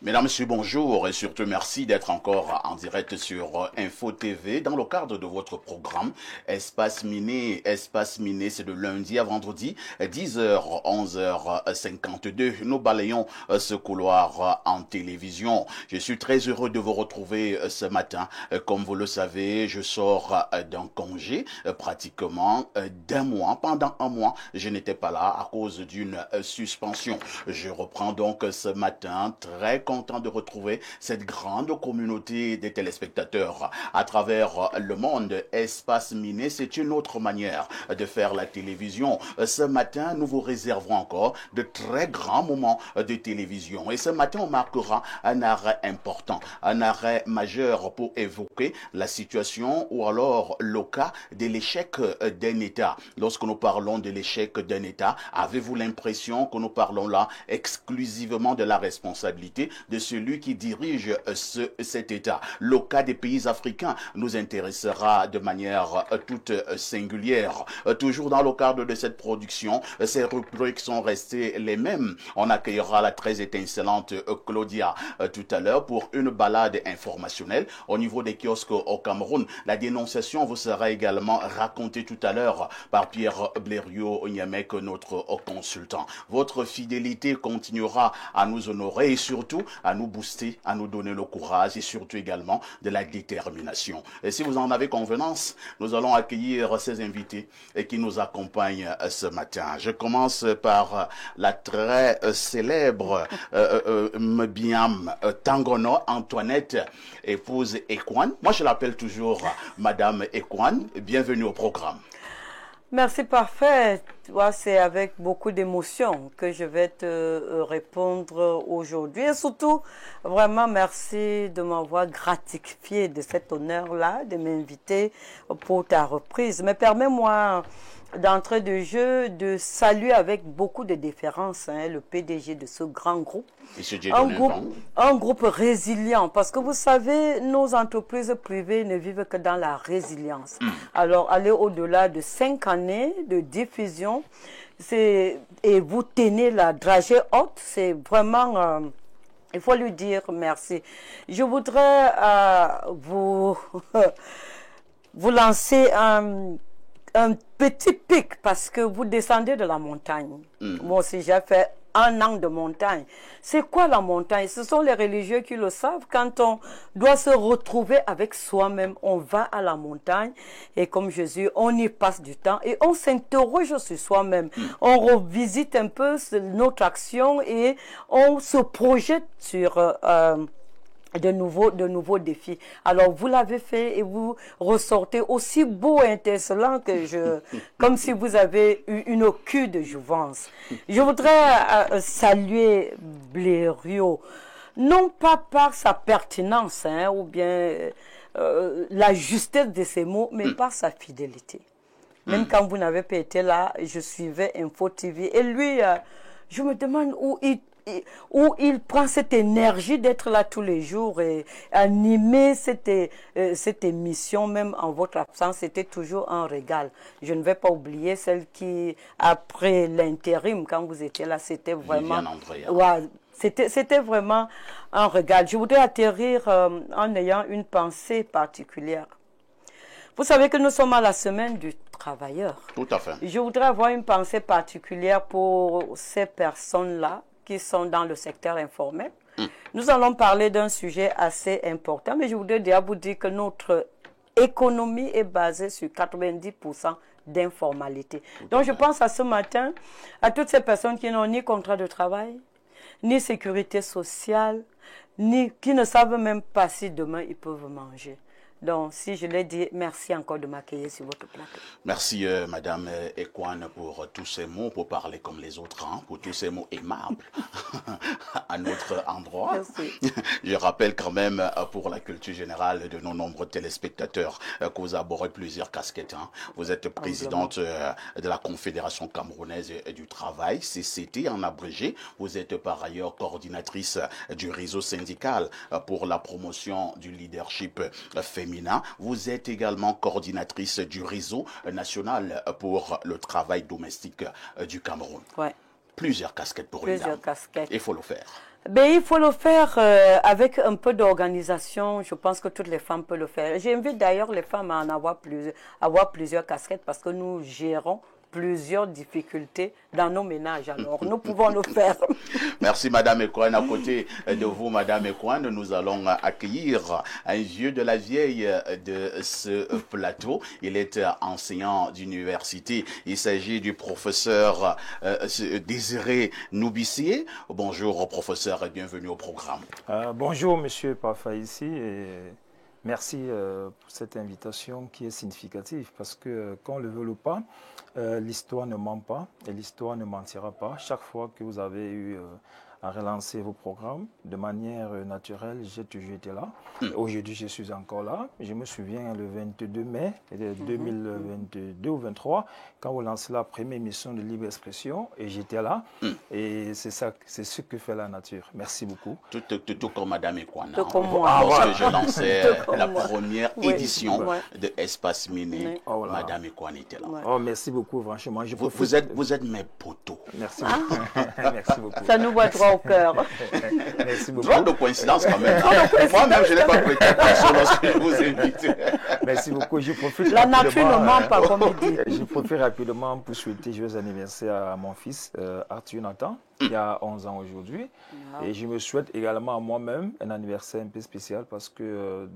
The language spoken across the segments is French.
Mesdames, Messieurs, bonjour et surtout merci d'être encore en direct sur Info TV dans le cadre de votre programme Espace Miné. Espace Miné, c'est de lundi à vendredi, 10h, 11h52. Nous balayons ce couloir en télévision. Je suis très heureux de vous retrouver ce matin. Comme vous le savez, je sors d'un congé pratiquement d'un mois. Pendant un mois, je n'étais pas là à cause d'une suspension. Je reprends donc ce matin très content de retrouver cette grande communauté des téléspectateurs à travers le monde. Espace Miné, c'est une autre manière de faire la télévision. Ce matin, nous vous réserverons encore de très grands moments de télévision. Et ce matin, on marquera un arrêt important, un arrêt majeur pour évoquer la situation ou alors le cas de l'échec d'un État. Lorsque nous parlons de l'échec d'un État, avez-vous l'impression que nous parlons là exclusivement de la responsabilité de celui qui dirige cet État? Le cas des pays africains nous intéressera de manière toute singulière. Toujours dans le cadre de cette production, ces rubriques sont restées les mêmes. On accueillera la très étincelante Claudia tout à l'heure pour une balade informationnelle au niveau des kiosques au Cameroun. La dénonciation vous sera également racontée tout à l'heure par Pierre Blériot-Onyamec, notre consultant. Votre fidélité continuera à nous honorer et surtout à nous booster, à nous donner le courage et surtout également de la détermination. Et si vous en avez convenance, nous allons accueillir ces invités qui nous accompagnent ce matin. Je commence par la très célèbre Mbiam Tangono, Antoinette, épouse Ekwan. Moi, je l'appelle toujours Madame Ekwan. Bienvenue au programme. Merci, parfait. C'est avec beaucoup d'émotion que je vais te répondre aujourd'hui. Et surtout, vraiment, merci de m'avoir gratifié de cet honneur-là, de m'inviter pour ta reprise. Mais permets-moi, d'entrée de jeu, de saluer avec beaucoup de déférence le PDG de ce grand groupe. Un groupe résilient, parce que vous savez, nos entreprises privées ne vivent que dans la résilience. Alors, aller au-delà de 5 années de diffusion, et vous tenez la dragée haute, c'est vraiment... il faut lui dire merci. Je voudrais vous lancer un petit pic parce que vous descendez de la montagne. Moi aussi, j'ai fait 1 an de montagne. C'est quoi la montagne? Ce sont les religieux qui le savent. Quand on doit se retrouver avec soi-même, on va à la montagne et comme Jésus, on y passe du temps et on s'interroge sur soi-même. On revisite un peu notre action et on se projette sur... de nouveaux défis. Alors, vous l'avez fait et vous ressortez aussi beau et intelligent que comme si vous avez eu une queue de jouvence. Je voudrais saluer Blériot, non pas par sa pertinence, ou bien la justesse de ses mots, mais par sa fidélité. Même quand vous n'avez pas été là, je suivais Info TV et lui, je me demande où il prend cette énergie d'être là tous les jours et animer cette émission, même en votre absence, c'était toujours un régal. Je ne vais pas oublier celle qui, après l'intérim, quand vous étiez là, c'était vraiment... C'était vraiment un régal. Je voudrais atterrir en ayant une pensée particulière. Vous savez que nous sommes à la semaine du travailleur. Tout à fait. Je voudrais avoir une pensée particulière pour ces personnes-là qui sont dans le secteur informel. Nous allons parler d'un sujet assez important, mais je voudrais déjà vous dire que notre économie est basée sur 90% d'informalité. Donc je pense à ce matin, à toutes ces personnes qui n'ont ni contrat de travail, ni sécurité sociale, qui ne savent même pas si demain ils peuvent manger. Donc, si je l'ai dit, merci encore de m'accueillir sur votre plateau. Merci, Madame Ekwan, pour tous ces mots, pour parler comme les autres, pour tous ces mots aimables à notre endroit. Merci. Je rappelle quand même, pour la culture générale de nos nombreux téléspectateurs, que vous arborez plusieurs casquettes. Vous êtes présidente de la Confédération camerounaise du travail, CCT en abrégé. Vous êtes par ailleurs coordinatrice du réseau syndical pour la promotion du leadership féminin. Vous êtes également coordinatrice du réseau national pour le travail domestique du Cameroun. Ouais. plusieurs casquettes pour Plusieurs une dame. casquettes. Il faut le faire. Ben, il faut le faire avec un peu d'organisation. Je pense que toutes les femmes peuvent le faire. J'invite d'ailleurs les femmes à en avoir plusieurs casquettes parce que nous gérons plusieurs difficultés dans nos ménages. Alors, nous pouvons le faire. Merci, Madame Ekouane. À côté de vous, Madame Ekouane, nous allons accueillir un vieux de la vieille de ce plateau. Il est enseignant d'université. Il s'agit du professeur Désiré Noubissier. Bonjour, professeur, et bienvenue au programme. Bonjour, Monsieur Parfaïssi, et merci pour cette invitation qui est significative parce que, qu'on le veut ou pas, l'histoire ne ment pas et l'histoire ne mentira pas. Chaque fois que vous avez eu à relancer vos programmes de manière naturelle, j'ai toujours été là. Aujourd'hui, je suis encore là. Je me souviens le 22 mai 2022 ou 23, quand vous lancez la première émission de Libre Expression, et j'étais là. Et c'est ça, c'est ce que fait la nature. Merci beaucoup. Tout comme Madame Ekouane. Tout comme moi. Lorsque je lançais la première édition de Espace Miné, Madame Ekouane était là. Oh, merci beaucoup, franchement. Vous êtes mes poteaux. Merci beaucoup. Merci beaucoup. Ça nous va droit au cœur. Merci beaucoup. Drôle de coïncidence quand même. Moi-même, je n'ai pas prêté attention lorsque je vous invite. Merci beaucoup. Je profite La nature ne ment pas, comme il dit. Je profite rapidement pour souhaiter joyeux anniversaire à mon fils, Arthur Nathan, qui a 11 ans aujourd'hui. Et je me souhaite également à moi-même un anniversaire un peu spécial parce que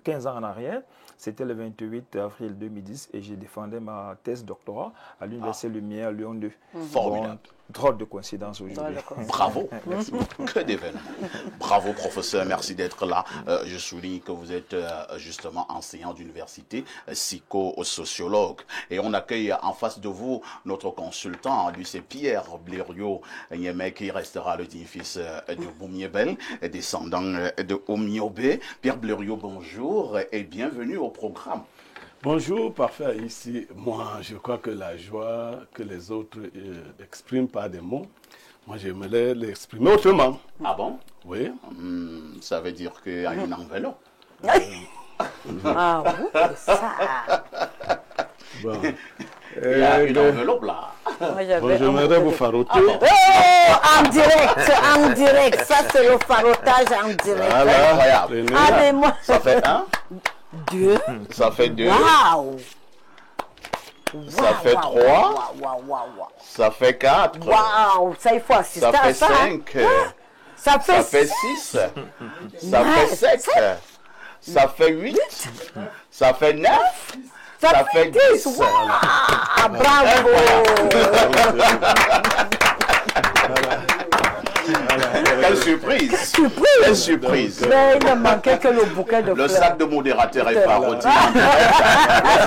15 ans en arrière, c'était le 28 avril 2010 et j'ai défendu ma thèse doctorat à l'Université Lumière Lyon 2. Formidable. Drôle de coïncidence aujourd'hui. Bravo. Que d'événements. Bravo, professeur. Merci d'être là. Je souligne que vous êtes justement enseignant d'université, psychosociologue. Et on accueille en face de vous notre consultant. Lui, c'est Pierre Blériot, qui restera le digne-fils de Boumiébel, descendant de Omiobé. Pierre Blériot, bonjour et bienvenue au programme. Bonjour, parfait. Ici, moi, je crois que la joie que les autres expriment par des mots, moi, j'aimerais l'exprimer autrement. Ah bon? Oui. Ça veut dire qu'il y a une enveloppe. Ah oui, ça. Bon. Il y a une enveloppe là. Bon, j'aimerais vous faroter. Oh, en direct. Ça, c'est le farotage en direct. Voilà. Incroyable. Allez, moi. Ça fait 1. 2. Ça fait 2. Waouh. Ça fait 3. Ça fait 4. Waouh, ça, il faut assister Ça à fait ça. 5. Ça fait Ça fait 6. Ça fait 7. Ça fait 8. Ça fait 9. Ça fait 10. Waouh, bravo. Quelle surprise. Quelle surprise. Mais il ne manquait que le bouquet de Le fleurs. sac de modérateur est parodi.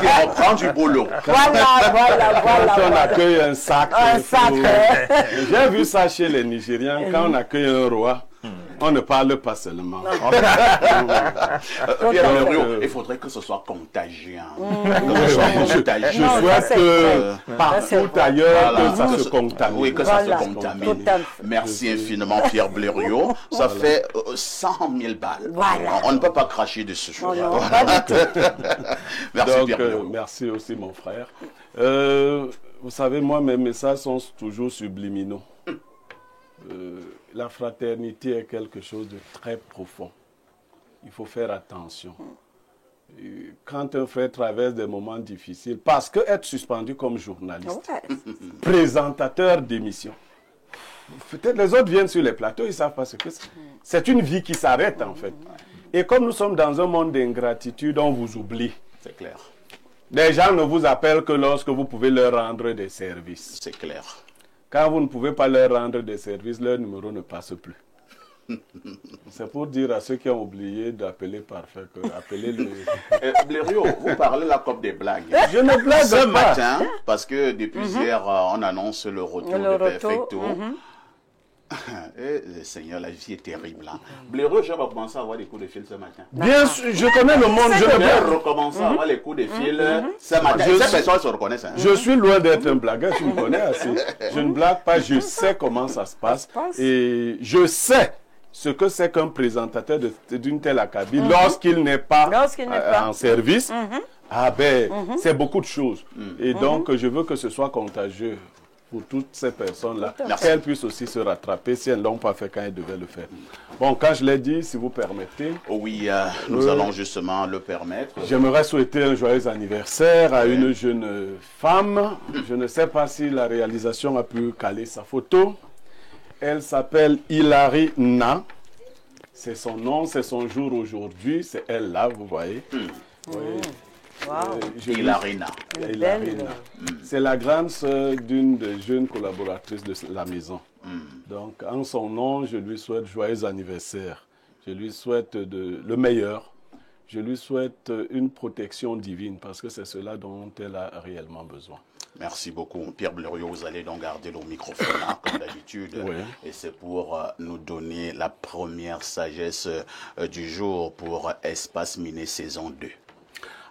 Il reprend du boulot. Voilà. Quand on accueille un sac, Un sac. j'ai vu ça chez les Nigérians, quand on accueille un roi, on ne parle pas seulement. Pierre Blériot, il faudrait que ce soit contagieux. Que ce soit contagieux. Je Non, souhaite ça, c'est que partout ailleurs, Voilà. que ça se contamine. Oui, que ça Voilà. se contamine. Tout à fait. Merci infiniment, Pierre Blériot. Ça fait 100 000 balles. Voilà. On ne peut pas cracher dessus. Non, pas du tout. Merci, Donc, Pierre Blériot. merci aussi, mon frère. Vous savez, moi, mes messages sont toujours subliminaux. La fraternité est quelque chose de très profond. Il faut faire attention. Quand un frère traverse des moments difficiles, parce que être suspendu comme journaliste, présentateur d'émission, peut-être les autres viennent sur les plateaux, ils ne savent pas ce que c'est. C'est une vie qui s'arrête en fait. Et comme nous sommes dans un monde d'ingratitude, on vous oublie. C'est clair. Les gens ne vous appellent que lorsque vous pouvez leur rendre des services. C'est clair. Quand vous ne pouvez pas leur rendre des services, leur numéro ne passe plus. C'est pour dire à ceux qui ont oublié d'appeler parfait que appelez-le. Blériot, vous parlez la COP des blagues. Je ne blague Ce pas. matin, parce que depuis hier, on annonce le retour de Perfecto. Eh, Seigneur, la vie est terrible là. Blériot, je vais commencer à avoir des coups de fil ce matin. Bien sûr, je connais le monde. Je, Je ne vais blague. recommencer à avoir les coups de fil ce matin. Je Ces suis- personnes se reconnaissent. Hein. Je suis loin d'être un blagueur, tu me connais assez. Je ne blague pas, je sais comment ça se passe. Et je sais ce que c'est qu'un présentateur d'une telle acabit lorsqu'il n'est pas, Lorsqu'il n'est pas. en service. Ah ben, c'est beaucoup de choses. Et donc, je veux que ce soit contagieux. pour toutes ces personnes-là, qu'elles puissent aussi se rattraper si elles ne l'ont pas fait quand elles devaient le faire. Bon, quand je l'ai dit, si vous permettez... Oh oui, nous allons justement le permettre. J'aimerais souhaiter un joyeux anniversaire à une jeune femme. Je ne sais pas si la réalisation a pu caler sa photo. Elle s'appelle Hilary Na. C'est son nom, c'est son jour aujourd'hui. C'est elle là, vous voyez. Oui. Wow. Hilary Na. C'est la grande sœur d'une des jeunes collaboratrices de la maison. Donc, en son nom, je lui souhaite joyeux anniversaire. Je lui souhaite le meilleur. Je lui souhaite une protection divine parce que c'est cela dont elle a réellement besoin. Merci beaucoup. Pierre Blériot, vous allez donc garder le microphone, hein, comme d'habitude. Oui. Et c'est pour nous donner la première sagesse du jour pour Espace Miné saison 2.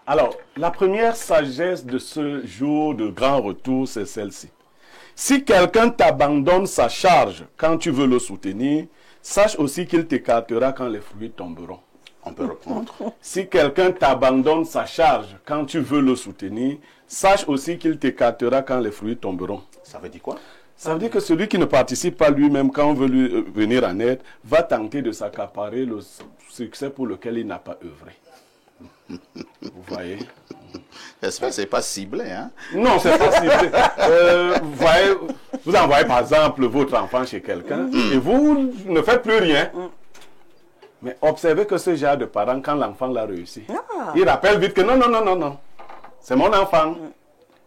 Alors, la première sagesse de ce jour de grand retour, c'est celle-ci. Si quelqu'un t'abandonne sa charge quand tu veux le soutenir, sache aussi qu'il t'écartera quand les fruits tomberont. On peut reprendre. Si quelqu'un t'abandonne sa charge quand tu veux le soutenir, sache aussi qu'il t'écartera quand les fruits tomberont. Ça veut dire quoi? Ça veut dire que celui qui ne participe pas lui-même quand on veut lui venir en aide, va tenter de s'accaparer le succès pour lequel il n'a pas œuvré. Vous voyez? J'espère que ce n'est pas ciblé, hein? Non, c'est pas ciblé. Vous voyez, vous envoyez par exemple votre enfant chez quelqu'un et vous ne faites plus rien. Mais observez que ce genre de parents, quand l'enfant l'a réussi, il rappelle vite que non, c'est mon enfant,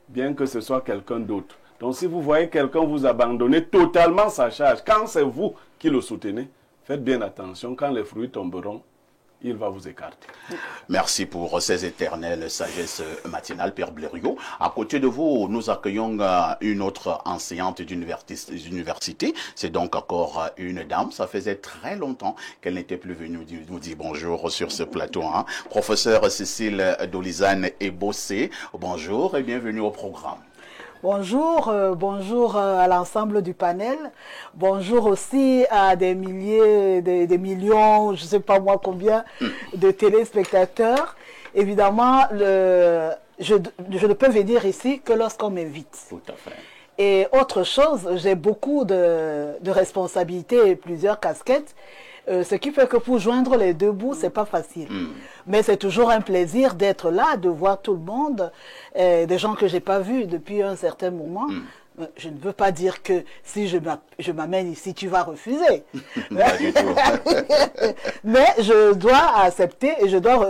bien que ce soit quelqu'un d'autre. Donc si vous voyez quelqu'un vous abandonner totalement sa charge, quand c'est vous qui le soutenez, faites bien attention, quand les fruits tomberont, il va vous écarter. Merci pour ces éternelles sagesses matinales, Pierre Blériot. À côté de vous, nous accueillons une autre enseignante d'université. C'est donc encore une dame. Ça faisait très longtemps qu'elle n'était plus venue nous dire bonjour sur ce plateau. Hein. Professeure Cécile Dolizane Ebossé, bonjour et bienvenue au programme. Bonjour, bonjour à l'ensemble du panel. Bonjour aussi à des milliers, des millions, je ne sais pas moi combien, de téléspectateurs. Évidemment, je ne peux venir ici que lorsqu'on m'invite. Tout à fait. Et autre chose, j'ai beaucoup de responsabilités et plusieurs casquettes. Ce qui fait que pour joindre les deux bouts, c'est pas facile. Mais c'est toujours un plaisir d'être là, de voir tout le monde, des gens que j'ai pas vus depuis un certain moment. Je ne veux pas dire que si je m'amène ici, tu vas refuser. Pas du tout. Mais je dois accepter et je dois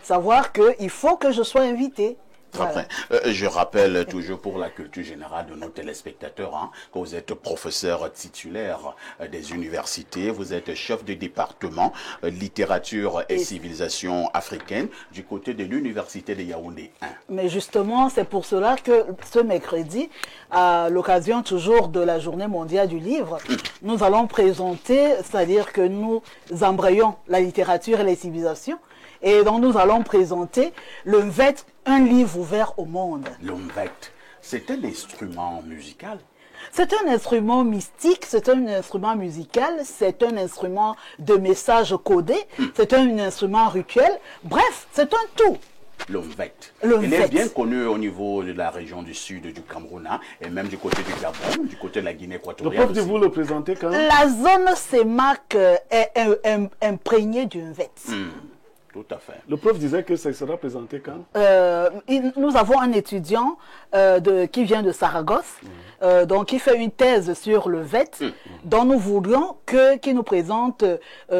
savoir qu'il faut que je sois invitée. Voilà. Je rappelle toujours pour la culture générale de nos téléspectateurs hein, que vous êtes professeur titulaire des universités, vous êtes chef de département littérature et civilisation africaine du côté de l'université de Yaoundé 1. Mais justement, c'est pour cela que ce mercredi, à l'occasion toujours de la journée mondiale du livre, nous allons présenter, c'est-à-dire que nous embrayons la littérature et les civilisations, et donc nous allons présenter le Mvet, un livre ouvert au monde. Le Mvet, c'est un instrument musical? C'est un instrument mystique, c'est un instrument musical, c'est un instrument de message codé, c'est un instrument rituel. Bref, c'est un tout. Le Mvet. Le Il Mvet. est bien connu au niveau de la région du sud du Cameroun hein, et même du côté du Gabon, du côté de la Guinée Le équatoriale. prof de vous le présenter quand même? La zone CEMAC est imprégnée du Mvet. Tout à fait. Le prof disait que ça sera présenté quand? Nous avons un étudiant qui vient de Saragosse, donc qui fait une thèse sur le VET, dont nous voulions qu'il nous présente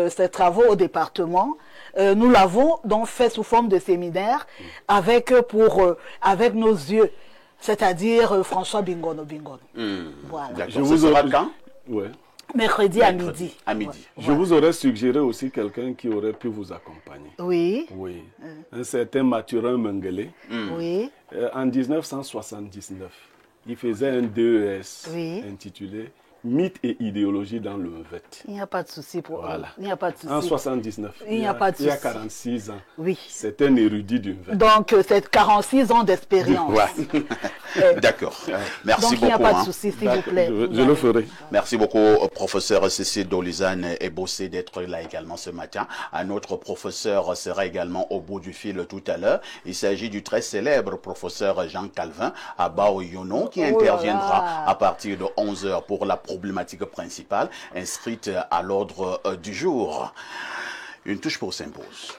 ses travaux au département. Nous l'avons donc fait sous forme de séminaire avec nos yeux, c'est-à-dire François Bingono. Voilà. D'accord. Ce sera quand? Ouais. Mercredi à midi. À midi. Je vous aurais suggéré aussi quelqu'un qui aurait pu vous accompagner. Oui. Oui. Un certain Mathurin Mengele. Oui. En 1979, il faisait un DES Oui. intitulé mythe et idéologie dans le VET. Il n'y a pas de souci pour Voilà. Il n'y a pas de souci. En 79, Il n'y a pas de il y a souci. 46 ans, Oui. c'est un érudit du VET. Donc, c'est 46 ans d'expérience. D'accord. Merci Donc, il n'y a beaucoup. pas de hein. souci, s'il vous plaît. Je le ferai. Merci beaucoup, professeur Cécile Dolizane et Bossé d'être là également ce matin. Un autre professeur sera également au bout du fil tout à l'heure. Il s'agit du très célèbre professeur Jean Calvin à Bao-Yono qui interviendra à partir de 11h pour la problématique principale inscrite à l'ordre du jour. Une touche pour s'impose.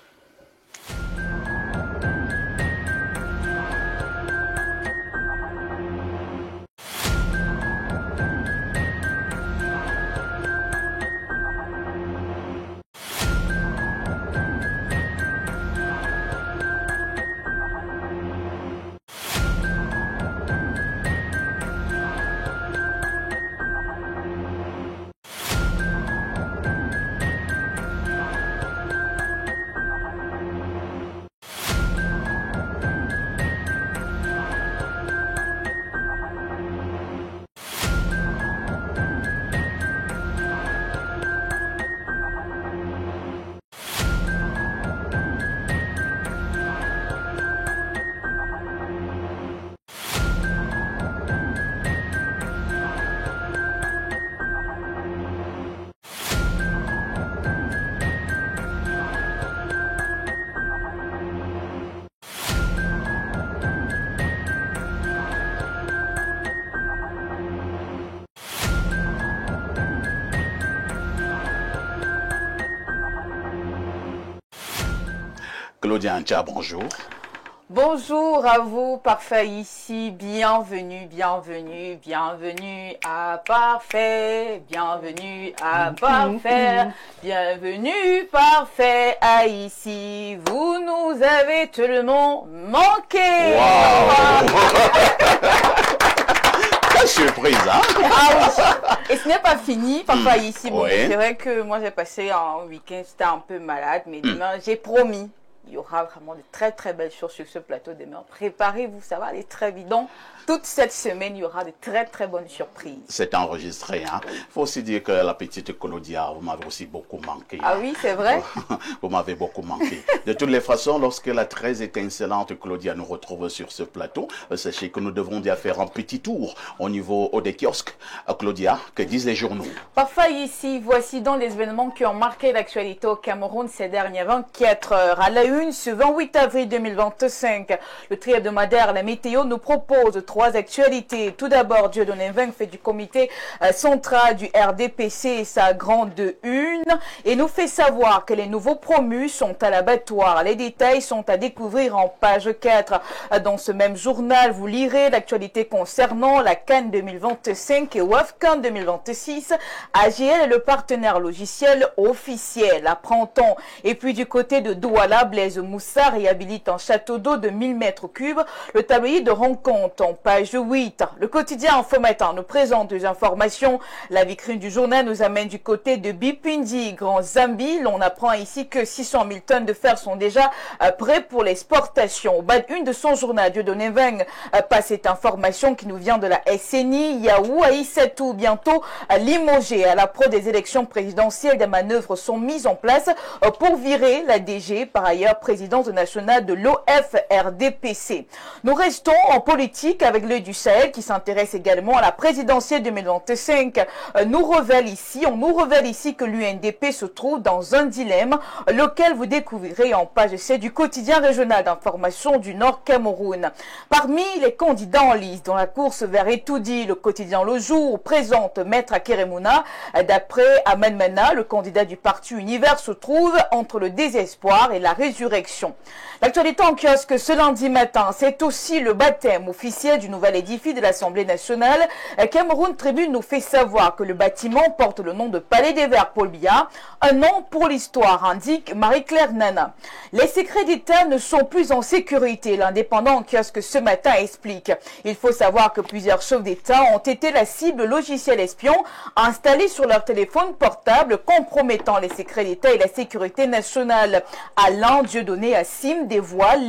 Claudia Ancha, bonjour. Bonjour à vous, Parfait ici, bienvenue, bienvenue, bienvenue à Parfait, bienvenue à Parfait, bienvenue Parfait à ici, vous nous avez tellement manqué. Quelle surprise, hein? Ah oui. Et ce n'est pas fini, Parfait ici, bon, Oui. c'est vrai que moi j'ai passé un week-end, j'étais un peu malade, mais demain j'ai promis. Il y aura vraiment de très très belles choses sur ce plateau demain. Préparez-vous, ça va aller très vite. Donc, toute cette semaine, il y aura de très très bonnes surprises. C'est enregistré, hein. Il faut aussi dire que la petite Claudia, vous m'avez aussi beaucoup manqué. Ah hein. oui, c'est vrai? Vous m'avez beaucoup manqué. De toutes les façons, lorsque la très étincelante Claudia nous retrouve sur ce plateau, sachez que nous devons déjà faire un petit tour au niveau des kiosques. Claudia, que disent les journaux? Parfait ici, voici donc les événements qui ont marqué l'actualité au Cameroun ces dernières 24 heures. À la une, ce 28 avril 2025, le tri hebdomadaire La Météo nous propose 3 actualités. Tout d'abord, Dieudonné Mbengue fait du comité central du RDPC sa grande une et nous fait savoir que les nouveaux promus sont à l'abattoir. Les détails sont à découvrir en page 4. Dans ce même journal, vous lirez l'actualité concernant la CAN 2025 et WAFCAN 2026. AGL est le partenaire logiciel officiel. Apprend-on. Et puis du côté de Douala, Blaise Moussa réhabilite un château d'eau de 1000 mètres cubes. Le tableau de rencontre en page 8. Le quotidien Info Matin nous présente des informations. La vitrine du journal nous amène du côté de Bipindi, Grand Zambie. L'on apprend ici que 600 000 tonnes de fer sont déjà prêts pour l'exportation. Au bas d'une de son journal, Dieudonné Mbengue passe cette information qui nous vient de la SNI. Yaou, Aïssatou, bientôt limogé. À l'approche des élections présidentielles, des manœuvres sont mises en place pour virer la DG, par ailleurs présidence nationale de l'OFRDPC. Nous restons en politique avec l'œil du Sahel qui s'intéresse également à la présidentielle 2025. On nous révèle ici que l'UNDP se trouve dans un dilemme, lequel vous découvrirez en page 7 du quotidien régional d'information du Nord Cameroun. Parmi les candidats en lice dans la course vers Etoudi, le quotidien Le Jour présente Maître Akeremouna. D'après Ahmed Mana, le candidat du parti Univers se trouve entre le désespoir et la résurrection. L'actualité en kiosque ce lundi matin, c'est aussi le baptême officiel du nouvel édifice de l'Assemblée nationale. Cameroun Tribune nous fait savoir que le bâtiment porte le nom de Palais des Verts Paul Biya, un nom pour l'histoire, indique Marie-Claire Nana. Les secrets d'État ne sont plus en sécurité. L'indépendant en kiosque ce matin explique. Il faut savoir que plusieurs chefs d'État ont été la cible logiciel espion installé sur leur téléphone portable compromettant les secrets d'État et la sécurité nationale. Alain Dieudonné Assim dévoile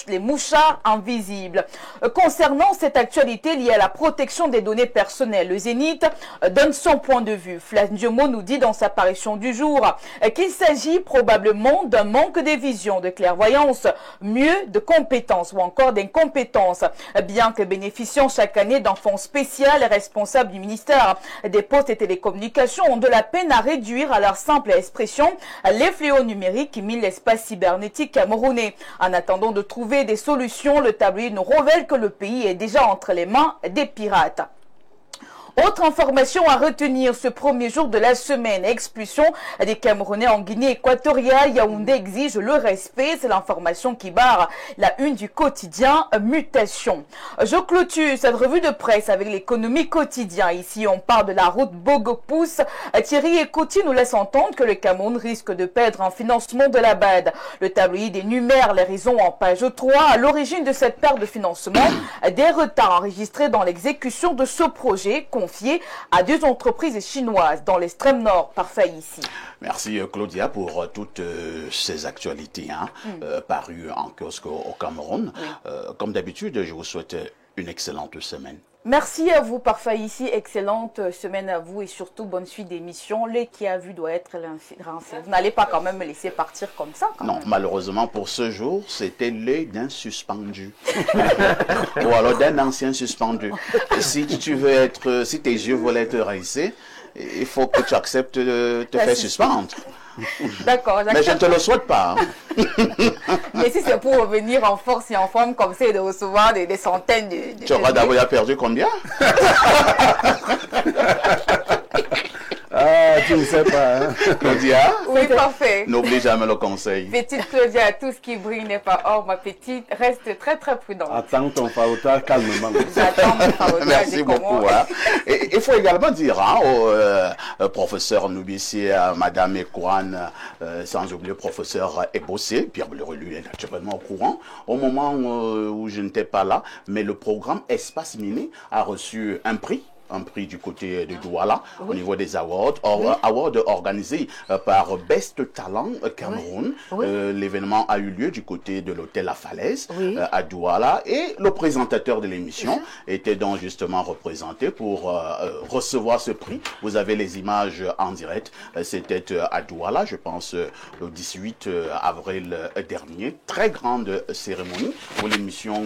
les mouchards invisibles. Concernant cette actualité liée à la protection des données personnelles, le Zénith donne son point de vue. Flash Ndiomo nous dit dans sa parution du jour qu'il s'agit probablement d'un manque de vision, de clairvoyance, mieux de compétences ou encore d'incompétence. Bien que bénéficiant chaque année d'un fonds spécial, les responsables du ministère des Postes et Télécommunications ont de la peine à réduire à leur simple expression les fléaux numériques qui minent l'espace cybernétique camerounais. En attendant de trouver des solutions, le tabloïd nous révèle que le pays est déjà entre les mains des pirates. Autre information à retenir ce premier jour de la semaine, expulsion des Camerounais en Guinée équatoriale. Yaoundé exige le respect, c'est l'information qui barre la une du quotidien Mutation. Je clôture cette revue de presse avec l'économie quotidien. Ici, on parle de la route Bogopousse. Thierry Ekouti nous laisse entendre que le Cameroun risque de perdre un financement de la BAD. Le tabloïd énumère les raisons en page 3. À l'origine de cette perte de financement, des retards enregistrés dans l'exécution de ce projet confié à 2 entreprises chinoises dans l'extrême nord par Faïssi. Merci Claudia pour toutes ces actualités parues en kiosque au Cameroun. Oui. Comme d'habitude, je vous souhaite une excellente semaine. Merci à vous, Parfait ici. Excellente semaine à vous et surtout bonne suite d'émission. L'œil qui a vu doit être rincé. Vous n'allez pas quand même me laisser partir comme ça. Non, malheureusement pour ce jour, c'était l'œil d'un suspendu. Ou alors d'un ancien suspendu. Si tes yeux veulent être rincés, il faut que tu acceptes de te faire suspendre. D'accord. Mais je ne te le souhaite pas. Mais si c'est pour revenir en force et en forme comme ça et de recevoir des centaines de... Tu auras d'abord perdu combien? Ah, tu ne sais pas. Hein? Claudia? Oui, parfait. N'oublie jamais le conseil. Petite Claudia, tout ce qui brille n'est pas or. Ma petite, reste très très prudente. Attends ton faouta calmement. J'attends mon faouta. Merci beaucoup. Et il faut également dire au professeur Noubissi, à Madame Ekouane, sans oublier le professeur Ebossé, Pierre Bleu-Relu est naturellement au courant, au moment où je n'étais pas là, mais le programme Espace Miné a reçu un prix du côté de Douala, au niveau des awards, awards organisés par Best Talent Cameroun. L'événement a eu lieu du côté de l'hôtel La Falaise à Douala et le présentateur de l'émission était donc justement représenté pour recevoir ce prix. Vous avez les images en direct. C'était à Douala, je pense, le 18 avril dernier. Très grande cérémonie où l'émission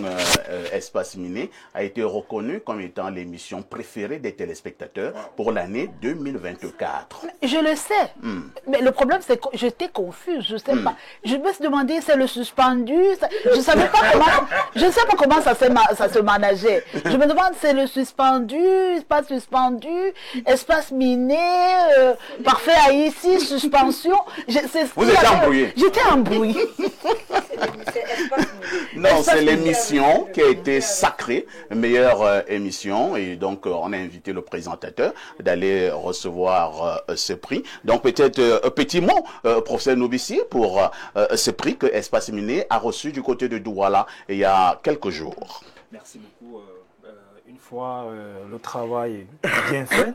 Espace Miné a été reconnue comme étant l'émission préférée des téléspectateurs pour l'année 2024. Je le sais, mais le problème c'est que j'étais confuse, je sais pas. Je me suis demandé c'est le suspendu, je savais pas comment, je ne sais pas comment ça se manageait. Je me demande c'est le suspendu, pas suspendu, espace miné, parfait à ici, suspension. Vous êtes embrouillé. J'étais embrouillée. Non, c'est l'émission qui a été sacrée, meilleure émission, et donc on a invité le présentateur d'aller recevoir ce prix. Donc peut-être un petit mot, professeur Noubissi, pour ce prix que Espace Miné a reçu du côté de Douala il y a quelques jours. Merci beaucoup. Une fois le travail bien fait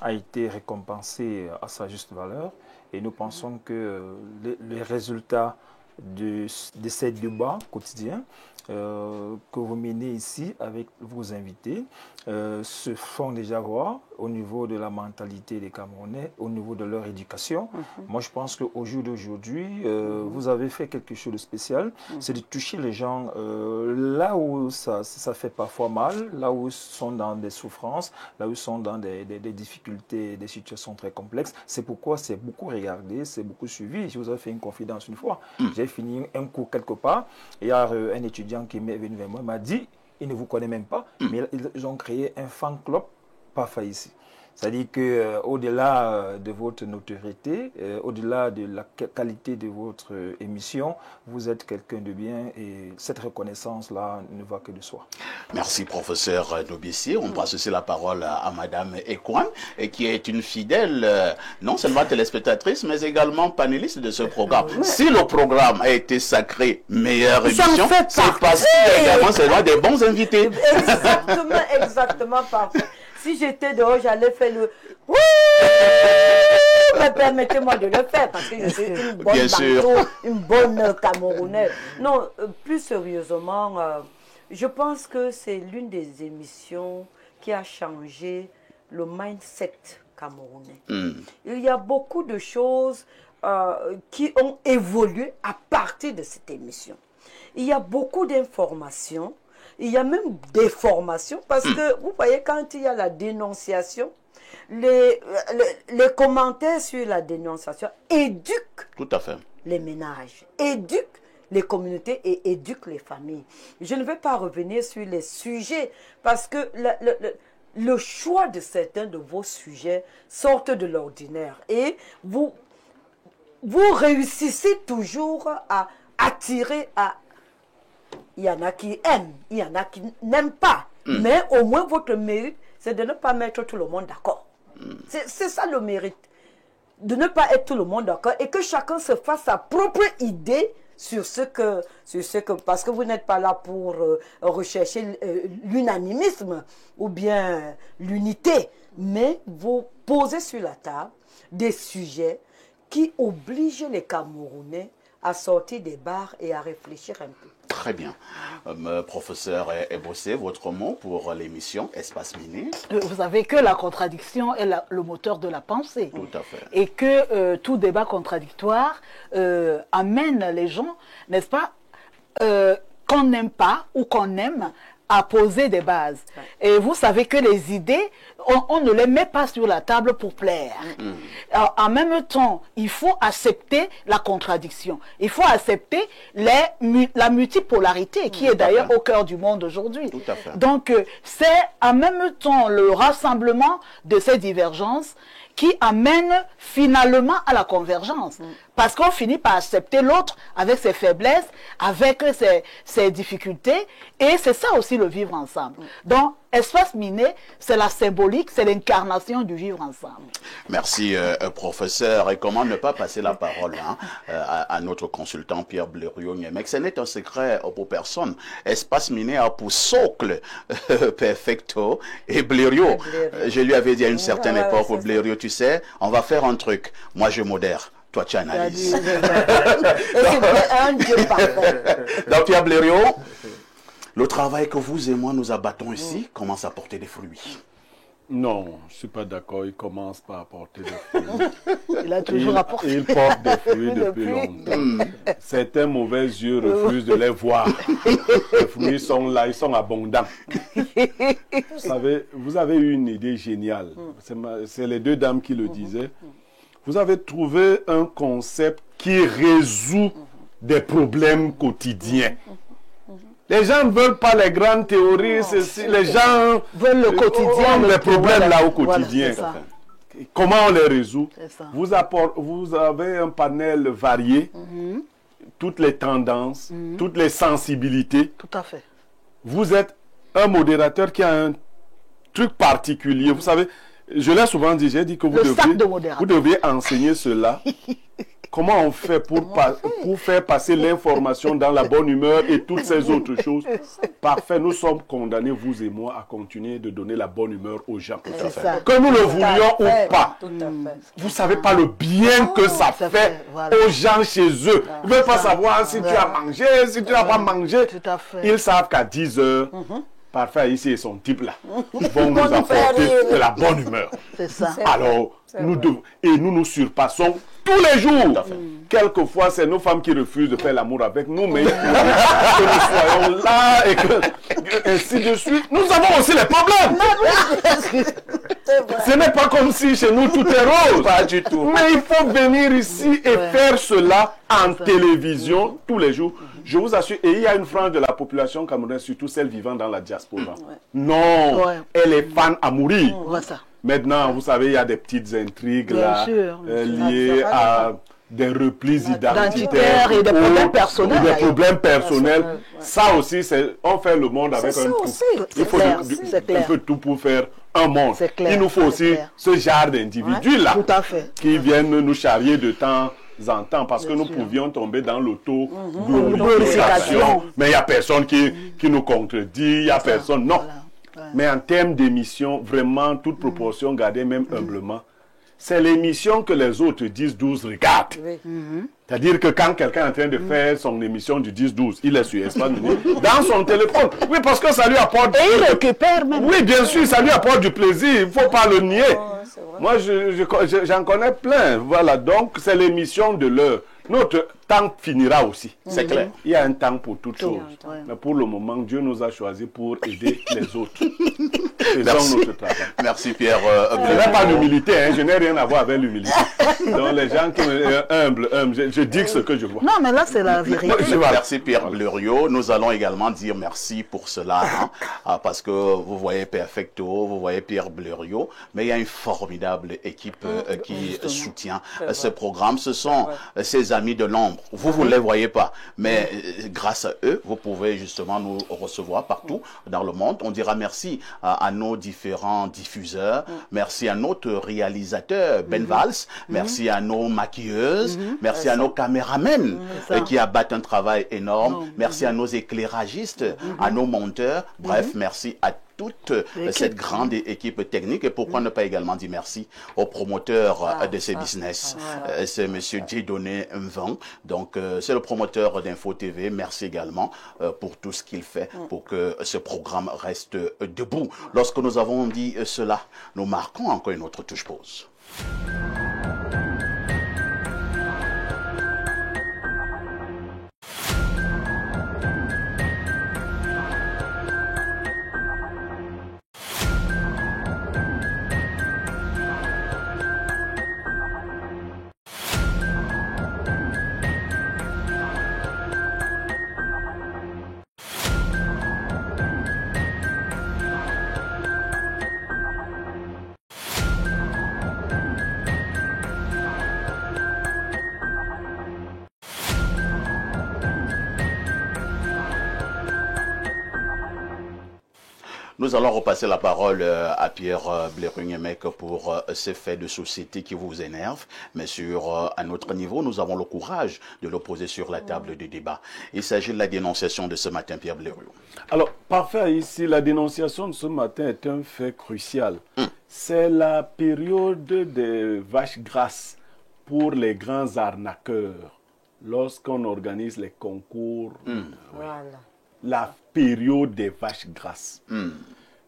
a été récompensé à sa juste valeur, et nous pensons que les résultats de ces débats quotidiens que vous menez ici avec vos invités se font déjà voir au niveau de la mentalité des Camerounais, au niveau de leur éducation. Moi, je pense qu'au jour d'aujourd'hui, vous avez fait quelque chose de spécial, c'est de toucher les gens là où ça fait parfois mal, là où ils sont dans des souffrances, là où ils sont dans des difficultés, des situations très complexes. C'est pourquoi c'est beaucoup regardé, c'est beaucoup suivi. Je vous ai fait une confidence une fois. J'ai fini un cours quelque part, et il y a un étudiant qui m'est venu vers moi, m'a dit, il ne vous connaît même pas, mais ils ont créé un fan club Parfait ici. C'est-à-dire qu'au-delà de votre notoriété, au-delà de la qualité de votre émission, vous êtes quelqu'un de bien, et cette reconnaissance-là ne va que de soi. Merci, professeur Noubissi. On passe aussi la parole à Madame Ekouane, qui est une fidèle, non seulement téléspectatrice, mais également panéliste de ce programme. Si le programme a été sacré meilleure émission, c'est parce qu'il y a également seulement des bons invités. Exactement, parfait. Si j'étais dehors, j'allais faire le... Mais permettez-moi de le faire parce que je suis une bonne Bien sûr. Bantou, une bonne Camerounaise. Non, plus sérieusement, je pense que c'est l'une des émissions qui a changé le mindset camerounais. Il y a beaucoup de choses qui ont évolué à partir de cette émission. Il y a beaucoup d'informations, il y a même des formations, parce que vous voyez, quand il y a la dénonciation, les commentaires sur la dénonciation éduquent Tout à fait. les ménages, éduquent les communautés et éduquent les familles. Je ne vais pas revenir sur les sujets, parce que le choix de certains de vos sujets sortent de l'ordinaire. Et vous réussissez toujours à attirer à... Il y en a qui aiment, il y en a qui n'aiment pas. Mais au moins, votre mérite, c'est de ne pas mettre tout le monde d'accord. C'est ça le mérite. De ne pas être tout le monde d'accord et que chacun se fasse sa propre idée sur ce que parce que vous n'êtes pas là pour rechercher l'unanimisme ou bien l'unité, mais vous posez sur la table des sujets qui obligent les Camerounais à sortir des bars et à réfléchir un peu. Très bien. Professeur Ebossé, votre mot pour l'émission Espace Miné? Vous savez que la contradiction est le moteur de la pensée. Tout à fait. Et que tout débat contradictoire amène les gens, n'est-ce pas, qu'on n'aime pas ou qu'on aime, à poser des bases. Et vous savez que les idées, on ne les met pas sur la table pour plaire. Alors, en même temps, il faut accepter la contradiction. Il faut accepter la multipolarité qui est d'ailleurs au cœur du monde aujourd'hui. Donc, c'est en même temps le rassemblement de ces divergences qui amène finalement à la convergence. Parce qu'on finit par accepter l'autre avec ses faiblesses, avec ses difficultés, et c'est ça aussi le vivre ensemble. Donc, Espace Miné, c'est la symbolique, c'est l'incarnation du vivre ensemble. Merci, professeur. Et comment ne pas passer la parole à notre consultant Pierre Blériot-Niémec. Ce n'est un secret pour personne. Espace Miné a pour socle Perfecto et Blériot. Je lui avais dit à une certaine époque, au Blériot, tu sais, on va faire un truc. Moi, je modère. Toi, tu analyses. Donc, Pierre Blériot, le travail que vous et moi nous abattons ici commence à porter des fruits. Non, je ne suis pas d'accord. Il commence par apporter des fruits. Il a toujours apporté. Il porte des fruits depuis longtemps. Certains mauvais yeux refusent de les voir. Les fruits sont là, ils sont abondants. Vous savez, vous avez eu une idée géniale. C'est les deux dames qui le disaient. Vous avez trouvé un concept qui résout des problèmes quotidiens. Les gens ne veulent pas les grandes théories, les gens veulent le quotidien, les problèmes là au quotidien. Voilà, comment on les résout? Vous avez un panel varié, toutes les tendances, toutes les sensibilités. Tout à fait. Vous êtes un modérateur qui a un truc particulier. Vous savez, je l'ai souvent dit, j'ai dit que vous devriez enseigner cela. Comment on fait pour faire passer l'information dans la bonne humeur et toutes ces autres choses? Parfait, nous sommes condamnés, vous et moi, à continuer de donner la bonne humeur aux gens. Que nous le voulions ou pas. Vous ne savez pas le bien que ça fait aux gens chez eux. Ils ne veulent pas savoir si tu as mangé, si tu n'as pas mangé. Ils savent qu'à 10 heures, parfait, ici ils sont types là. Ils vont nous apporter de la bonne humeur. C'est ça. Alors, nous nous surpassons tous les jours. Quelquefois, c'est nos femmes qui refusent de faire l'amour avec nous, mais que nous soyons là et que ainsi de suite. Nous avons aussi les problèmes. Ce n'est pas comme si chez nous tout est rose. Pas du tout. Mais il faut venir ici et faire cela en télévision tous les jours. Je vous assure, et il y a une frange de la population camerounaise, surtout celle vivant dans la diaspora. Non, elle est fan à mourir. Maintenant, vous savez, il y a des petites intrigues là, liées à des replis identitaires et des problèmes personnels. Des problèmes personnels. Ça aussi, on fait le monde avec un tout. Il faut un peu tout pour faire un monde. Il nous faut aussi ce genre d'individus-là qui viennent nous charrier de temps en temps parce que nous pouvions tomber dans l'auto-glorification. Mais il n'y a personne qui nous contredit, il n'y a personne. Non. Mais en termes d'émission, vraiment, toute proportion gardée, même humblement, c'est l'émission que les autres 10-12 regardent. Oui. C'est-à-dire que quand quelqu'un est en train de faire son émission du 10-12, il est sur Espace Mini, dans son téléphone. Oui, parce que ça lui apporte... Et il récupère même. Oui, bien sûr, ça lui apporte du plaisir. Il ne faut pas le nier. c'est vrai. Moi, j'en connais plein. Voilà, donc c'est l'émission de l'heure. Notre temps finira aussi. C'est clair. Il y a un temps pour toute chose. Ouais. Mais pour le moment, Dieu nous a choisis pour aider les autres. Faisons Merci. notre travail. Merci Pierre. Ce n'est pas l'humilité, hein. Je n'ai rien à voir avec l'humilité. Donc les gens qui sont humbles, je dis ce que je vois. Non, mais là, c'est la vérité. Merci Pierre Blériot. Nous allons également dire merci pour cela, hein, parce que vous voyez Perfecto, vous voyez Pierre Blériot, mais il y a une formidable équipe qui soutient ce programme. Ce sont ces amis de l'ombre. Vous ne les voyez pas, mais grâce à eux, vous pouvez justement nous recevoir partout dans le monde. On dira merci à nos différents diffuseurs, merci à notre réalisateur Ben Valls, merci à nos maquilleuses, merci à nos caméramens qui abattent un travail énorme, merci à nos éclairagistes, à nos monteurs, bref, merci à toute cette grande équipe technique. Et pourquoi ne pas également dire merci au promoteur de ces business. C'est monsieur Dieudonné Mvan. Donc, c'est le promoteur d'Info TV. Merci également pour tout ce qu'il fait pour que ce programme reste debout. Lorsque nous avons dit cela, nous marquons encore une autre touche pause. Nous allons repasser la parole à Pierre Blériot pour ces faits de société qui vous énervent. Mais à notre niveau, nous avons le courage de le poser sur la table de débat. Il s'agit de la dénonciation de ce matin, Pierre Blériot. Alors, parfait, ici, la dénonciation de ce matin est un fait crucial. C'est la période des vaches grasses pour les grands arnaqueurs lorsqu'on organise les concours. Voilà. La période des vaches grasses.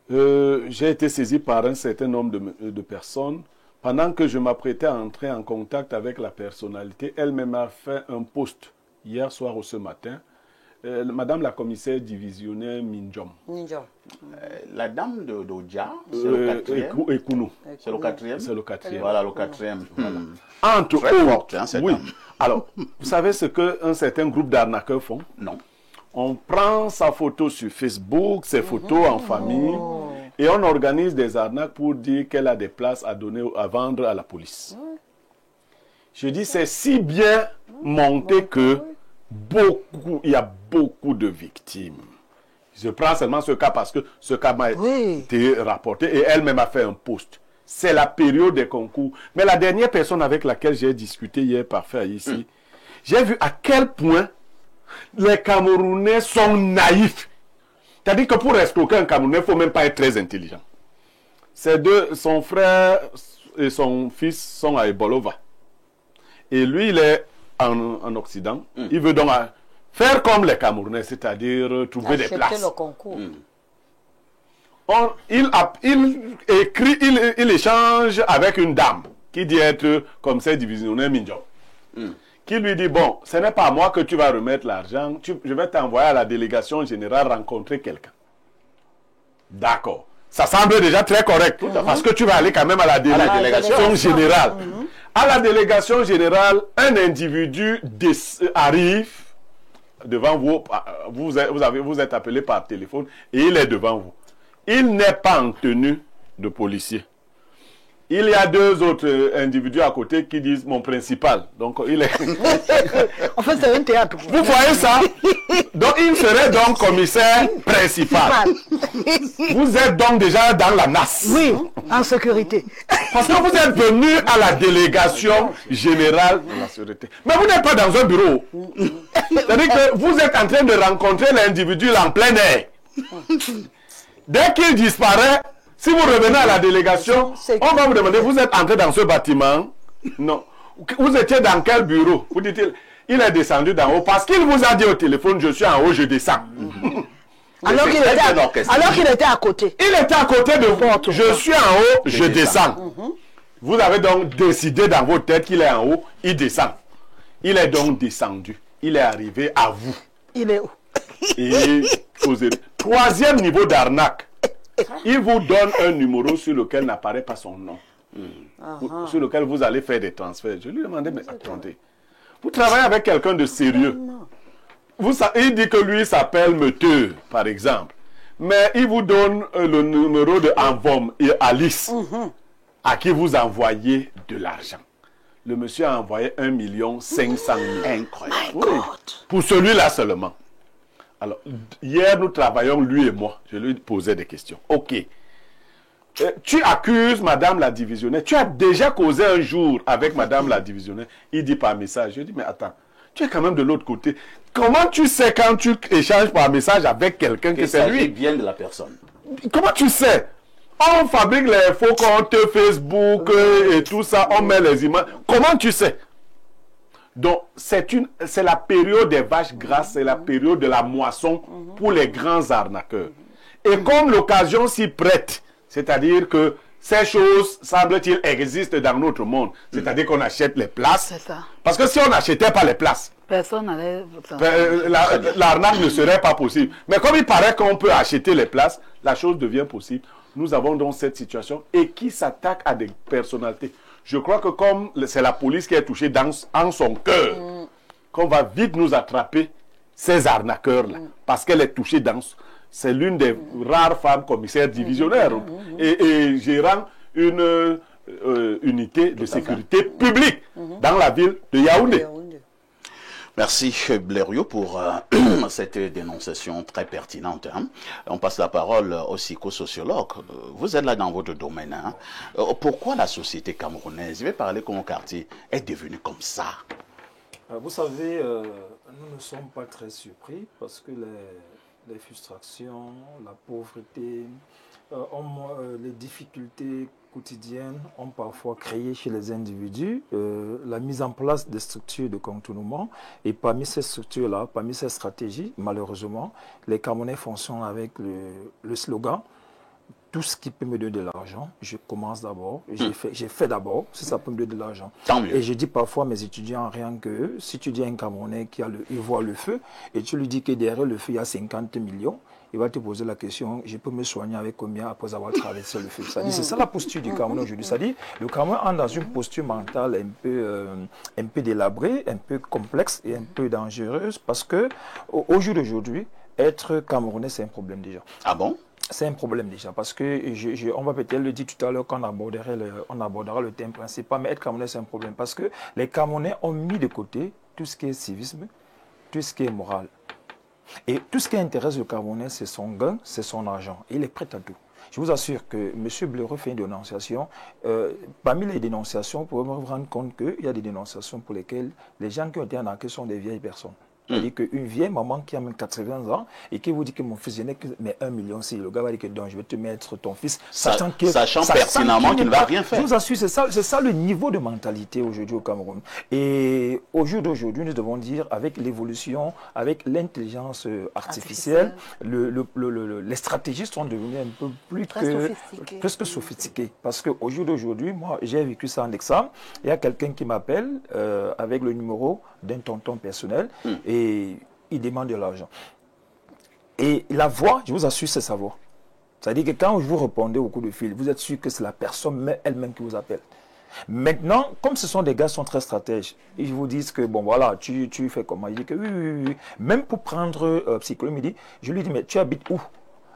J'ai été saisi par un certain nombre de personnes. Pendant que je m'apprêtais à entrer en contact avec la personnalité, elle-même a fait un post hier soir ou ce matin. Madame la commissaire divisionnaire Minjom. La dame d'Odja, c'est le quatrième. Ekounou. C'est le quatrième. C'est le quatrième. Voilà, le quatrième. Entre Très autres, forte, hein, cette oui. dame. Alors, vous savez ce qu'un certain groupe d'arnaqueurs font? Non. On prend sa photo sur Facebook, ses photos en famille, et on organise des arnaques pour dire qu'elle a des places à donner, à vendre à la police. Je dis, c'est si bien monté que il y a beaucoup de victimes. Je prends seulement ce cas parce que ce cas m'a été rapporté et elle-même a fait un post. C'est la période des concours. Mais la dernière personne avec laquelle j'ai discuté hier, parfait ici, j'ai vu à quel point les Camerounais sont naïfs. C'est-à-dire que pour escroquer un Camerounais, il ne faut même pas être très intelligent. Ces deux, son frère et son fils sont à Ebolova. Et lui, il est en Occident. Il veut donc faire comme les Camerounais, c'est-à-dire trouver des places. Le concours. Il échange avec une dame qui dit être comme cette divisionnaire Minjom. Qui lui dit, bon, ce n'est pas à moi que tu vas remettre l'argent, je vais t'envoyer à la délégation générale rencontrer quelqu'un. D'accord. Ça semble déjà très correct, parce que tu vas aller quand même à la délégation générale. À la délégation générale, un individu arrive devant vous, vous êtes appelé par téléphone, et il est devant vous. Il n'est pas en tenue de policier. Il y a deux autres individus à côté qui disent mon principal. Donc il est. En fait, c'est un théâtre. Vous voyez ça? Donc il serait donc commissaire principal. Vous êtes donc déjà dans la NAS. Oui, en sécurité. Parce que vous êtes venu à la délégation générale de la sécurité. Mais vous n'êtes pas dans un bureau. C'est-à-dire que vous êtes en train de rencontrer l'individu en plein air. Dès qu'il disparaît, Si vous revenez à la délégation, on va vous demander, vous êtes entré dans ce bâtiment? Non. Vous étiez dans quel bureau? Vous dites, il est descendu d'en haut parce qu'il vous a dit au téléphone, je suis en haut, je descends. Alors qu'il était à côté. Il était à côté de vous. Je suis en haut, je descends. Vous avez donc décidé dans votre tête qu'il est en haut, il descend. Il est donc descendu. Il est arrivé à vous. Il est où? Et troisième niveau d'arnaque. Il vous donne un numéro sur lequel n'apparaît pas son nom. Sur lequel vous allez faire des transferts. Je lui demandais, mais attendez. Vous travaillez avec quelqu'un de sérieux. Il dit que lui s'appelle Metteur, par exemple. Mais il vous donne le numéro de Envom et Alice, à qui vous envoyez de l'argent. Le monsieur a envoyé 1 500 000. Incroyable. Oui, pour celui-là seulement. Alors, hier, nous travaillons, lui et moi. Je lui posais des questions. Ok. Tu accuses Madame la divisionnaire. Tu as déjà causé un jour avec Madame la divisionnaire. Il dit par message. Je dis, mais attends, tu es quand même de l'autre côté. Comment tu sais quand tu échanges par message avec quelqu'un que c'est lui? Bien de la personne. Comment tu sais? On fabrique les faux comptes Facebook et tout ça. On met les images. Comment tu sais? Donc, c'est la période des vaches grasses, c'est la période de la moisson pour les grands arnaqueurs. Et comme l'occasion s'y prête, c'est-à-dire que ces choses, semble-t-il, existent dans notre monde. C'est-à-dire qu'on achète les places. C'est ça. Parce que si on n'achetait pas les places, personne n'allait... l'arnaque ne serait pas possible. Mais comme il paraît qu'on peut acheter les places, la chose devient possible. Nous avons donc cette situation et qui s'attaque à des personnalités. Je crois que comme c'est la police qui est touchée en son cœur, qu'on va vite nous attraper ces arnaqueurs-là. Parce qu'elle est touchée dans... C'est l'une des rares femmes commissaires divisionnaires et gérant une unité de sécurité publique dans la ville de Yaoundé. Merci Blériot pour cette dénonciation très pertinente. On passe la parole au psychosociologue. Vous êtes là dans votre domaine. Pourquoi la société camerounaise, je vais parler comme au quartier, est devenue comme ça? Vous savez, nous ne sommes pas très surpris parce que les frustrations, la pauvreté, les difficultés quotidiennes ont parfois créé chez les individus la mise en place des structures de contournement. Et parmi ces structures-là, parmi ces stratégies, malheureusement, les Camerounais fonctionnent avec le slogan « Tout ce qui peut me donner de l'argent, je commence d'abord, j'ai fait d'abord, si ça peut me donner de l'argent. » Et je dis parfois à mes étudiants, rien que si tu dis à un Camerounais il voit le feu, et tu lui dis que derrière le feu, il y a 50 millions, il va te poser la question, je peux me soigner avec combien après avoir traversé le feu? C'est ça la posture du Cameroun aujourd'hui. C'est-à-dire, le Cameroun est dans une posture mentale un peu délabrée, un peu complexe et un peu dangereuse, parce que au jour d'aujourd'hui, être Camerounais, c'est un problème déjà. Ah bon? C'est un problème déjà, parce que on va peut-être le dire tout à l'heure quand on abordera le thème principal, mais être Camerounais, c'est un problème, parce que les Camerounais ont mis de côté tout ce qui est civisme, tout ce qui est moral. Et tout ce qui intéresse le Camerounais, c'est son gain, c'est son argent. Il est prêt à tout. Je vous assure que M. Blériot fait une dénonciation. Parmi les dénonciations, vous pouvez me rendre compte qu'il y a des dénonciations pour lesquelles les gens qui ont été arnaqués sont des vieilles personnes. C'est-à-dire qu'une vieille maman qui a même 80 ans et qui vous dit que mon fils, je n'ai que 1 million, si le gars va dire que donc, je vais te mettre ton fils, sachant pertinemment qu'il ne va rien faire. Je vous assure, c'est ça le niveau de mentalité aujourd'hui au Cameroun. Et au jour d'aujourd'hui, nous devons dire, avec l'évolution, avec l'intelligence artificielle, les stratégies sont devenues un peu plus que sophistiquées. Parce qu'au jour d'aujourd'hui, moi, j'ai vécu ça en examen. Il y a quelqu'un qui m'appelle avec le numéro d'un tonton personnel et il demande de l'argent. Et la voix, je vous assure, c'est sa voix. C'est-à-dire que quand vous répondez au coup de fil, vous êtes sûr que c'est la personne elle-même qui vous appelle. Maintenant, comme ce sont des gars qui sont très stratèges, ils vous disent que, bon voilà, tu fais comment? Il dit que oui. Même pour prendre psychologue, il dit, je lui dis, mais tu habites où?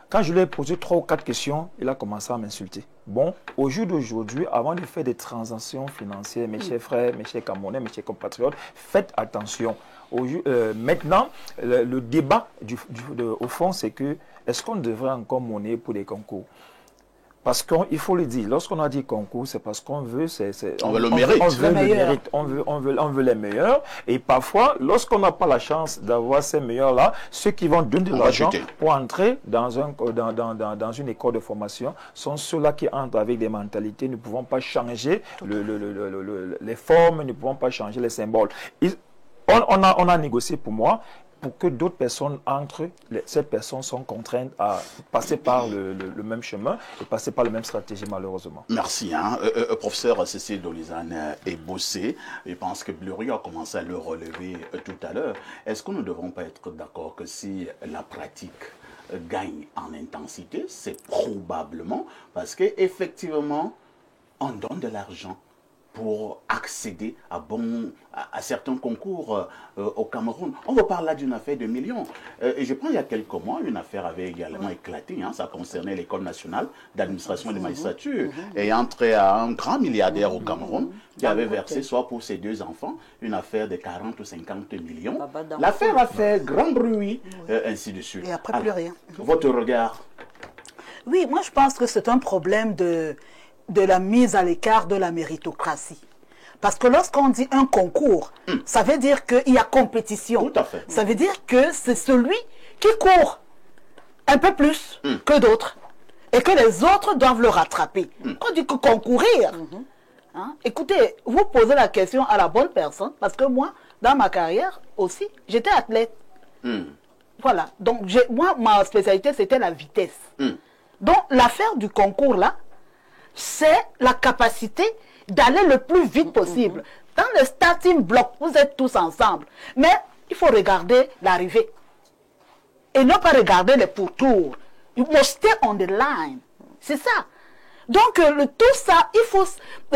Quand je lui ai posé 3 ou 4 questions, il a commencé à m'insulter. Bon, au jour d'aujourd'hui, avant de faire des transactions financières, mes chers frères, mes chers Camerounais, mes chers compatriotes, faites attention. Maintenant, le débat au fond, c'est que est-ce qu'on devrait encore monnaie pour des concours? Parce qu'il faut le dire, lorsqu'on a dit concours, c'est parce qu'on veut, on veut le mérite. On veut le mérite, on veut les meilleurs. Et parfois, lorsqu'on n'a pas la chance d'avoir ces meilleurs-là, ceux qui vont donner de l'argent pour entrer dans une école de formation sont ceux-là qui entrent avec des mentalités, ne pouvons pas changer les formes, ne pouvons pas changer les symboles. On a négocié pour moi. Pour que d'autres personnes entrent, ces personnes sont contraintes à passer par le même chemin et passer par la même stratégie, malheureusement. Merci. Professeur Cécile Dolizane est bossé. Je pense que Blériot a commencé à le relever tout à l'heure. Est-ce que nous ne devons pas être d'accord que si la pratique gagne en intensité, c'est probablement parce qu'effectivement, on donne de l'argent pour accéder à certains concours au Cameroun. On va parler là d'une affaire de millions. Et je pense il y a quelques mois, une affaire avait également éclaté. Ça concernait l'École nationale d'administration et de magistrature. Et entre un grand milliardaire au Cameroun qui avait versé, soit pour ses 2 enfants, une affaire de 40 ou 50 millions. L'affaire a fait grand bruit, ainsi de suite. Et après, plus rien. Votre regard? Oui, moi je pense que c'est un problème de la mise à l'écart de la méritocratie. Parce que lorsqu'on dit un concours, ça veut dire qu'il y a compétition. Tout à fait. Ça veut dire que c'est celui qui court un peu plus que d'autres et que les autres doivent le rattraper. Quand on dit que concourir, écoutez, vous posez la question à la bonne personne, parce que moi, dans ma carrière aussi, j'étais athlète. Voilà. Donc, moi, ma spécialité, c'était la vitesse. Donc, l'affaire du concours, là, c'est la capacité d'aller le plus vite possible. Dans le starting block, vous êtes tous ensemble. Mais il faut regarder l'arrivée. Et ne pas regarder les pourtours. You must stay on the line. C'est ça. Donc, tout ça, il faut...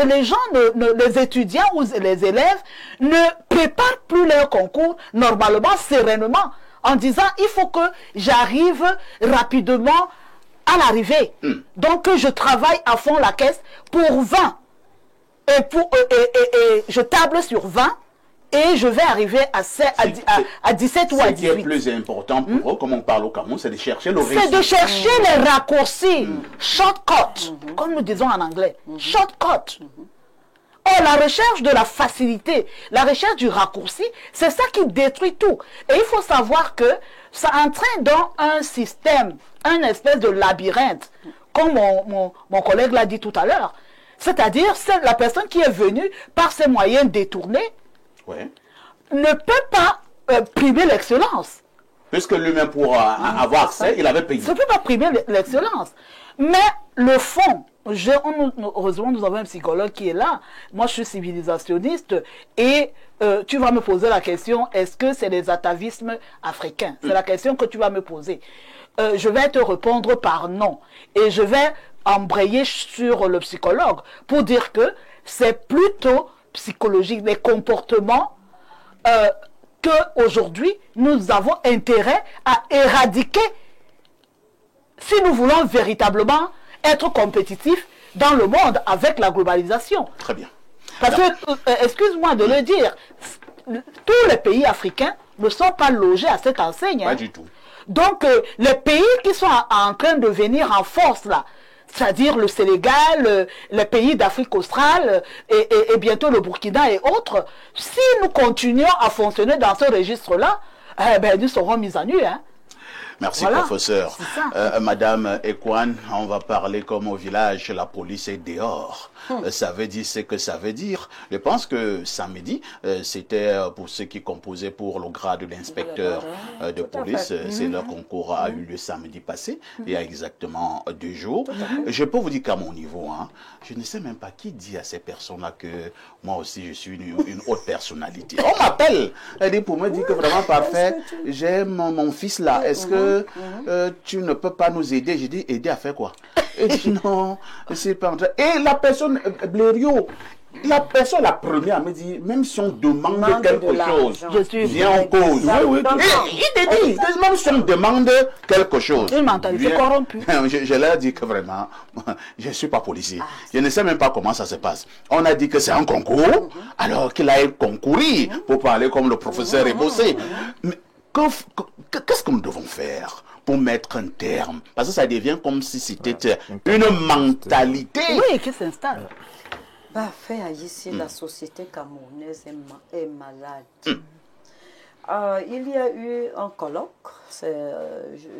Les gens, les étudiants ou les élèves ne préparent plus leur concours normalement, sereinement, en disant, il faut que j'arrive rapidement à l'arrivée. Donc, je travaille à fond la caisse pour 20. Et je table sur 20 et je vais arriver à 17 ou à 18. Ce qui est plus important pour eux, comme on parle au Cameroun, c'est de chercher le résultat. C'est de chercher les raccourcis, shortcut, comme nous disons en anglais, shortcut. Or, la recherche de la facilité, la recherche du raccourci, c'est ça qui détruit tout. Et il faut savoir que ça entraîne dans un système, un espèce de labyrinthe, comme mon collègue l'a dit tout à l'heure. C'est-à-dire, c'est la personne qui est venue par ses moyens détournés ne peut pas primer l'excellence. Puisque lui-même, pour avoir accès, il avait payé. Ça ne peut pas primer l'excellence. Mais le fond, heureusement, nous avons un psychologue qui est là. Moi, je suis civilisationniste. Et tu vas me poser la question, est-ce que c'est les atavismes africains? C'est la question que tu vas me poser. Je vais te répondre par non. Et je vais embrayer sur le psychologue pour dire que c'est plutôt psychologique, les comportements qu'aujourd'hui, nous avons intérêt à éradiquer si nous voulons véritablement être compétitifs dans le monde avec la globalisation. Très bien. Parce que, excuse-moi de le dire, tous les pays africains ne sont pas logés à cette enseigne. Pas du tout. Donc, les pays qui sont en train de venir en force, là, c'est-à-dire le Sénégal, les pays d'Afrique australe et bientôt le Burkina et autres, si nous continuons à fonctionner dans ce registre-là, nous serons mis à nu. Merci, professeur. Madame Ekwan, on va parler comme au village, la police est dehors. Ça veut dire ce que ça veut dire. Je pense que samedi, c'était pour ceux qui composaient pour le grade d'inspecteur de police. C'est leur concours a eu lieu samedi passé, il y a exactement 2 jours. Je peux vous dire qu'à mon niveau, je ne sais même pas qui dit à ces personnes-là que moi aussi je suis une haute personnalité. On m'appelle, elle dit pour me dire que vraiment parfait, j'ai mon fils là, est-ce que tu ne peux pas nous aider? J'ai dit, aider à faire quoi? Et dit non, c'est pas... Et la personne, Blériot, la personne la première me dit, même si on demande quelque chose, viens en cause. Et il te dit, même si on demande quelque chose. Une mentalité corrompue. Je leur dis que vraiment, je ne suis pas policier. Je ne sais même pas comment ça se passe. On a dit que c'est un concours, alors qu'il a concourir pour parler comme le professeur est bossé. Mais qu'est-ce que nous devons faire pour mettre un terme? Parce que ça devient comme si c'était une mentalité. Oui, qui s'installe. Parfait, ici, la société camerounaise est malade. Il y a eu un colloque,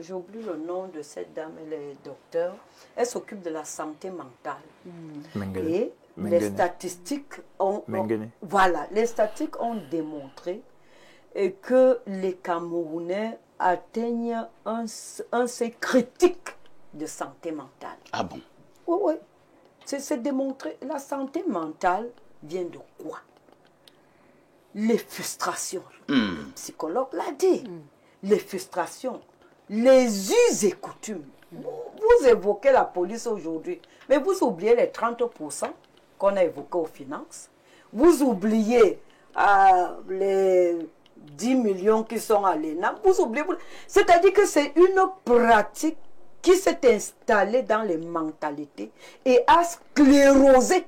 j'oublie le nom de cette dame, elle est docteur, elle s'occupe de la santé mentale. Et les statistiques les statistiques ont démontré que les Camerounais atteignent un seuil critique de santé mentale. Ah bon? Oui, oui. C'est démontré. La santé mentale vient de quoi? Les frustrations. Le psychologue l'a dit. Les frustrations, les us et coutumes. Vous évoquez la police aujourd'hui, mais vous oubliez les 30% qu'on a évoqués aux finances. Vous oubliez les 10 millions qui sont à l'ENA. Vous oubliez. C'est-à-dire que c'est une pratique qui s'est installée dans les mentalités et a sclérosé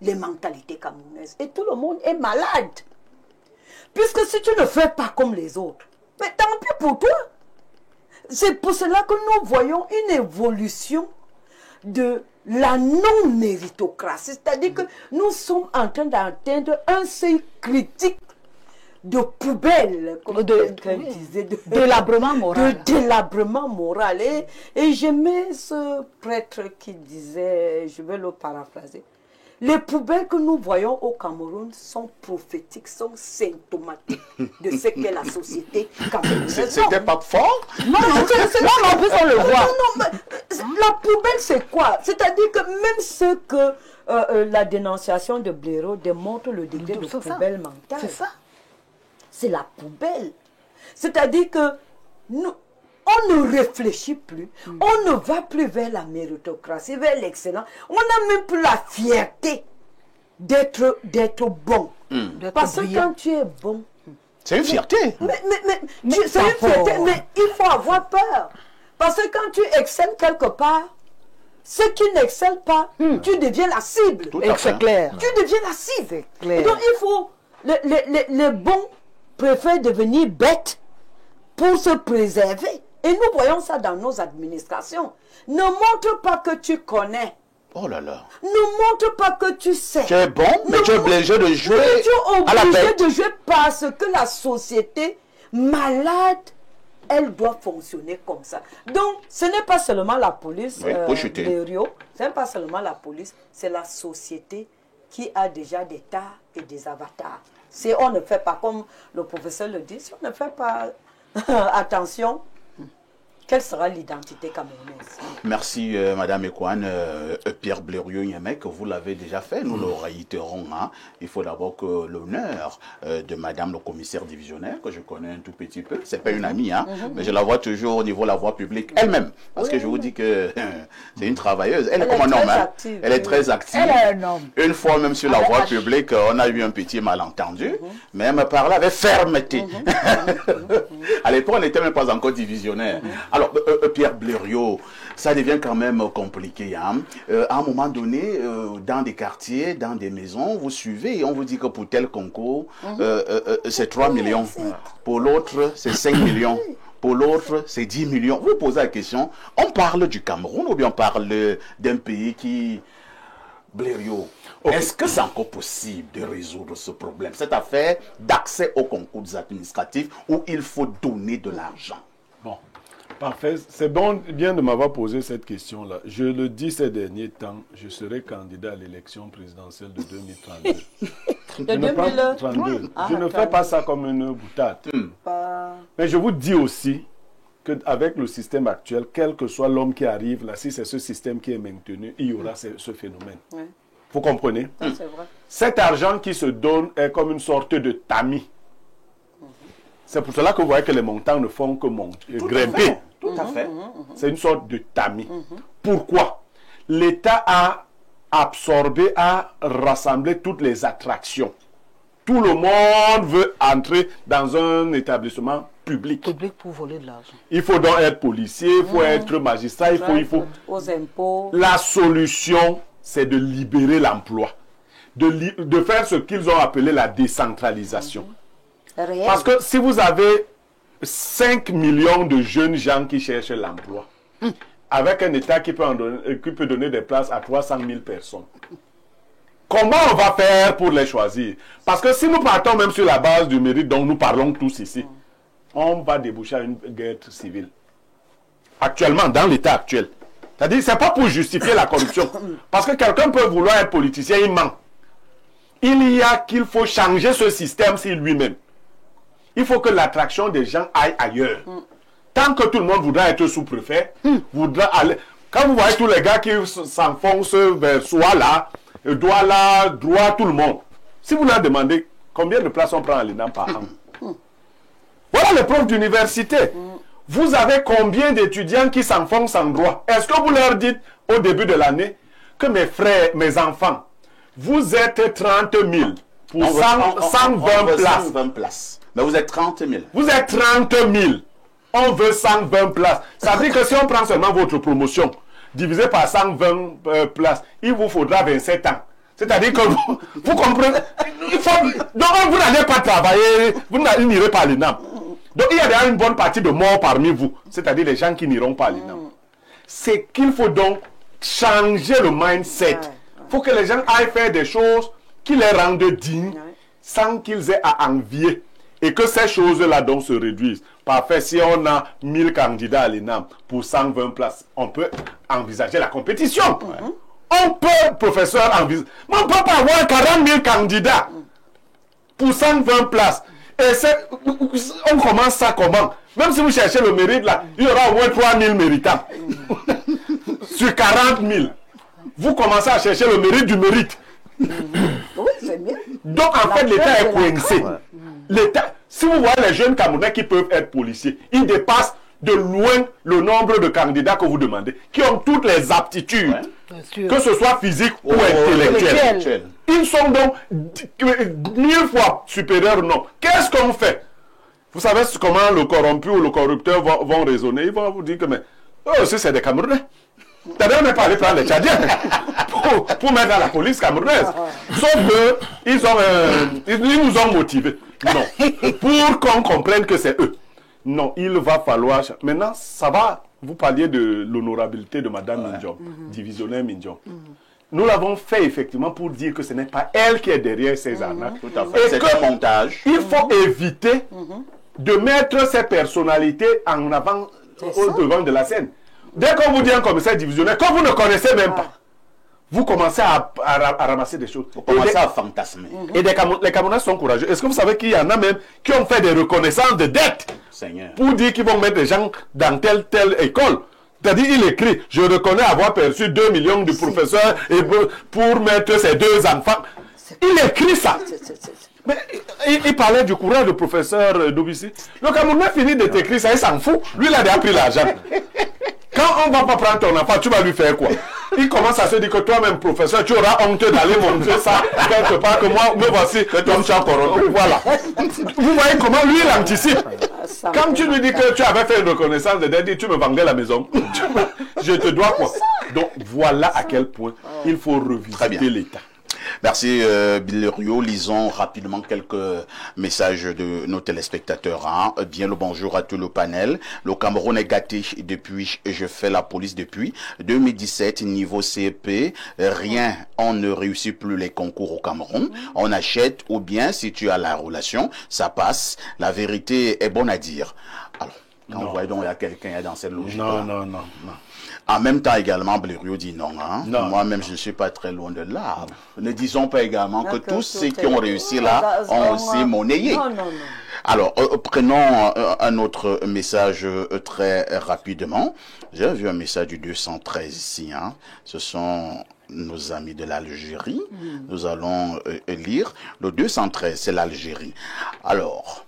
les mentalités camerounaises. Et tout le monde est malade. Puisque si tu ne fais pas comme les autres, mais tant pis pour toi. C'est pour cela que nous voyons une évolution de la non-méritocratie. C'est-à-dire que nous sommes en train d'atteindre un seuil critique de poubelle, comme quelqu'un disait, de délabrement moral. De délabrement moral. Et j'aimais ce prêtre qui disait, je vais le paraphraser, les poubelles que nous voyons au Cameroun sont prophétiques, sont symptomatiques de ce qu'est la société camerounaise. C'était pas fort? Non, en plus on le voit. La poubelle c'est quoi? C'est-à-dire que même ce que la dénonciation de Blaireau démontre le degré de poubelle mentale. C'est ça. C'est la poubelle. C'est-à-dire que on ne réfléchit plus, on ne va plus vers la méritocratie, vers l'excellence. On n'a même plus la fierté d'être bon. Parce que quand tu es bon... C'est une fierté. C'est une fierté, mais il faut avoir peur. Parce que quand tu excelles quelque part, ceux qui n'excellent pas, tu deviens la cible. C'est clair. Tu deviens la cible. C'est clair. Donc il faut... Les bons préfèrent devenir bêtes pour se préserver. Et nous voyons ça dans nos administrations. Ne montre pas que tu connais. Oh là là. Ne montre pas que tu sais. Tu es bon, mais tu es obligé de jouer à la bête. Tu es obligé de jouer parce que la société malade, elle doit fonctionner comme ça. Donc, ce n'est pas seulement la police, ce n'est pas seulement la police, c'est la société qui a déjà des tas et des avatars. Si on ne fait pas, comme le professeur le dit, si on ne fait pas attention, quelle sera l'identité camerounaise? Merci Madame Ekouane. Pierre Blériot-Nyemek, vous l'avez déjà fait, nous le réitérons. Hein. Il faut d'abord que l'honneur de Madame le commissaire divisionnaire, que je connais un tout petit peu, c'est pas une amie, hein, mais je la vois toujours au niveau de la voie publique elle-même. Parce que je vous dis que c'est une travailleuse. Elle est comme un homme. Hein. Elle est très active. Elle est un homme. Une fois même sur la voie publique, on a eu un petit malentendu, mais elle me parlait avec fermeté. À l'époque, on n'était même pas encore divisionnaire. Alors, Pierre Blériot, ça devient quand même compliqué. Hein? À un moment donné, dans des quartiers, dans des maisons, vous suivez et on vous dit que pour tel concours, c'est 3 millions. Pour l'autre, c'est 5 millions. Pour l'autre, c'est 10 millions. Vous posez la question, on parle du Cameroun ou bien on parle d'un pays qui... Blériot, est-ce que c'est encore possible de résoudre ce problème, cette affaire d'accès aux concours administratifs où il faut donner de l'argent? Bon, parfait. C'est bien de m'avoir posé cette question-là. Je le dis ces derniers temps, je serai candidat à l'élection présidentielle de 2032. Je ne fais pas ça comme une boutade. Mais je vous dis aussi qu'avec le système actuel, quel que soit l'homme qui arrive là, si c'est ce système qui est maintenu, il y aura ce phénomène. Oui. Vous comprenez? C'est vrai. Cet argent qui se donne est comme une sorte de tamis. C'est pour cela que vous voyez que les montants ne font que grimper. Tout à fait. C'est une sorte de tamis. Pourquoi? L'État a absorbé, a rassemblé toutes les attractions. Tout le monde veut entrer dans un établissement public. Public pour voler de l'argent. Il faut donc être policier, il faut être magistrat, il faut... Aux impôts. La solution, c'est de libérer l'emploi. De faire ce qu'ils ont appelé la décentralisation. Parce que si vous avez 5 millions de jeunes gens qui cherchent l'emploi. Avec un État qui peut donner des places à 300 000 personnes. Comment on va faire pour les choisir? Parce que si nous partons même sur la base du mérite dont nous parlons tous ici, on va déboucher à une guerre civile. Actuellement, dans l'état actuel. C'est-à-dire, ce n'est pas pour justifier la corruption. Parce que quelqu'un peut vouloir être politicien, il ment. Qu'il faut changer ce système sur lui-même. Il faut que l'attraction des gens aille ailleurs. Tant que tout le monde voudra être sous-préfet, voudra aller... Quand vous voyez tous les gars qui s'enfoncent vers soi là, Douala, droit, tout le monde. Si vous leur demandez combien de places on prend à l'ENAM par an, voilà les profs d'université. Vous avez combien d'étudiants qui s'enfoncent en droit? Est-ce que vous leur dites au début de l'année que mes frères, mes enfants, vous êtes 30 000 pour 120 places. Mais vous êtes 30 000. Vous êtes 30 000. On veut 120 places. Ça veut dire que si on prend seulement votre promotion, divisé par 120 places, il vous faudra 27 ans. C'est-à-dire que vous comprenez. Donc vous n'allez pas travailler, vous n'irez pas à l'ENAM. Donc il y a déjà une bonne partie de morts parmi vous. C'est-à-dire les gens qui n'iront pas à l'ENAM. C'est qu'il faut donc changer le mindset. Il faut que les gens aillent faire des choses qui les rendent dignes sans qu'ils aient à envier. Et que ces choses-là donc se réduisent. Parfait, si on a 1000 candidats à l'ENAM pour 120 places, on peut envisager la compétition. On peut, professeur, envisager. Mais on ne peut pas avoir 40 000 candidats pour 120 places. Et on commence ça comment? Même si vous cherchez le mérite là, il y aura au moins 3 000 méritants. Sur 40 000. Vous commencez à chercher le mérite du mérite. Oui, c'est bien. Donc en fait, l'État est coincé. L'État, si vous voyez les jeunes Camerounais qui peuvent être policiers, ils dépassent de loin le nombre de candidats que vous demandez, qui ont toutes les aptitudes, que ce soit physique ou intellectuelles. Ils sont donc 1000 fois supérieurs au nombre. Qu'est-ce qu'on fait? Vous savez comment le corrompu ou le corrupteur vont raisonner? Ils vont vous dire que mais, aussi c'est des Camerounais. T'as même pas allé prendre les Tchadiens pour mettre à la police camerounaise. Sauf que ils nous ont motivés. Non. Pour qu'on comprenne que c'est eux. Non, il va falloir... Maintenant, ça va... Vous parliez de l'honorabilité de Madame Minjom, divisionnaire Minjom. Nous l'avons fait effectivement pour dire que ce n'est pas elle qui est derrière ces arnaques. Tout à fait. C'est un montage. Il faut éviter de mettre ces personnalités en avant, au devant de la scène. Dès qu'on vous dit un commissaire divisionnaire, que vous ne connaissez même pas, vous commencez à ramasser des choses. Vous commencez à fantasmer. Et les Camerounais sont courageux. Est-ce que vous savez qu'il y en a même qui ont fait des reconnaissances de dettes pour dire qu'ils vont mettre des gens dans telle école? C'est-à-dire, il écrit, je reconnais avoir perçu 2 millions du professeur et pour mettre ses 2 enfants. Il écrit ça. Mais il parlait du courage du professeur Doubissi. Le Camerounais finit de t'écrire ça, il s'en fout. Lui, il a déjà pris l'argent. Quand on ne va pas prendre ton enfant, tu vas lui faire quoi? Il commence à se dire que toi-même, professeur, tu auras honte d'aller montrer ça quelque part, que moi, me voici, comme tu as corrompu. Voilà. Vous voyez comment lui, il anticipe. Quand tu lui dis que tu avais fait une reconnaissance de dette, tu me vendais la maison. Je te dois quoi? Donc, voilà à quel point il faut revisiter l'État. Merci Bilerio. Lisons rapidement quelques messages de nos téléspectateurs. Bien le bonjour à tout le panel. Le Cameroun est gâté depuis, je fais la police depuis 2017, niveau CP. Rien, on ne réussit plus les concours au Cameroun. On achète ou bien si tu as la relation, ça passe. La vérité est bonne à dire. Alors, quand vous voyez donc il y a quelqu'un dans cette logique. Non. En même temps également, Bilerio dit non. Non. Moi-même, je ne suis pas très loin de là. Ne disons pas également que tous ceux qui ont réussi là ont aussi monnayé. Non. Alors, prenons un autre message très rapidement. J'ai vu un message du 213 ici. Ce sont nos amis de l'Algérie. Nous allons lire. Le 213, c'est l'Algérie. Alors...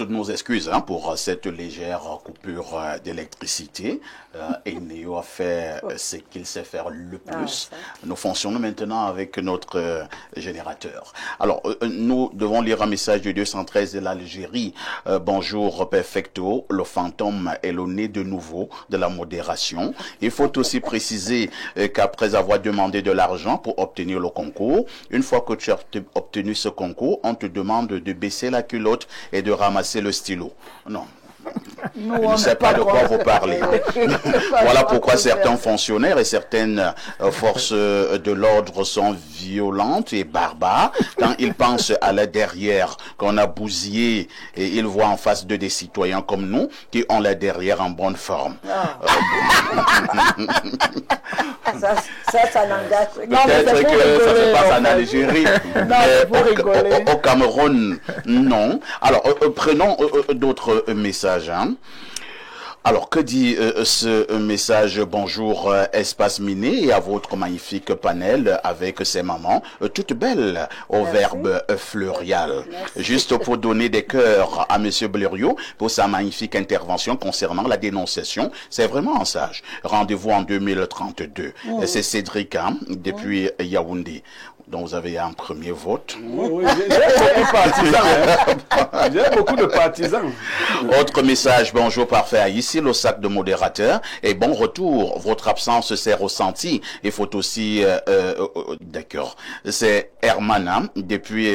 toutes nos excuses pour cette légère coupure d'électricité. Eneo a fait ce qu'il sait faire le plus. Nous fonctionnons maintenant avec notre générateur. Alors, nous devons lire un message du 213 de l'Algérie. Bonjour, perfecto. Le fantôme est le nez de nouveau de la modération. Il faut aussi préciser qu'après avoir demandé de l'argent pour obtenir le concours, une fois que tu as obtenu ce concours, on te demande de baisser la culotte et de ramasser le stylo. Non. Je ne sais pas de quoi vous parlez. Voilà pourquoi certains fonctionnaires et certaines forces de l'ordre sont violentes et barbares. Quand ils pensent à la derrière qu'on a bousillé, et ils voient en face d'eux des citoyens comme nous qui ont la derrière en bonne forme. Ça n'engage. Peut-être que ça se passe en Algérie. Mais au Cameroun, non. Alors, prenons d'autres messages. Alors, que dit ce message? Bonjour, Espace Miné, et à votre magnifique panel avec ses mamans, toutes belles au verbe fleurial. Juste pour donner des cœurs à Monsieur Blériot pour sa magnifique intervention concernant la dénonciation. C'est vraiment un sage. Rendez-vous en 2032. C'est Cédric, depuis Yaoundé. Donc vous avez un premier vote. Oui, j'ai beaucoup de partisans. Autre message, bonjour parfait, ici le sac de modérateur et bon retour, votre absence s'est ressentie. Il faut aussi, d'accord, c'est Hermana depuis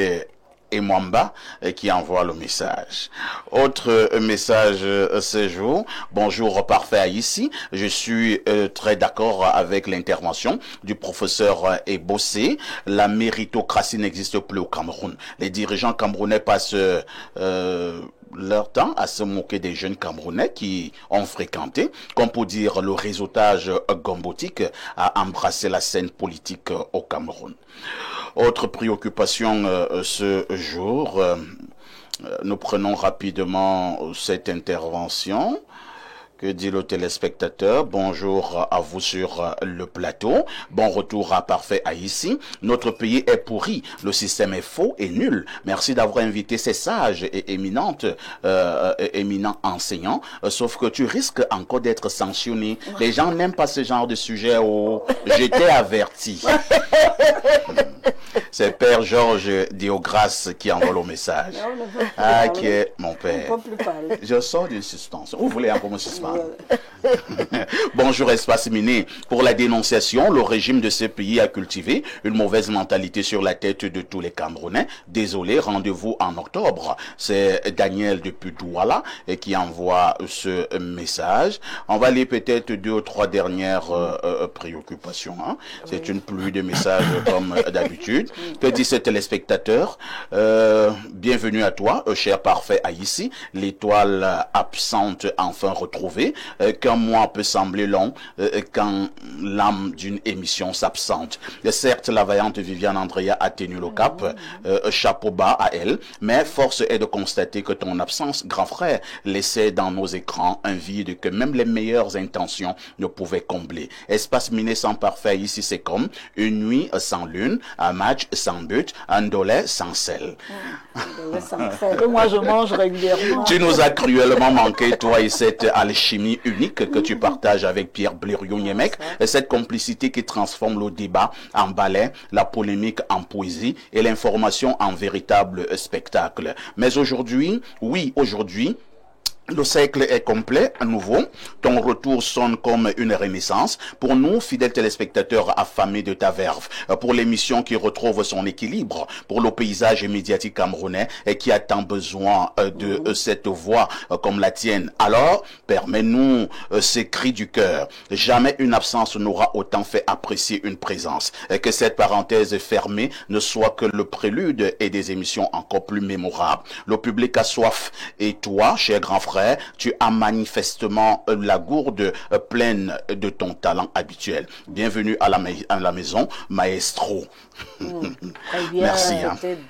et Mwamba qui envoie le message. Autre message ce jour. Bonjour parfait ici. Je suis très d'accord avec l'intervention du professeur Ebossé. La méritocratie n'existe plus au Cameroun. Les dirigeants camerounais passent leur temps à se moquer des jeunes Camerounais qui ont fréquenté, comme pour dire le réseautage gombotique a embrassé la scène politique au Cameroun. Autre préoccupation ce jour, nous prenons rapidement cette intervention. Que dit le téléspectateur? Bonjour à vous sur le plateau. Bon retour à Parfait Haïti. Notre pays est pourri. Le système est faux et nul. Merci d'avoir invité ces sages et éminents enseignants. Sauf que tu risques encore d'être sanctionné. Les gens n'aiment pas ce genre de sujet. Oh, je t'ai averti. C'est Père Georges Diogras qui envoie le message. Ah, qui est mon père. Je sors d'une suspension. Vous voulez encore me suspendre? Bonjour Espace Miné. Pour la dénonciation, le régime de ce pays a cultivé une mauvaise mentalité sur la tête de tous les Camerounais. Désolé, rendez-vous en octobre. C'est Daniel depuis Douala qui envoie ce message. On va lire peut-être 2 ou 3 dernières préoccupations. C'est une pluie de messages comme d'habitude. Que dit ce téléspectateur? Bienvenue à toi, cher parfait Haïti. L'étoile absente enfin retrouvée. Qu'un mois peut sembler long quand l'âme d'une émission s'absente. Certes, la vaillante Viviane Andrea a tenu le cap, chapeau bas à elle, mais force est de constater que ton absence, grand frère, laissait dans nos écrans un vide que même les meilleures intentions ne pouvaient combler. Espace Miné sans parfait ici, c'est comme une nuit sans lune, un match sans but, un dolé sans sel. Moi, je mange régulièrement. Tu nous as cruellement manqué, toi et cette alchimie unique que tu partages avec Pierre Blériot-Niemek, cette complicité qui transforme le débat en ballet, la polémique en poésie et l'information en véritable spectacle. Mais aujourd'hui, oui, aujourd'hui, le cercle est complet à nouveau. Ton retour sonne comme une renaissance. Pour nous, fidèles téléspectateurs affamés de ta verve, pour l'émission qui retrouve son équilibre, pour le paysage médiatique camerounais et qui a tant besoin de cette voix comme la tienne. Alors, permets-nous ces cris du cœur. Jamais une absence n'aura autant fait apprécier une présence. Et que cette parenthèse fermée ne soit que le prélude et des émissions encore plus mémorables. Le public a soif. Et toi, cher grand frère, tu as manifestement la gourde pleine de ton talent habituel. Bienvenue à la maison, maestro. Merci.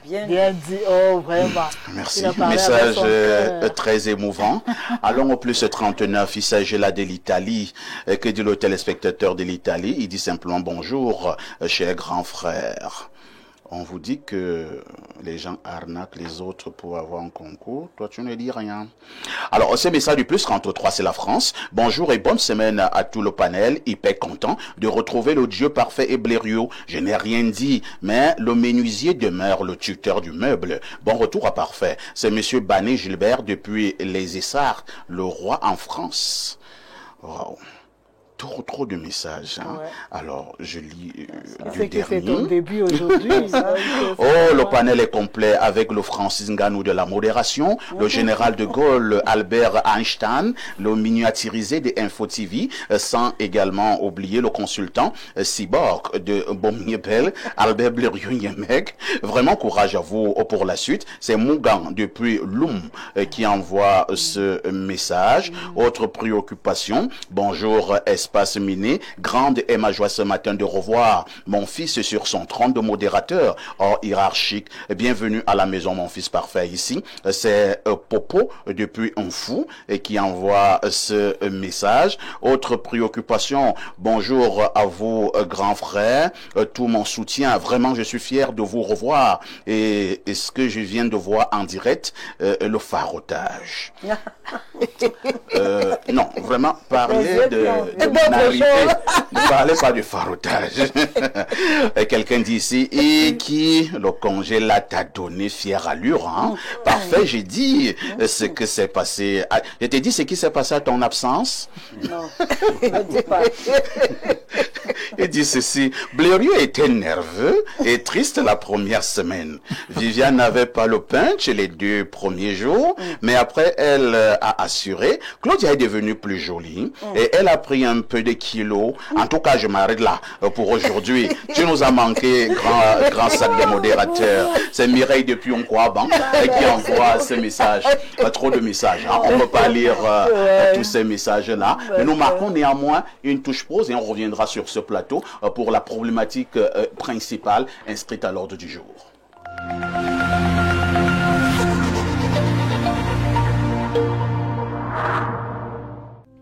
Bien dit, oh vraiment. Merci. Message très émouvant. Allons au plus 39. Il s'agit là de l'Italie. Que dit le téléspectateur de l'Italie? Il dit simplement bonjour, cher grand frère. On vous dit que les gens arnaquent les autres pour avoir un concours. Toi, tu ne dis rien. Alors, ce message du plus 33, c'est la France. Bonjour et bonne semaine à tout le panel. Hyper content de retrouver le Dieu parfait et Blériot. Je n'ai rien dit, mais le menuisier demeure le tuteur du meuble. Bon retour à parfait. C'est monsieur Bané Gilbert depuis les Essarts, le roi en France. Wow. Trop de messages. Hein. Ouais. Alors, je lis du dernier. C'est ton début aujourd'hui. Le panel est complet avec le Francis Ngannou de la modération, le général de Gaulle Albert Einstein, le miniaturisé de Info TV, sans également oublier le consultant cyborg de Bomiebel, Albert Blériot-Yemek. Vraiment courage à vous pour la suite. C'est Mougan depuis Loum qui envoie ce message. Autre préoccupation. Bonjour, Espace Miné, grande est ma joie ce matin de revoir mon fils sur son trône de modérateur hors hiérarchique. Bienvenue à la maison, mon fils parfait ici. C'est Popo depuis un fou et qui envoie ce message. Autre préoccupation, bonjour à vous, grands frères. Tout mon soutien, vraiment je suis fier de vous revoir. Et ce que je viens de voir en direct, le farotage. Non, vraiment parler de ne parlez pas du farotage. Quelqu'un dit ici, et qui le congé là t'a donné fière allure, hein? Parfait, j'ai dit ce que s'est passé. Je t'ai dit ce qui s'est passé à ton absence? Non, ne dis pas. Il dit ceci, Blériot était nerveux et triste la première semaine. Viviane n'avait pas le punch les 2 premiers jours, mais après elle a assuré. Claudia est devenue plus jolie et elle a pris un peu de kilos. En tout cas, je m'arrête là pour aujourd'hui. Tu nous as manqué, grand sac de modérateur. C'est Mireille depuis Onkwaban qui envoie ce message. Trop de messages. Hein. On ne peut pas lire tous ces messages-là. Mais nous marquons néanmoins une touche pause et on reviendra sur ce plateau pour la problématique principale inscrite à l'ordre du jour.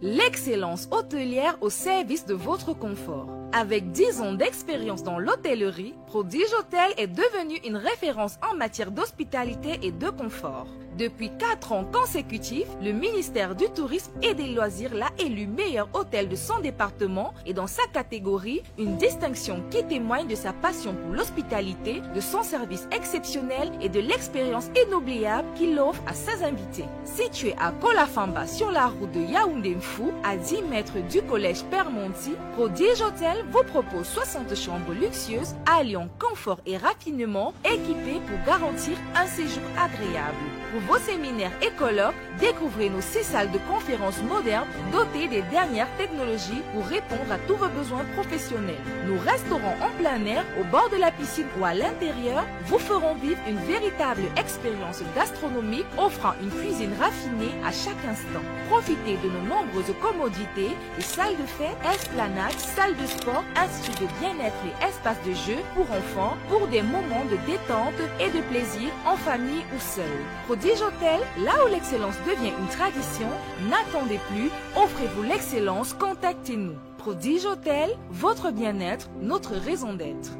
L'excellence hôtelière au service de votre confort. Avec 10 ans d'expérience dans l'hôtellerie, Prodige Hôtel est devenu une référence en matière d'hospitalité et de confort. Depuis 4 ans consécutifs, le ministère du Tourisme et des Loisirs l'a élu meilleur hôtel de son département et dans sa catégorie, une distinction qui témoigne de sa passion pour l'hospitalité, de son service exceptionnel et de l'expérience inoubliable qu'il offre à ses invités. Situé à Kolafamba sur la route de Yaoundé-Mfou, à 10 mètres du collège Permonti, Prodige Hôtel vous propose 60 chambres luxueuses alliant confort et raffinement, équipées pour garantir un séjour agréable. Pour vos séminaires et colloques, découvrez nos 6 salles de conférences modernes dotées des dernières technologies pour répondre à tous vos besoins professionnels. Nos restaurants en plein air, au bord de la piscine ou à l'intérieur, vous feront vivre une véritable expérience gastronomique offrant une cuisine raffinée à chaque instant. Profitez de nos nombreuses commodités, des salles de fête, esplanades, salles de sport, ainsi de bien-être et espaces de jeu pour enfants pour des moments de détente et de plaisir en famille ou seul. Prodige Hôtel, là où l'excellence devient une tradition, n'attendez plus, offrez-vous l'excellence, contactez-nous. Prodige Hôtel, votre bien-être, notre raison d'être.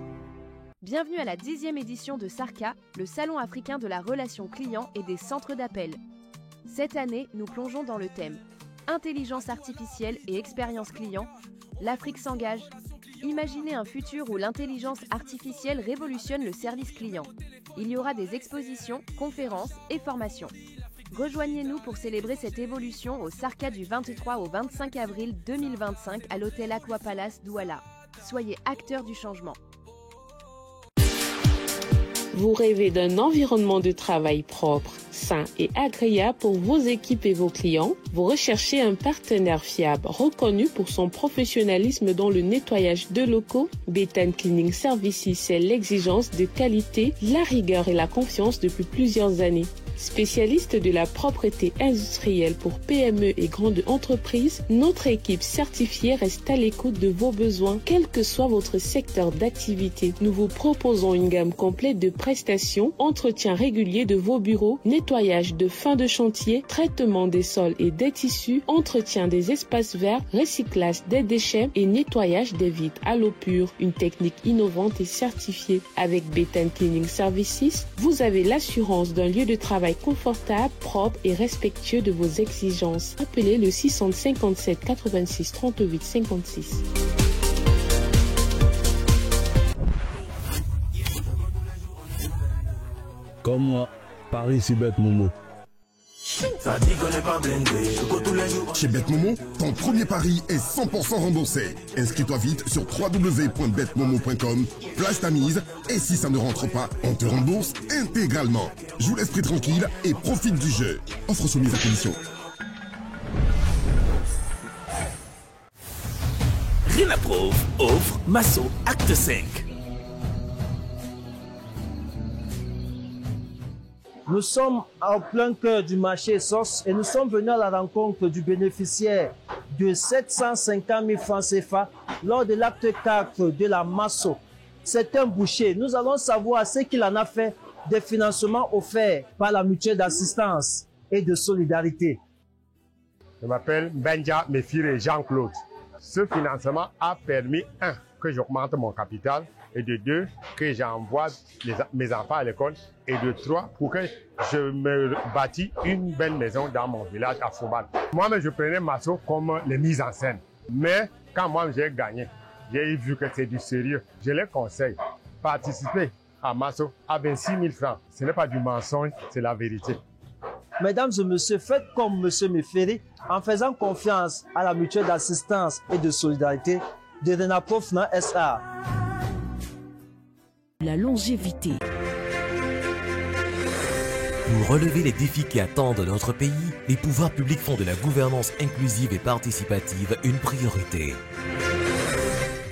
Bienvenue à la 10e édition de SARCA, le Salon africain de la relation client et des centres d'appel. Cette année, nous plongeons dans le thème Intelligence artificielle et expérience client. L'Afrique s'engage. Imaginez un futur où l'intelligence artificielle révolutionne le service client. Il y aura des expositions, conférences et formations. Rejoignez-nous pour célébrer cette évolution au SARCA du 23 au 25 avril 2025 à l'hôtel Aqua Palace Douala. Soyez acteurs du changement. Vous rêvez d'un environnement de travail propre, sain et agréable pour vos équipes et vos clients? Vous recherchez un partenaire fiable, reconnu pour son professionnalisme dans le nettoyage de locaux? Béthane Cleaning Services, c'est l'exigence de qualité, la rigueur et la confiance depuis plusieurs années. Spécialiste de la propreté industrielle pour PME et grandes entreprises, notre équipe certifiée reste à l'écoute de vos besoins, quel que soit votre secteur d'activité. Nous vous proposons une gamme complète de prestations, entretien régulier de vos bureaux, nettoyage de fin de chantier, traitement des sols et des tissus, entretien des espaces verts, recyclage des déchets et nettoyage des vitres à l'eau pure. Une technique innovante et certifiée. Avec Béthane Cleaning Services, vous avez l'assurance d'un lieu de travail confortable, propre et respectueux de vos exigences. Appelez le 657 86 38 56. Comme moi, Paris c'est bête Momo. Chez BetMomo, ton premier pari est 100% remboursé. Inscris-toi vite sur www.betmomo.com, place ta mise et si ça ne rentre pas, on te rembourse intégralement. Joue l'esprit tranquille et profite du jeu. Offre soumise à condition. Renaprove offre Masso Acte 5. Nous sommes en plein cœur du marché SOS et nous sommes venus à la rencontre du bénéficiaire de 750 000 francs CFA lors de l'acte 4 de la Masso. C'est un boucher. Nous allons savoir ce qu'il en a fait des financements offerts par la mutuelle d'assistance et de solidarité. Je m'appelle Benja Méfire Jean-Claude. Ce financement a permis, 1, que j'augmente mon capital, et de 2, que j'envoie mes enfants à l'école, et de 3, pour que je me bâtis une belle maison dans mon village à Fouban. Moi-même, je prenais Masso comme les mises en scène. Mais quand moi j'ai gagné, j'ai vu que c'est du sérieux. Je les conseille, participer à Masso à 26 000 francs. Ce n'est pas du mensonge, c'est la vérité. Mesdames et messieurs, faites comme M. Méféré en faisant confiance à la mutuelle d'assistance et de solidarité de Renaprove SA. La longévité. Pour relever les défis qui attendent notre pays, les pouvoirs publics font de la gouvernance inclusive et participative une priorité.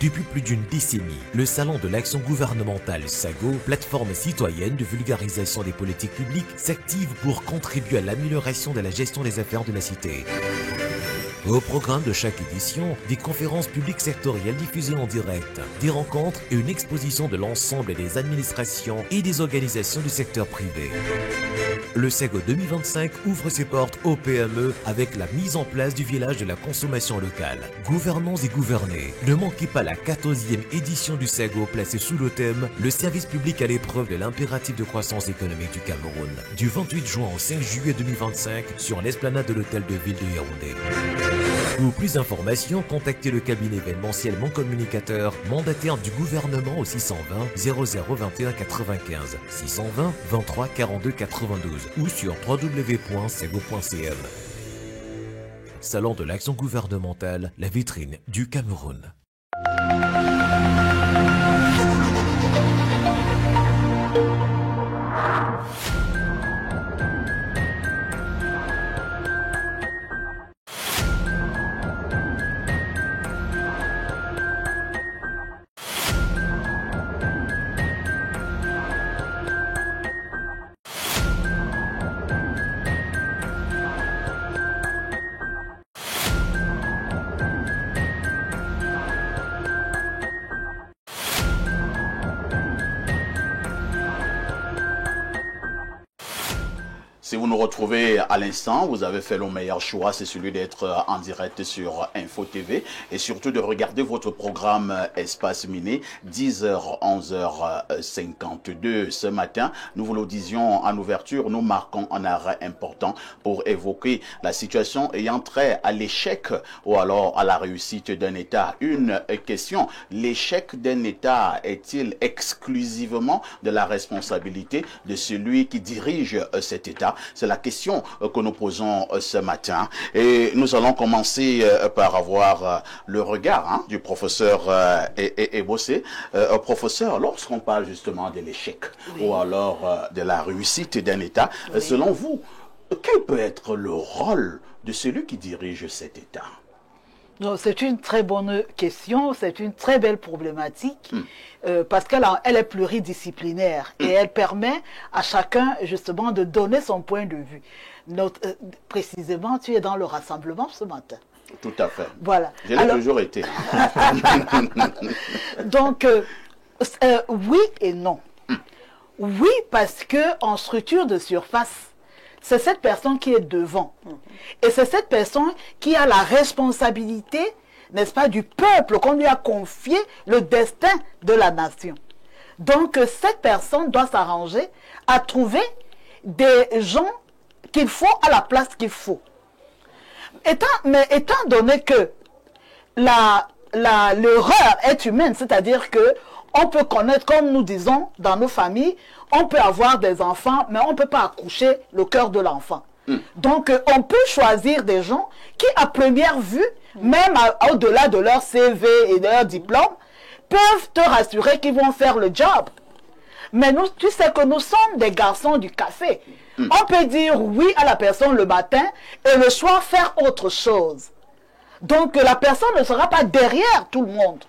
Depuis plus d'une décennie, le Salon de l'action gouvernementale SAGO, plateforme citoyenne de vulgarisation des politiques publiques, s'active pour contribuer à l'amélioration de la gestion des affaires de la cité. Au programme de chaque édition, des conférences publiques sectorielles diffusées en direct, des rencontres et une exposition de l'ensemble des administrations et des organisations du secteur privé. Le SAGO 2025 ouvre ses portes aux PME avec la mise en place du village de la consommation locale. Gouvernants et gouvernés, ne manquez pas la 14e édition du SAGO placée sous le thème « Le service public à l'épreuve de l'impératif de croissance économique du Cameroun » du 28 juin au 5 juillet 2025 sur l'esplanade de l'hôtel de ville de Yaoundé. Pour plus d'informations, contactez le cabinet événementiel Mon Communicateur, mandataire du gouvernement au 620 0021 95, 620 23 42 92 ou sur www.sego.cm. Salon de l'action gouvernementale, la vitrine du Cameroun. Si vous nous retrouvez à l'instant, vous avez fait le meilleur choix, c'est celui d'être en direct sur Info TV et surtout de regarder votre programme Espace Miné, 10h, 11h52 ce matin. Nous vous le disions en ouverture, nous marquons un arrêt important pour évoquer la situation ayant trait à l'échec ou alors à la réussite d'un État. Une question, l'échec d'un État est-il exclusivement de la responsabilité de celui qui dirige cet État? C'est la question que nous posons ce matin. Et nous allons commencer par avoir le regard du professeur Ebossé. Professeur, lorsqu'on parle justement de l'échec ou alors de la réussite d'un État, selon vous, quel peut être le rôle de celui qui dirige cet État? C'est une très bonne question, c'est une très belle problématique parce qu'elle est pluridisciplinaire et elle permet à chacun justement de donner son point de vue. Précisément, tu es dans le rassemblement ce matin. Tout à fait. Voilà. Je l'ai toujours été. Donc, oui et non. Oui, parce que en structure de surface, c'est cette personne qui est devant. Et c'est cette personne qui a la responsabilité, n'est-ce pas, du peuple qu'on lui a confié le destin de la nation. Donc, cette personne doit s'arranger à trouver des gens qu'il faut à la place qu'il faut. Mais étant donné que l'erreur est humaine, c'est-à-dire que on peut connaître, comme nous disons dans nos familles, on peut avoir des enfants, mais on ne peut pas accoucher le cœur de l'enfant. Donc, on peut choisir des gens qui, à première vue, même au-delà de leur CV et de leur diplôme, peuvent te rassurer qu'ils vont faire le job. Mais nous, tu sais que nous sommes des garçons du café. On peut dire oui à la personne le matin et le soir faire autre chose. Donc, la personne ne sera pas derrière tout le monde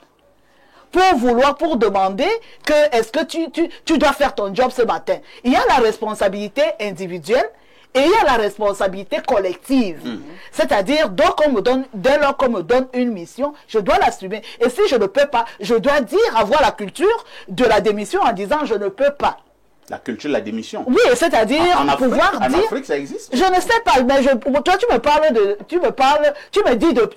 pour demander que est-ce que tu dois faire ton job ce matin. Il y a la responsabilité individuelle et il y a la responsabilité collective. C'est-à-dire, dès lors qu'on me donne une mission, je dois l'assumer. Et si je ne peux pas, je dois avoir la culture de la démission en disant je ne peux pas. La culture de la démission. Oui, c'est-à-dire pouvoir dire. En Afrique, ça existe. Je ne sais pas, mais toi, tu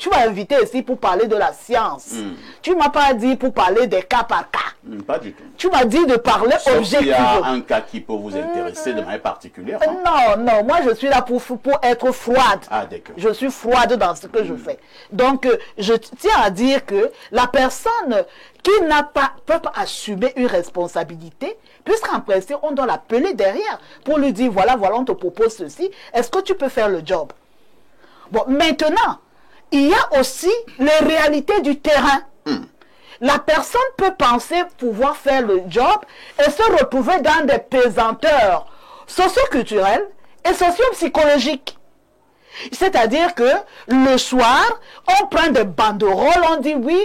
m'as invité ici pour parler de la science. Tu m'as pas dit pour parler des cas par cas. Pas du tout. Tu m'as dit de parler objectivement. Il y a un cas qui peut vous intéresser de manière particulière. Non, moi je suis là pour être froide. Ah, d'accord. Je suis froide dans ce que je fais. Donc, je tiens à dire que la personne qui peut pas assumer une responsabilité, puisqu'en principe, on doit l'appeler derrière pour lui dire, voilà, on te propose ceci, est-ce que tu peux faire le job? Bon, maintenant, il y a aussi les réalités du terrain. La personne peut penser pouvoir faire le job et se retrouver dans des pesanteurs socio-culturelles et socio-psychologiques. C'est-à-dire que le soir, on prend des banderoles, on dit oui,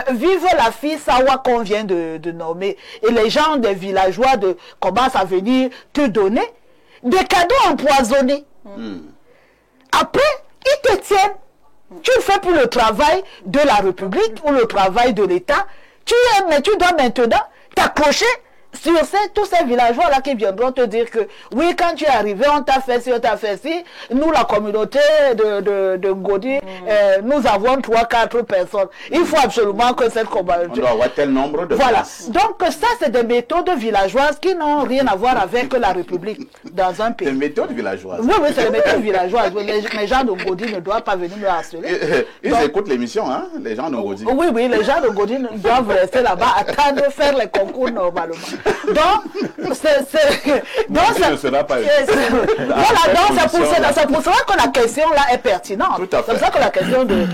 vive la fille Sawa qu'on vient de nommer. Et les gens des villageois commencent à venir te donner des cadeaux empoisonnés. Après, ils te tiennent. Tu le fais pour le travail de la République ou le travail de l'État. Mais tu dois maintenant t'accrocher sur tous ces villageois-là qui viendront te dire que oui, quand tu es arrivé, on t'a fait ci, on t'a fait ci. Nous, la communauté de Ngodi, nous avons 3-4 personnes. Il faut absolument que cette communauté... On doit avoir tel nombre de places. Donc ça, c'est des méthodes villageoises qui n'ont rien à voir avec la République dans un pays. Des méthodes villageoises. Oui, c'est des méthodes villageoises. Les gens de Ngodi ne doivent pas venir me harceler. Ils écoutent l'émission, hein, les gens de Ngodi. Oui, les gens de Ngodi doivent rester là-bas, attendre de faire les concours normalement. Donc, c'est pour cela que la question là est pertinente. C'est pour ça que la question de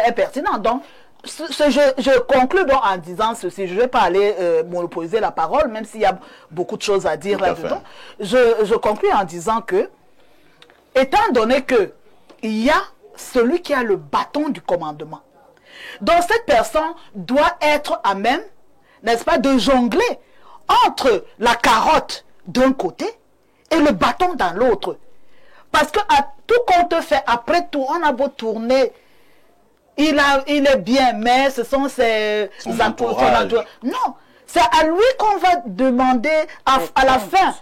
est pertinente. Donc, je conclus donc en disant ceci. Je ne vais pas aller monopoliser la parole, même s'il y a beaucoup de choses à dire là-dedans. Je conclus en disant que, étant donné que il y a celui qui a le bâton du commandement, donc cette personne doit être à même, n'est-ce pas, de jongler entre la carotte d'un côté et le bâton dans l'autre. Parce que à tout compte fait, après tout, on a beau tourner, il est bien, mais ce sont ses entourages. Non, c'est à lui qu'on va demander à la fin.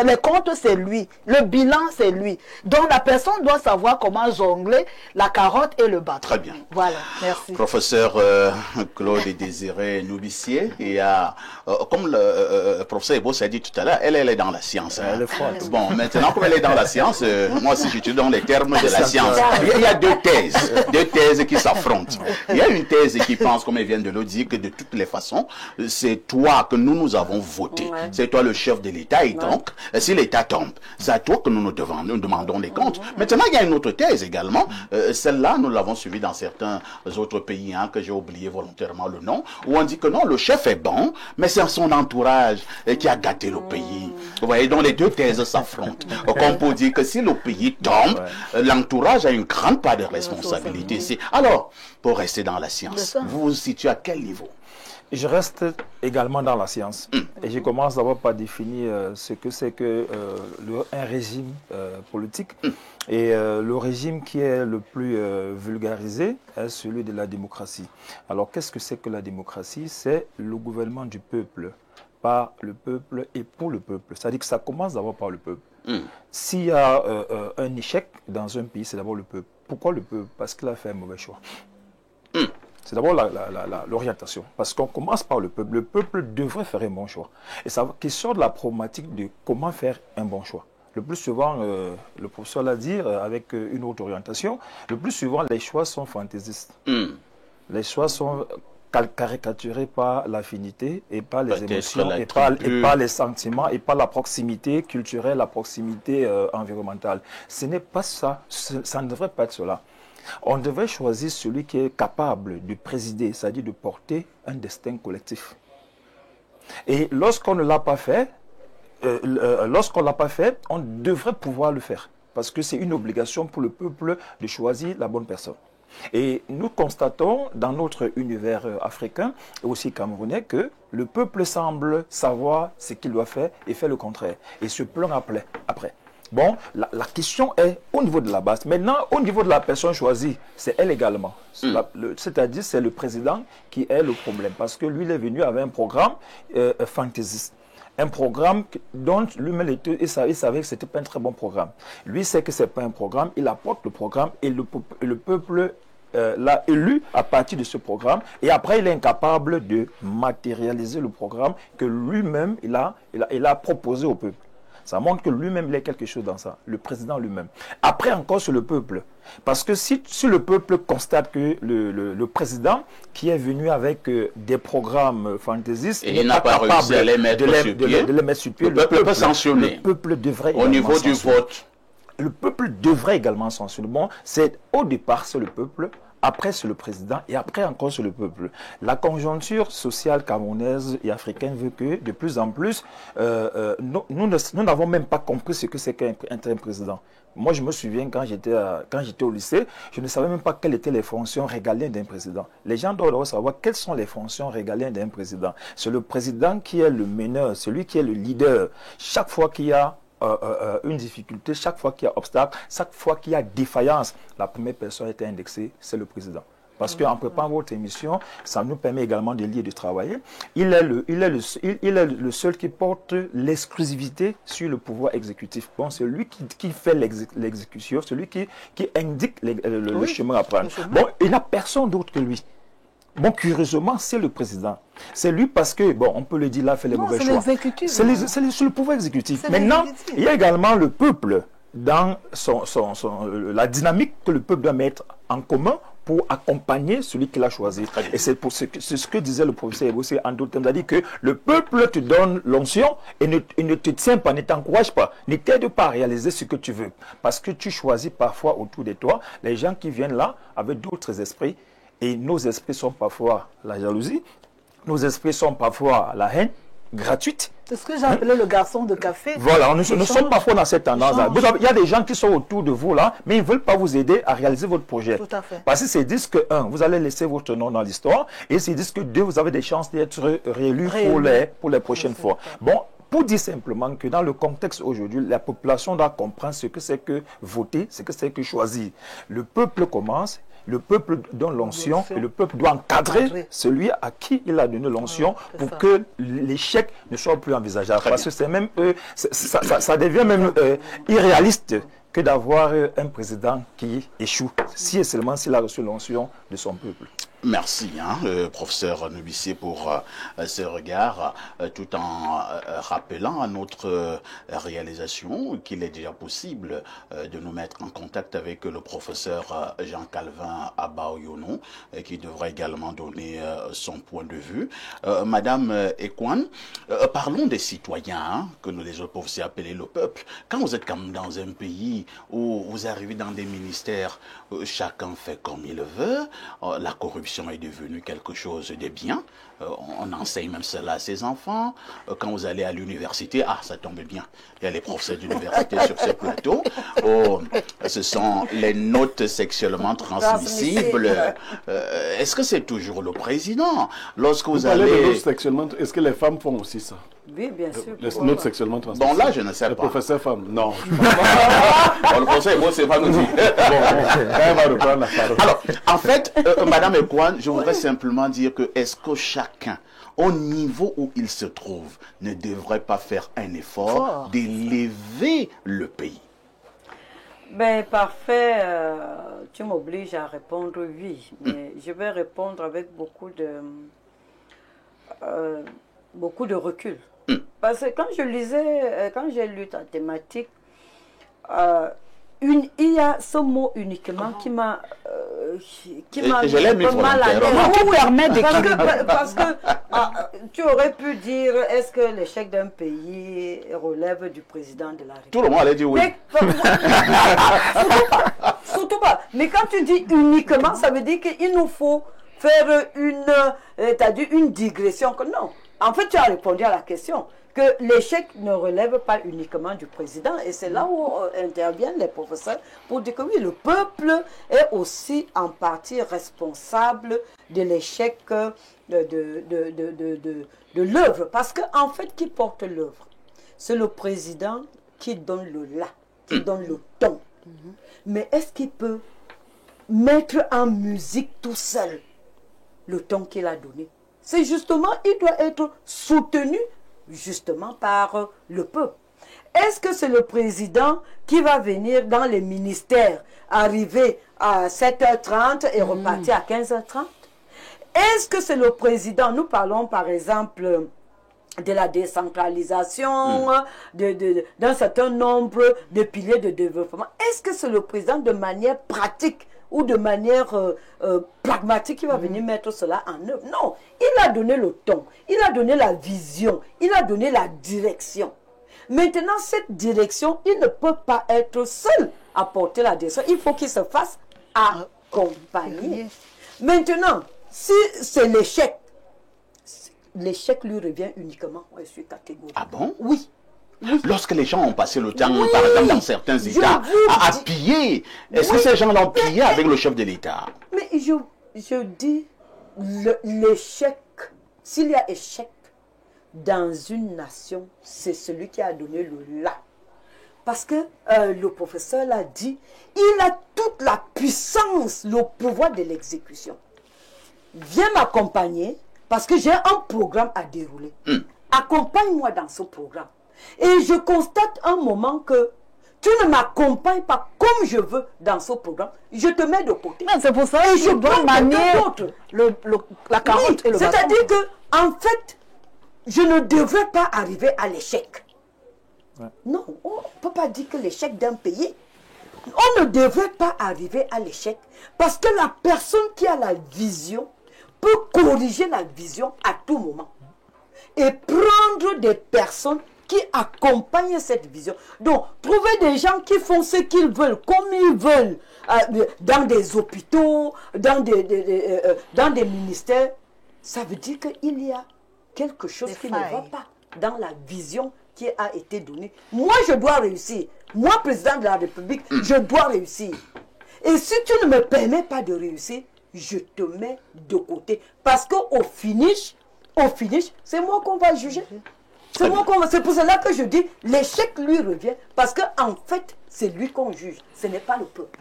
Les comptes, c'est lui. Le bilan, c'est lui. Donc, la personne doit savoir comment jongler la carotte et le bâton. Très bien. Voilà, merci. Professeur Claude Désiré Noubissier, et comme le professeur Ebo s'est dit tout à l'heure, elle est dans la science. Hein. Bon, maintenant, comme elle est dans la science, moi aussi, j'utilise dans les termes de la science. Il y a deux thèses qui s'affrontent. Il y a une thèse qui pense, comme elle vient de le dire, que de toutes les façons, c'est toi que nous avons voté. C'est toi le chef de l'État, et donc, si l'État tombe, c'est à toi que nous demandons des comptes. Maintenant, il y a une autre thèse également. Celle-là, nous l'avons suivie dans certains autres pays, hein, que j'ai oublié volontairement le nom, où on dit que non, le chef est bon, mais c'est son entourage qui a gâté le pays. Vous voyez, donc les deux thèses s'affrontent. On peut dire que si le pays tombe, l'entourage a une grande part de responsabilité. Alors, pour rester dans la science, vous vous situez à quel niveau? Je reste également dans la science. Et je commence d'abord par définir ce que c'est que un régime politique. Et le régime qui est le plus vulgarisé est celui de la démocratie. Alors, qu'est-ce que c'est que la démocratie? C'est le gouvernement du peuple, par le peuple et pour le peuple. C'est-à-dire que ça commence d'abord par le peuple. S'il y a un échec dans un pays, c'est d'abord le peuple. Pourquoi le peuple? Parce qu'il a fait un mauvais choix. C'est d'abord l'orientation. Parce qu'on commence par le peuple. Le peuple devrait faire un bon choix. Et ça question de la problématique de comment faire un bon choix. Le plus souvent, le professeur l'a dit, avec une autre orientation, le plus souvent, les choix sont fantaisistes. Les choix sont caricaturés par l'affinité et par les émotions et par les sentiments et par la proximité culturelle, la proximité environnementale. Ce n'est pas ça. Ça ne devrait pas être cela. On devrait choisir celui qui est capable de présider, c'est-à-dire de porter un destin collectif. Et lorsqu'on ne l'a pas fait, on devrait pouvoir le faire. Parce que c'est une obligation pour le peuple de choisir la bonne personne. Et nous constatons dans notre univers africain et aussi camerounais que le peuple semble savoir ce qu'il doit faire et fait le contraire. Et se plaint après. Bon, la question est au niveau de la base. Maintenant, au niveau de la personne choisie, c'est elle également. C'est-à-dire, c'est le président qui est le problème. Parce que lui, il est venu avec un programme fantaisiste. Un programme dont lui-même, il savait que ce n'était pas un très bon programme. Lui sait que ce n'est pas un programme, il apporte le programme et le peuple l'a élu à partir de ce programme. Et après, il est incapable de matérialiser le programme que lui-même, il a proposé au peuple. Ça montre que lui-même, il y a quelque chose dans ça, le président lui-même. Après, encore sur le peuple. Parce que si le peuple constate que le président, qui est venu avec des programmes fantaisistes, et il n'a pas réussi à les mettre sur pied, le peuple peut sanctionner. Le peuple devrait au niveau du vote. Le peuple devrait également sanctionner. Bon, au départ, c'est le peuple. Après, c'est le président et après encore, c'est le peuple. La conjoncture sociale camerounaise et africaine veut que, de plus en plus, nous n'avons même pas compris ce que c'est qu'un président. Moi, je me souviens, quand j'étais au lycée, je ne savais même pas quelles étaient les fonctions régaliennes d'un président. Les gens doivent savoir quelles sont les fonctions régaliennes d'un président. C'est le président qui est le meneur, celui qui est le leader. Chaque fois qu'il y a une difficulté, chaque fois qu'il y a obstacle, chaque fois qu'il y a défaillance, la première personne est indexée, c'est le président. Parce qu'en préparant votre émission, ça nous permet également de lire et de travailler. Il est le seul qui porte l'exclusivité sur le pouvoir exécutif. Bon, c'est lui qui fait l'exécution, celui qui indique le chemin à prendre. Bon, il n'y a personne d'autre que lui. Bon, curieusement, c'est le président. C'est lui parce que, bon, on peut le dire, là, il fait les mauvais choix. C'est le pouvoir exécutif. Maintenant, il y a également le peuple dans la dynamique que le peuple doit mettre en commun pour accompagner celui qu'il a choisi. Et c'est ce que disait le professeur aussi en d'autres termes. C'est-à-dire que le peuple te donne l'onction et ne te tient pas, ne t'encourage pas, ne t'aide pas à réaliser ce que tu veux. Parce que tu choisis parfois autour de toi les gens qui viennent là avec d'autres esprits. Et nos esprits sont parfois la jalousie, nos esprits sont parfois la haine gratuite. C'est ce que j'ai appelé le garçon de café. Voilà, nous sommes parfois dans cette tendance-là. Il y a des gens qui sont autour de vous là, mais ils ne veulent pas vous aider à réaliser votre projet. Tout à fait. Parce que c'est disent que, 1, vous allez laisser votre nom dans l'histoire, et c'est disent que 2, vous avez des chances d'être réélus pour les prochaines fois. Bon, pour dire simplement que dans le contexte aujourd'hui, la population doit comprendre ce que c'est que voter, ce que c'est que choisir. Le peuple commence. Le peuple donne l'onction et le peuple doit encadrer celui à qui il a donné l'onction pour que l'échec ne soit plus envisageable. Parce que c'est même ça devient même irréaliste que d'avoir un président qui échoue, si et seulement s'il a reçu l'onction de son peuple. Merci, professeur Noubissé, pour ce regard, tout en rappelant à notre réalisation qu'il est déjà possible de nous mettre en contact avec le professeur Jean-Calvin Abaoyono, qui devra également donner son point de vue. Madame Ekwan, parlons des citoyens, que nous les autres aussi appeler le peuple. Quand vous êtes comme dans un pays où vous arrivez dans des ministères, chacun fait comme il veut, la corruption est devenue quelque chose de bien. On enseigne même cela à ses enfants. Quand vous allez à l'université, ça tombe bien. Il y a les professeurs d'université sur ce plateau. Ce sont les notes sexuellement transmissibles. Est-ce que c'est toujours le président? Lorsque vous allez... de notes sexuellement, est-ce que les femmes font aussi ça? Oui, bien sûr. Les notes sexuellement transmissibles. Bon, là, je ne sais pas. Le professeur femme, non. Le professeur, moi, c'est pas nous dire. Alors, en fait, Madame Ekwan, je voudrais simplement dire que est-ce que chacun, au niveau où il se trouve, ne devrait pas faire un effort d'élever le pays? Ben, parfait, tu m'obliges à répondre oui, mais je vais répondre avec beaucoup de recul. Parce que quand j'ai lu ta thématique, il y a ce mot uniquement qui m'a mal à l'aise. Parce que tu aurais pu dire, est-ce que l'échec d'un pays relève du président de la République? Tout le monde allait dire oui. Surtout pas. Mais quand tu dis uniquement, ça veut dire qu'il nous faut faire une digression. Non. En fait, tu as répondu à la question que l'échec ne relève pas uniquement du président. Et c'est là où interviennent les professeurs pour dire que oui, le peuple est aussi en partie responsable de l'échec de l'œuvre. Parce qu'en fait, qui porte l'œuvre? C'est le président qui donne le là, qui donne le ton. Mais est-ce qu'il peut mettre en musique tout seul le ton qu'il a donné? C'est justement, il doit être soutenu justement par le peuple. Est-ce que c'est le président qui va venir dans les ministères, arriver à 7h30 et repartir à 15h30? Est-ce que c'est le président, nous parlons par exemple de la décentralisation, d'un certain nombre de piliers de développement. Est-ce que c'est le président de manière pratique ou de manière pragmatique qui va venir mettre cela en œuvre? Non, il a donné le ton, il a donné la vision, il a donné la direction. Maintenant, cette direction, il ne peut pas être seul à porter la direction. Il faut qu'il se fasse accompagner. Maintenant, si c'est l'échec, l'échec lui revient uniquement. Je suis catégorique. Ah bon? Oui. Lorsque les gens ont passé le temps, par exemple, dans certains États, à piller, est-ce que ces gens l'ont pillé avec le chef de l'État? Mais je dis, l'échec, s'il y a échec dans une nation, c'est celui qui a donné le là. Parce que le professeur l'a dit, il a toute la puissance, le pouvoir de l'exécution. Viens m'accompagner, parce que j'ai un programme à dérouler. Accompagne-moi dans ce programme. Et je constate un moment que tu ne m'accompagnes pas comme je veux dans ce programme. Je te mets de côté. C'est pour ça que je dois manier la carotte et le bâton. C'est-à-dire que, en fait, je ne devrais pas arriver à l'échec. Non, on ne peut pas dire que l'échec d'un pays, on ne devrait pas arriver à l'échec parce que la personne qui a la vision peut corriger la vision à tout moment et prendre des personnes qui accompagnent cette vision. Donc, trouver des gens qui font ce qu'ils veulent, comme ils veulent, dans des hôpitaux, dans des ministères, ça veut dire qu'il y a quelque chose qui ne va pas dans la vision qui a été donnée. Moi, je dois réussir. Moi, président de la République, je dois réussir. Et si tu ne me permets pas de réussir, je te mets de côté. Parce qu'au finish, c'est moi qu'on va juger. C'est pour cela que je dis, l'échec lui revient. Parce qu'en fait, c'est lui qu'on juge, ce n'est pas le peuple.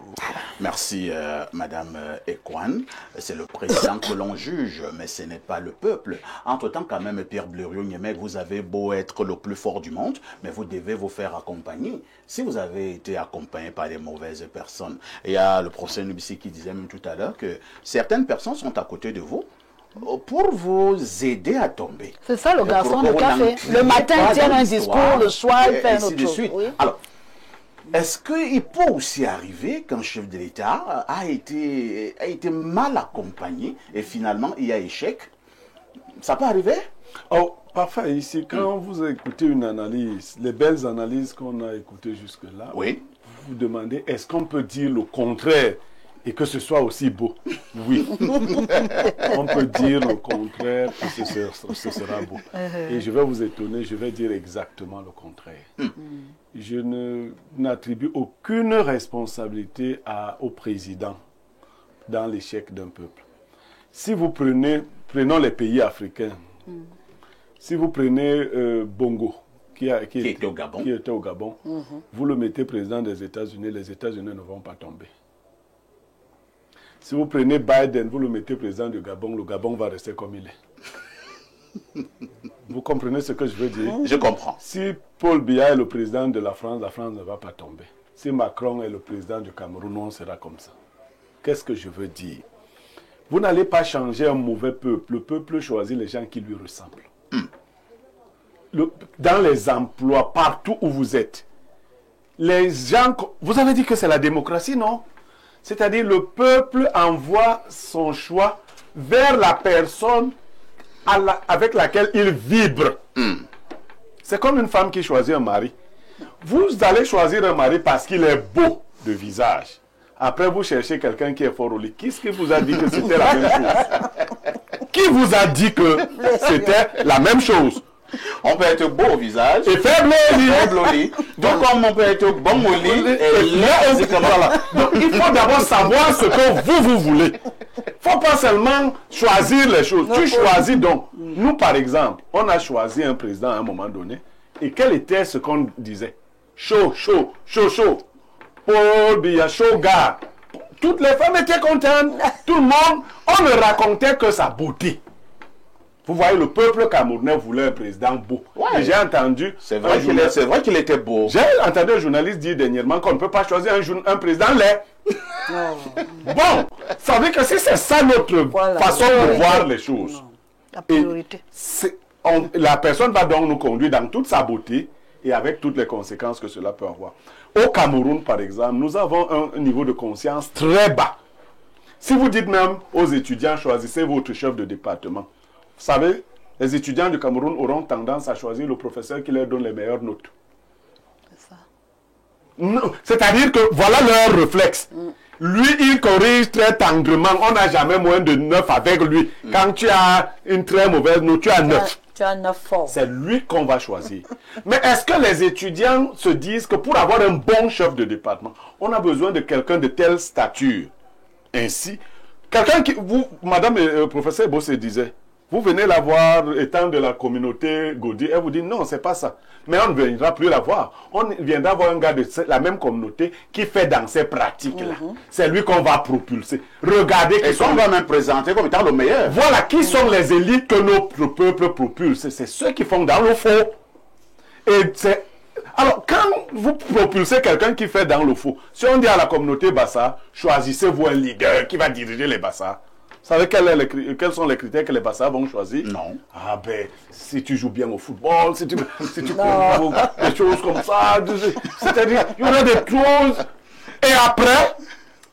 Merci, Madame Ekwan. C'est le président que l'on juge, mais ce n'est pas le peuple. Entre-temps, quand même, Pierre Blériot-Niemek, vous avez beau être le plus fort du monde, mais vous devez vous faire accompagner. Si vous avez été accompagné par les mauvaises personnes, il y a le professeur Nubissi qui disait même tout à l'heure que certaines personnes sont à côté de vous pour vous aider à tomber. C'est ça le garçon de café. Le matin, il tient un discours, le soir, il fait un autre chose. Oui. Alors, est-ce qu'il peut aussi arriver qu'un chef de l'État a été mal accompagné et finalement il y a échec? Ça peut arriver? Oh, parfait. Ici, quand vous écoutez une analyse, les belles analyses qu'on a écoutées jusque-là, oui, vous vous demandez, est-ce qu'on peut dire le contraire et que ce soit aussi beau? Oui. On peut dire le contraire et ce sera beau. Et je vais vous étonner, je vais dire exactement le contraire. Je n'attribue aucune responsabilité au président dans l'échec d'un peuple. Si vous prenons les pays africains, si vous prenez Bongo, qui était au Gabon, vous le mettez président des États-Unis, les États-Unis ne vont pas tomber. Si vous prenez Biden, vous le mettez président du Gabon, le Gabon va rester comme il est. Vous comprenez ce que je veux dire? Je comprends. Si Paul Biya est le président de la France ne va pas tomber. Si Macron est le président du Cameroun, on sera comme ça. Qu'est-ce que je veux dire? Vous n'allez pas changer un mauvais peuple. Le peuple choisit les gens qui lui ressemblent. Dans les emplois, partout où vous êtes, les gens... Vous avez dit que c'est la démocratie, non? C'est-à-dire le peuple envoie son choix vers la personne avec laquelle il vibre. C'est comme une femme qui choisit un mari. Vous allez choisir un mari parce qu'il est beau de visage. Après, vous cherchez quelqu'un qui est fort au lit. Qu'est-ce qui vous a dit que c'était la même chose? Qui vous a dit que c'était la même chose? On peut être beau au visage et faible au lit. Donc, comme on peut être bon au lit et voilà. Donc, il faut d'abord savoir ce que vous voulez. Il ne faut pas seulement choisir les choses. Tu choisis donc. Nous, par exemple, on a choisi un président à un moment donné. Et quel était ce qu'on disait? Chaud, chaud, chaud, chaud. Paul Biya, chaud gars. Toutes les femmes étaient contentes. Tout le monde, on ne racontait que sa beauté. Vous voyez, le peuple camerounais voulait un président beau. Ouais. J'ai entendu... C'est vrai qu'il était beau. J'ai entendu un journaliste dire dernièrement qu'on ne peut pas choisir un président laid. Bon, ça veut dire que si c'est ça notre façon de voir les choses. La priorité. La personne va donc nous conduire dans toute sa beauté et avec toutes les conséquences que cela peut avoir. Au Cameroun, par exemple, nous avons un niveau de conscience très bas. Si vous dites même aux étudiants, choisissez votre chef de département. Vous savez, les étudiants du Cameroun auront tendance à choisir le professeur qui leur donne les meilleures notes. C'est ça. C'est-à-dire que voilà leur réflexe. Lui, il corrige très tendrement. On n'a jamais moins de 9 avec lui. Quand tu as une très mauvaise note, tu as 9. Tu as 9 forts. C'est lui qu'on va choisir. Mais est-ce que les étudiants se disent que pour avoir un bon chef de département, on a besoin de quelqu'un de telle stature? Ainsi, quelqu'un qui... Madame le professeur Bossé disait, vous venez la voir étant de la communauté Gaudi, elle vous dit non, c'est pas ça. Mais on ne viendra plus la voir. On viendra voir un gars de la même communauté qui fait dans ces pratiques-là. C'est lui qu'on va propulser. Regardez. Et qu'on va même présenter comme étant le meilleur. Voilà, qui sont les élites que notre peuple propulse. C'est ceux qui font dans le faux. Et c'est... Alors, quand vous propulsez quelqu'un qui fait dans le faux, si on dit à la communauté Bassa, choisissez-vous un leader qui va diriger les Bassa. Vous savez quels sont les critères que les Bassa vont choisir? Non. Ah ben, si tu joues bien au football, si tu prends des choses comme ça, c'est-à-dire, il y aura des choses. Et après,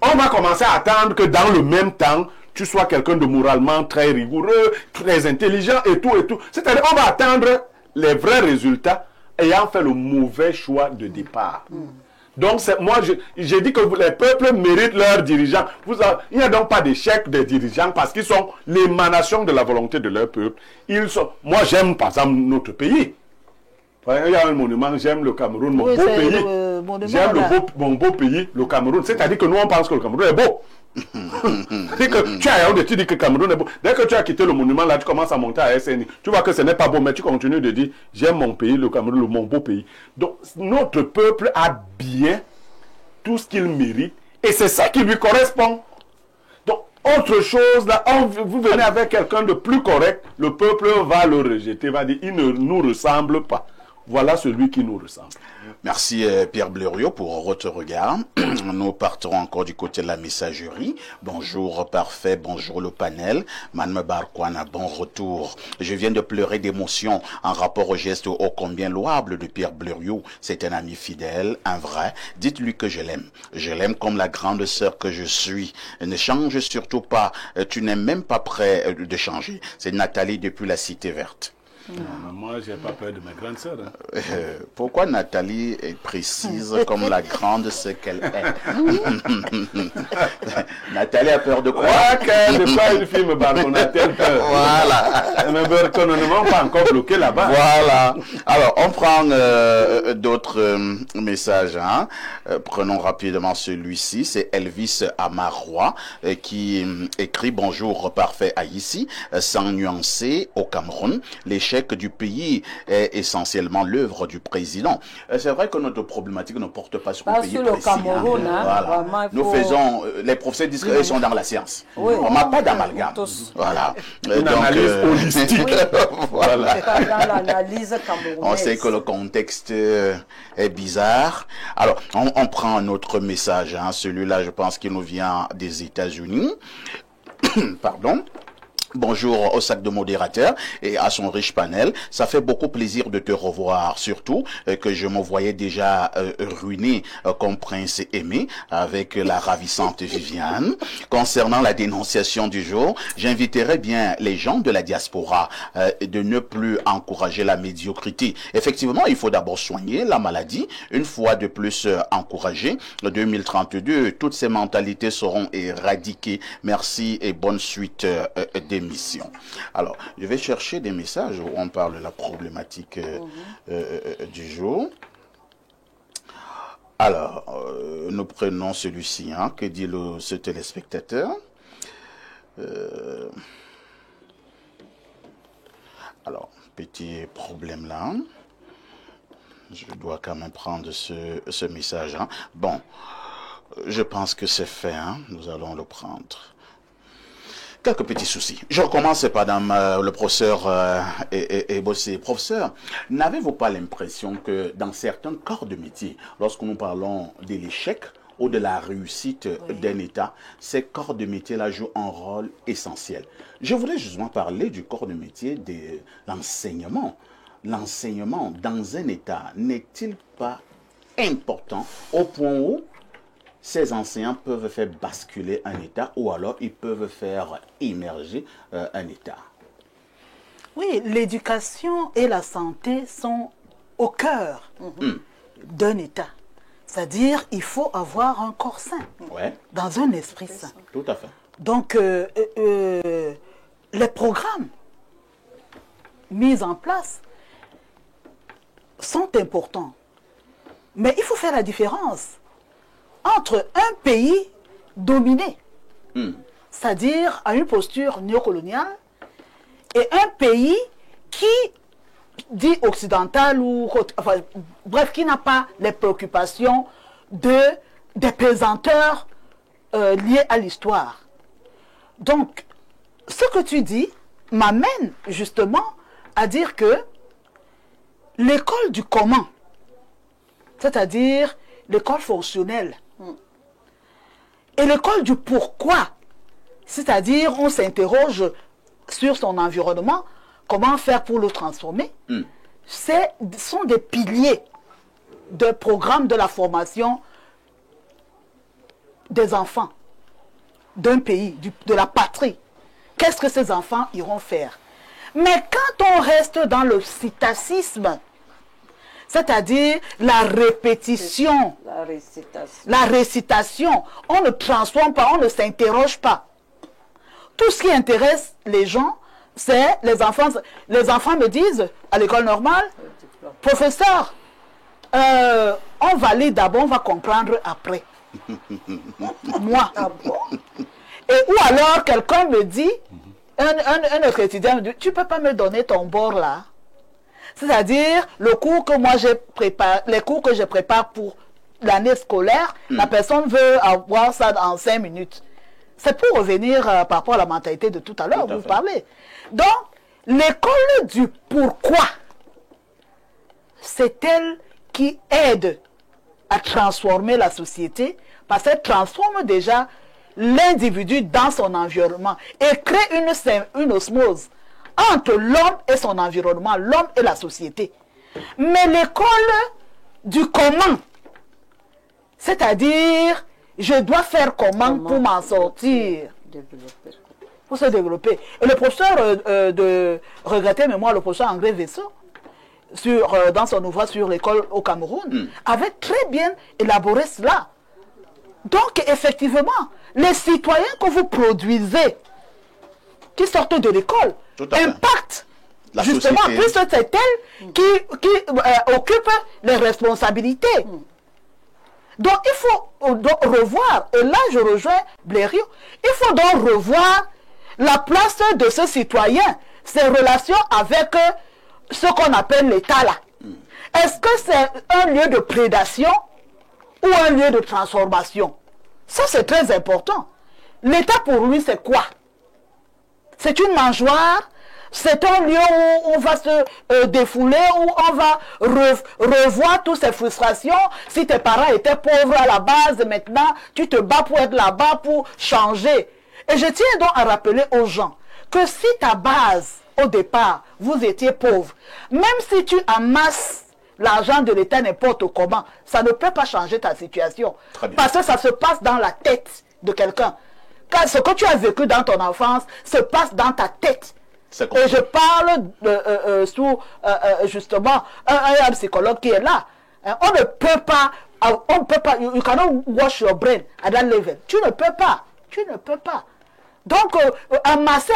on va commencer à attendre que dans le même temps, tu sois quelqu'un de moralement très rigoureux, très intelligent et tout et tout. C'est-à-dire, on va attendre les vrais résultats ayant fait le mauvais choix de départ. Donc, moi, j'ai dit que les peuples méritent leurs dirigeants. Il n'y a donc pas d'échec des dirigeants parce qu'ils sont l'émanation de la volonté de leur peuple. Moi, j'aime, par exemple, notre pays. Il y a un monument, j'aime le Cameroun, mon beau pays. J'aime mon beau pays, le Cameroun. C'est-à-dire que nous, on pense que le Cameroun est beau. Dès que tu as tu dis que le Cameroun est beau. Dès que tu as quitté le monument, là, tu commences à monter à SNI. Tu vois que ce n'est pas beau, mais tu continues de dire, j'aime mon pays, le Cameroun, mon beau pays. Donc, notre peuple a bien tout ce qu'il mérite, et c'est ça qui lui correspond. Donc, autre chose, là, vous venez avec quelqu'un de plus correct, le peuple va le rejeter, va dire, il ne nous ressemble pas. Voilà celui qui nous ressemble. Merci Pierre Blériot pour votre regard. Nous partons encore du côté de la messagerie. Bonjour Parfait, bonjour le panel. Madame Barkwana, bon retour. Je viens de pleurer d'émotion en rapport au geste ô combien louable de Pierre Blériot. C'est un ami fidèle, un vrai. Dites-lui que je l'aime. Je l'aime comme la grande sœur que je suis. Ne change surtout pas. Tu n'es même pas prêt de changer. C'est Nathalie depuis la Cité Verte. Non, moi, j'ai pas peur de ma grande sœur. Hein. Pourquoi Nathalie est précise comme la grande sœur qu'elle est? Nathalie a peur de quoi? Qu'elle n'est pas une fille, me balconne, a-t-elle peur? Voilà. Mais Berton, ne m'ont pas encore bloqué là-bas. Voilà. Alors, on prend d'autres messages. Hein. Prenons rapidement celui-ci. C'est Elvis Amarois qui écrit « Bonjour, parfait Haïti, sans nuancer au Cameroun. L'échec du pays est essentiellement l'œuvre du président. » C'est vrai que notre problématique ne porte pas sur un pays sur précis. le Cameroun. Hein. Voilà. Vraiment, Nous faisons, les professeurs disent qu'ils sont dans la science. Oui. On n'a pas d'amalgame. Voilà. Une analyse holistique. Voilà. Pas dans l'analyse camerounaise. On sait que le contexte est bizarre. Alors, on prend un autre message. Hein. Celui-là, je pense qu'il nous vient des États-Unis. Pardon. Bonjour au sac de modérateur et à son riche panel. Ça fait beaucoup plaisir de te revoir, surtout que je me voyais déjà ruiné comme prince aimé avec la ravissante Viviane. Concernant la dénonciation du jour, j'inviterai bien les gens de la diaspora de ne plus encourager la médiocrité. Effectivement, il faut d'abord soigner la maladie. Une fois de plus encouragé, 2032, toutes ces mentalités seront éradiquées. Merci et bonne suite des mission. Alors, je vais chercher des messages où on parle de la problématique du jour. Alors, nous prenons celui-ci, hein, que dit ce téléspectateur. Alors, petit problème là. Je dois quand même prendre ce message. Hein. Bon, je pense que c'est fait. Hein. Nous allons le prendre. Quelques petits soucis. Je recommence par le professeur Bossé. Professeur, n'avez-vous pas l'impression que dans certains corps de métier, lorsque nous parlons de l'échec ou de la réussite d'un État, ces corps de métier-là jouent un rôle essentiel? Je voulais justement parler du corps de métier de l'enseignement. L'enseignement dans un État n'est-il pas important au point où ces enseignants peuvent faire basculer un État ou alors ils peuvent faire émerger un État? Oui, l'éducation et la santé sont au cœur d'un État. C'est-à-dire il faut avoir un corps sain, dans un esprit sain. Tout à fait. Donc, les programmes mis en place sont importants. Mais il faut faire la différence entre un pays dominé, c'est-à-dire à une posture néocoloniale, et un pays qui dit occidental ou enfin, bref, qui n'a pas les préoccupations des pesanteurs liés à l'histoire. Donc, ce que tu dis m'amène justement à dire que l'école du comment, c'est-à-dire l'école fonctionnelle, et l'école du pourquoi, c'est-à-dire on s'interroge sur son environnement, comment faire pour le transformer, sont des piliers de programme de la formation des enfants d'un pays, de la patrie. Qu'est-ce que ces enfants iront faire? Mais quand on reste dans le citacisme, c'est-à-dire la répétition, la récitation, on ne transforme pas, on ne s'interroge pas. Tout ce qui intéresse les gens, c'est les enfants. Les enfants me disent, à l'école normale, professeur, on valide d'abord, on va comprendre après. Moi. Et ou alors quelqu'un me dit, un autre étudiant me dit, tu ne peux pas me donner ton bord là. C'est-à-dire le cours que moi j'ai préparé, les cours que je prépare pour l'année scolaire, la personne veut avoir ça en 5 minutes. C'est pour revenir par rapport à la mentalité de tout à l'heure, vous parlez. Donc, l'école du pourquoi, c'est elle qui aide à transformer la société, parce qu'elle transforme déjà l'individu dans son environnement et crée une osmose entre l'homme et son environnement, l'homme et la société. Mais l'école du comment, c'est-à-dire, je dois faire comment pour m'en sortir, pour se développer. Et le professeur de regretter mémoire, le professeur André Vaisseau, dans son ouvrage sur l'école au Cameroun, avait très bien élaboré cela. Donc, effectivement, les citoyens que vous produisez, qui sortent de l'école, impactent justement, puisque c'est elle qui occupe les responsabilités. Donc, il faut revoir, et là je rejoins Blériot, il faut donc revoir la place de ce citoyen, ses relations avec ce qu'on appelle l'État là. Est-ce que c'est un lieu de prédation ou un lieu de transformation? Ça, c'est très important. L'État, pour lui, c'est quoi? C'est une mangeoire? C'est un lieu où on va se défouler, où on va revoir toutes ces frustrations. Si tes parents étaient pauvres à la base, maintenant, tu te bats pour être là-bas, pour changer. Et je tiens donc à rappeler aux gens que si ta base, au départ, vous étiez pauvre, même si tu amasses l'argent de l'État n'importe comment, ça ne peut pas changer ta situation. Parce que ça se passe dans la tête de quelqu'un. Car ce que tu as vécu dans ton enfance se passe dans ta tête. Et je parle sous justement un psychologue qui est là. On ne peut pas, you cannot wash your brain at that level. Tu ne peux pas. Donc, amasser,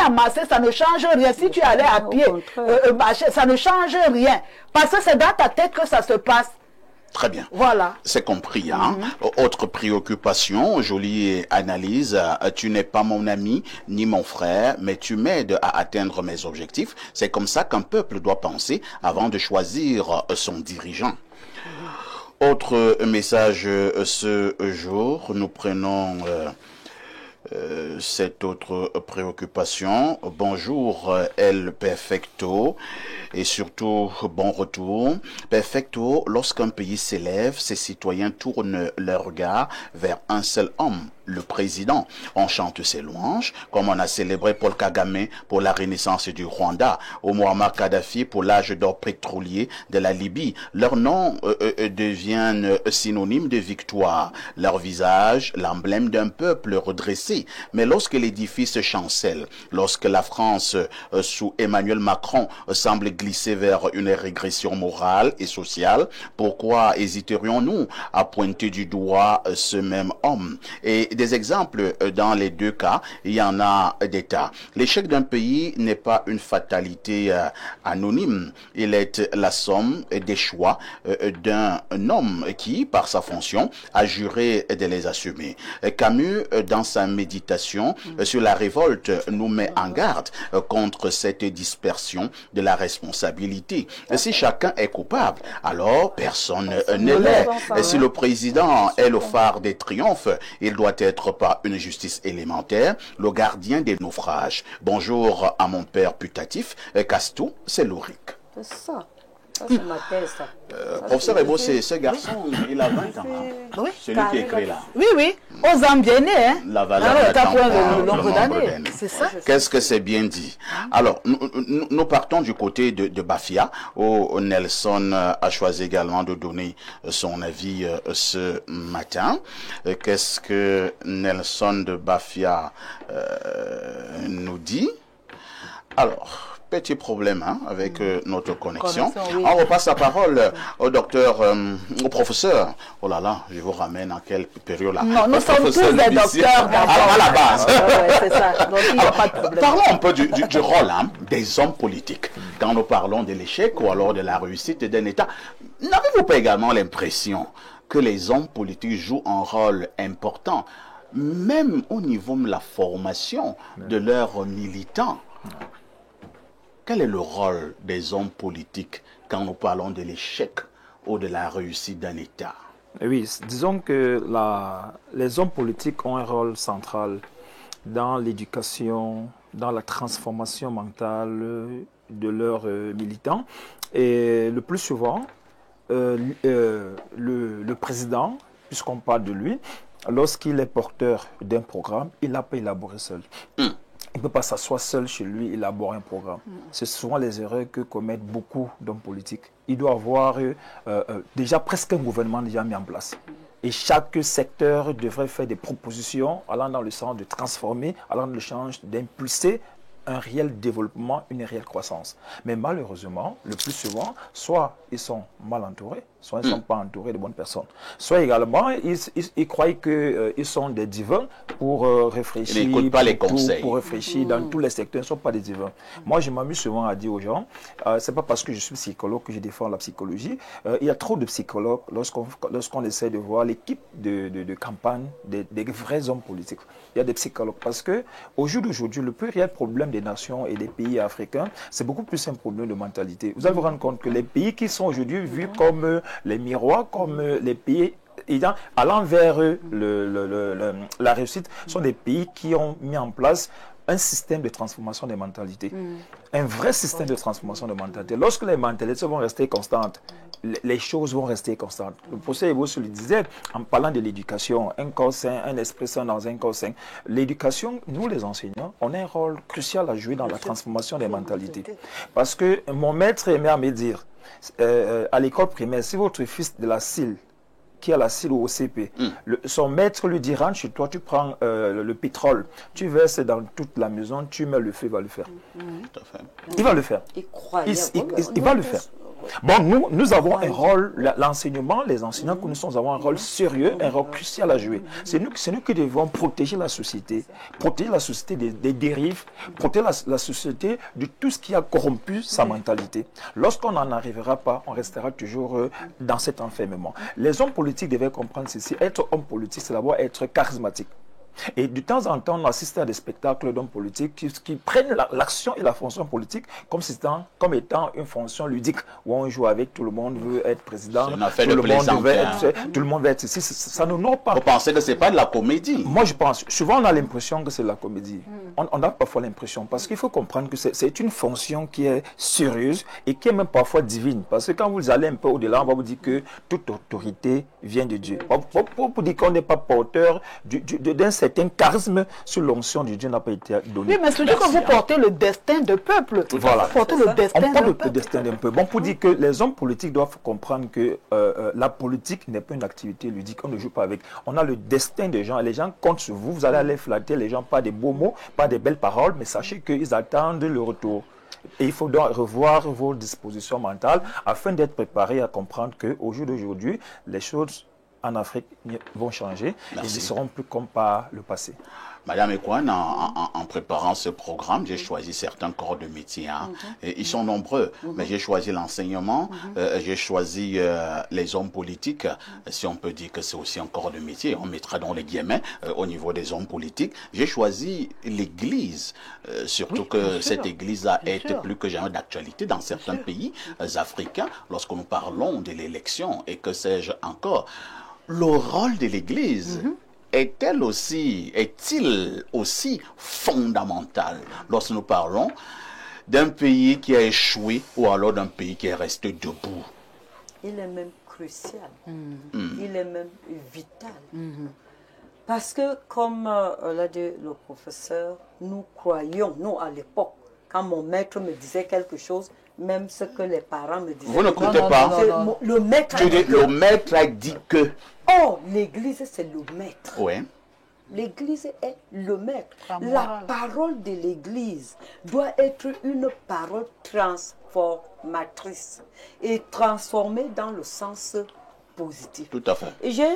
ça ne change rien. Si tu allais à pied, ça ne change rien. Parce que c'est dans ta tête que ça se passe. Très bien. Voilà. C'est compris. Hein? Autre préoccupation, jolie analyse. Tu n'es pas mon ami ni mon frère, mais tu m'aides à atteindre mes objectifs. C'est comme ça qu'un peuple doit penser avant de choisir son dirigeant. Autre message ce jour, nous prenons cette autre préoccupation. Bonjour El Perfecto et surtout bon retour. Perfecto, lorsqu'un pays s'élève, ses citoyens tournent leur regard vers un seul homme, le président. On chante ses louanges, comme on a célébré Paul Kagame pour la renaissance du Rwanda, ou Muammar Kadhafi pour l'âge d'or pétrolier de la Libye. Leurs noms deviennent synonymes de victoire, leur visage l'emblème d'un peuple redressé. Mais lorsque l'édifice chancelle, lorsque la France sous Emmanuel Macron semble glisser vers une régression morale et sociale, pourquoi hésiterions-nous à pointer du doigt ce même homme? Et des exemples dans les deux cas, il y en a des tas. L'échec d'un pays n'est pas une fatalité anonyme, il est la somme des choix d'un homme qui, par sa fonction, a juré de les assumer. Camus, dans sa méditation sur la révolte, nous met en garde contre cette dispersion de la responsabilité. Si chacun est coupable, alors personne ne l'est. Et si le président est le phare des triomphes, il doit être par une justice élémentaire, le gardien des naufrages. Bonjour à mon père putatif, Castou, c'est Louric. C'est ça. Ça, c'est ma thèse, ça. Professeur Ebo, ce garçon, il a 20 ans. Oui. Celui qui écrit là. Oui, oui. Aux Ambienés, hein. La valeur le nombre d'années. C'est ça. Qu'est-ce que c'est bien dit? Alors, nous partons du côté de Bafia, où Nelson a choisi également de donner son avis ce matin. Qu'est-ce que Nelson de Bafia nous dit? Alors, petit problème avec notre connexion. Oui. On repasse la parole au docteur, au professeur. Oh là là, je vous ramène en quelle période là? Non, nous sommes tous des docteurs à la base. C'est ça. Donc, il n'y a pas de problème. Parlons un peu du rôle des hommes politiques. Quand nous parlons de l'échec ou alors de la réussite d'un État, n'avez-vous pas également l'impression que les hommes politiques jouent un rôle important, même au niveau de la formation de leurs militants? Quel est le rôle des hommes politiques quand nous parlons de l'échec ou de la réussite d'un État? Oui, disons que les hommes politiques ont un rôle central dans l'éducation, dans la transformation mentale de leurs militants. Et le plus souvent, le président, puisqu'on parle de lui, lorsqu'il est porteur d'un programme, il n'a pas élaboré seul. Il ne peut pas s'asseoir seul chez lui, élaborer un programme. C'est souvent les erreurs que commettent beaucoup d'hommes politiques. Il doit avoir déjà presque un gouvernement déjà mis en place. Et chaque secteur devrait faire des propositions allant dans le sens de transformer, allant dans le sens d'impulser un réel développement, une réelle croissance. Mais malheureusement, le plus souvent, soit ils sont mal entourés, soit ils ne sont pas entourés de bonnes personnes. Soit également, ils croient qu'ils sont des divins pour réfléchir. Ils n'écoutent pas les conseils. Pour réfléchir dans tous les secteurs, ils ne sont pas des divins. Moi, je m'amuse souvent à dire aux gens, ce n'est pas parce que je suis psychologue que je défends la psychologie. Il y a trop de psychologues lorsqu'on essaie de voir l'équipe de campagne des vrais hommes politiques. Il y a des psychologues parce qu'au jour d'aujourd'hui, le plus réel problème des nations et des pays africains, c'est beaucoup plus un problème de mentalité. Vous allez vous rendre compte que les pays qui sont aujourd'hui vus comme les miroirs, comme les pays allant vers la réussite, sont des pays qui ont mis en place un système de transformation des mentalités. Un vrai système de transformation des mentalités. Lorsque les mentalités vont rester constantes, les choses vont rester constantes. Le professeur Ebo le disait en parlant de l'éducation, un corps sain, un esprit sain dans un corps sain. L'éducation, nous les enseignants, on a un rôle crucial à jouer dans la transformation des mentalités. Parce que mon maître aimait à me dire, à l'école primaire, si votre fils de la CIL, qui a la CIL ou au CP, son maître lui dit, rentre chez toi, tu prends le pétrole, tu verses dans toute la maison, tu mets le feu, il va le faire. Il va le faire. Il va le faire. Bon, nous avons un rôle, l'enseignement, les enseignants que nous sommes avons un rôle sérieux, un rôle crucial à jouer. C'est nous qui devons protéger la société des dérives, protéger la société de tout ce qui a corrompu sa mentalité. Lorsqu'on n'en arrivera pas, on restera toujours dans cet enfermement. Les hommes politiques devaient comprendre ceci. Être homme politique, c'est d'abord être charismatique. Et de temps en temps, on assiste à des spectacles d'hommes politiques qui prennent l'action et la fonction politique comme étant une fonction ludique, où on joue avec, tout le monde veut être président, tout le monde veut être ici. Ça ne nous pas. Vous pensez que ce n'est pas de la comédie? Moi, je pense. Souvent, on a l'impression que c'est de la comédie. On a parfois l'impression, parce qu'il faut comprendre que c'est une fonction qui est sérieuse et qui est même parfois divine. Parce que quand vous allez un peu au-delà, on va vous dire que toute autorité vient de Dieu. Pour dire qu'on n'est pas porteur d'un certain charisme sur l'onction de Dieu n'a pas été donné. Oui, mais c'est-à-dire que vous portez le destin de peuple. Voilà. Vous portez le destin on porte de le peuple. destin d'un peuple. Bon, pour dire que les hommes politiques doivent comprendre que la politique n'est pas une activité ludique, on ne joue pas avec. On a le destin des gens et les gens comptent sur vous. Vous allez aller flatter les gens, pas des beaux mots, pas des belles paroles, mais sachez qu'ils attendent le retour. Et il faut donc revoir vos dispositions mentales afin d'être préparé à comprendre qu'au jour d'aujourd'hui, les choses en Afrique vont changer. Merci. Et ne seront plus comme par le passé. Madame Ekwan, en préparant ce programme, j'ai choisi certains corps de métier. Et ils sont nombreux, mais j'ai choisi l'enseignement, j'ai choisi les hommes politiques. Si on peut dire que c'est aussi un corps de métier, on mettra dans les guillemets au niveau des hommes politiques. J'ai choisi l'Église, surtout que cette Église a été plus que jamais d'actualité dans certains pays africains lorsque nous parlons de l'élection et que sais-je encore. Le rôle de l'Église est-il aussi fondamental lorsque nous parlons d'un pays qui a échoué ou alors d'un pays qui est resté debout? Il est même crucial, il est même vital. Parce que, comme l'a dit le professeur, nous croyons, nous à l'époque, quand mon maître me disait quelque chose, même ce que les parents me disaient. Vous n'écoutez pas. Le maître a dit que. Oh, l'Église, c'est le maître. Oui. L'Église est le maître. La parole de l'Église doit être une parole transformatrice et transformée dans le sens positif. Tout à fait. J'ai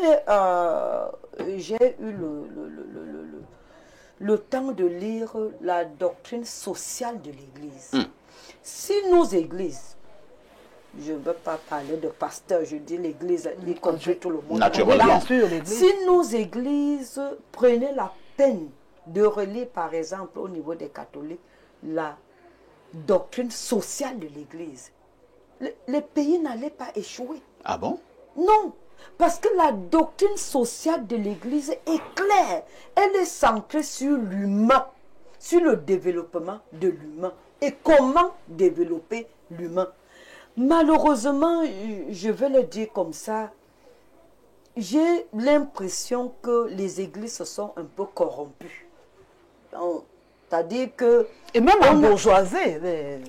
eu le temps de lire la doctrine sociale de l'Église. Si nos églises, je ne veux pas parler de pasteur, je dis l'Église, y compris tout le monde. Naturellement. Si nos églises prenaient la peine de relire, par exemple, au niveau des catholiques, la doctrine sociale de l'Église, les pays n'allaient pas échouer. Ah bon? Non. Parce que la doctrine sociale de l'Église est claire. Elle est centrée sur l'humain, sur le développement de l'humain. Et comment développer l'humain. Malheureusement, je vais le dire comme ça, j'ai l'impression que les églises se sont un peu corrompues. C'est-à-dire que... Et même en bourgeoisie.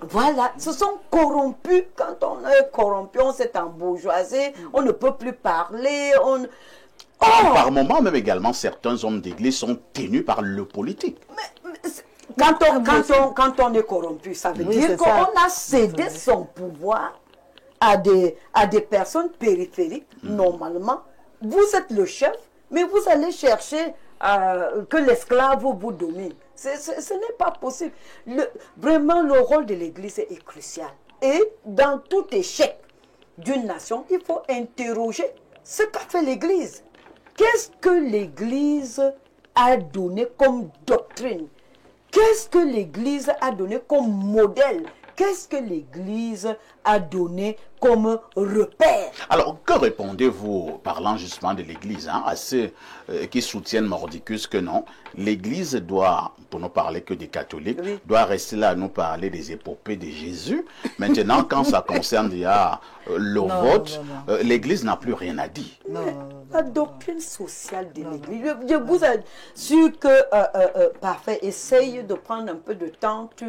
Voilà, se sont corrompus. Quand on est corrompu, on s'est embourgeoisé, on ne peut plus parler. Par moments, même également, certains hommes d'église sont tenus par le politique. Quand on est corrompu, ça veut dire qu'on a cédé son pouvoir à des personnes périphériques, normalement. Vous êtes le chef, mais vous allez chercher que l'esclave vous domine. Ce n'est pas possible. Vraiment, le rôle de l'Église est crucial. Et dans tout échec d'une nation, il faut interroger ce qu'a fait l'Église. Qu'est-ce que l'Église a donné comme doctrine? Qu'est-ce que l'Église a donné comme modèle? Qu'est-ce que l'Église a donné comme repère? Alors, que répondez-vous, parlant justement de l'Église, à ceux qui soutiennent Mordicus que non, l'Église doit, pour ne parler que des catholiques, doit rester là à nous parler des épopées de Jésus. Maintenant, quand ça concerne le vote, l'Église n'a plus rien à dire. La doctrine sociale de l'Église, je vous assure que, parfait, essaye de prendre un peu de temps, tu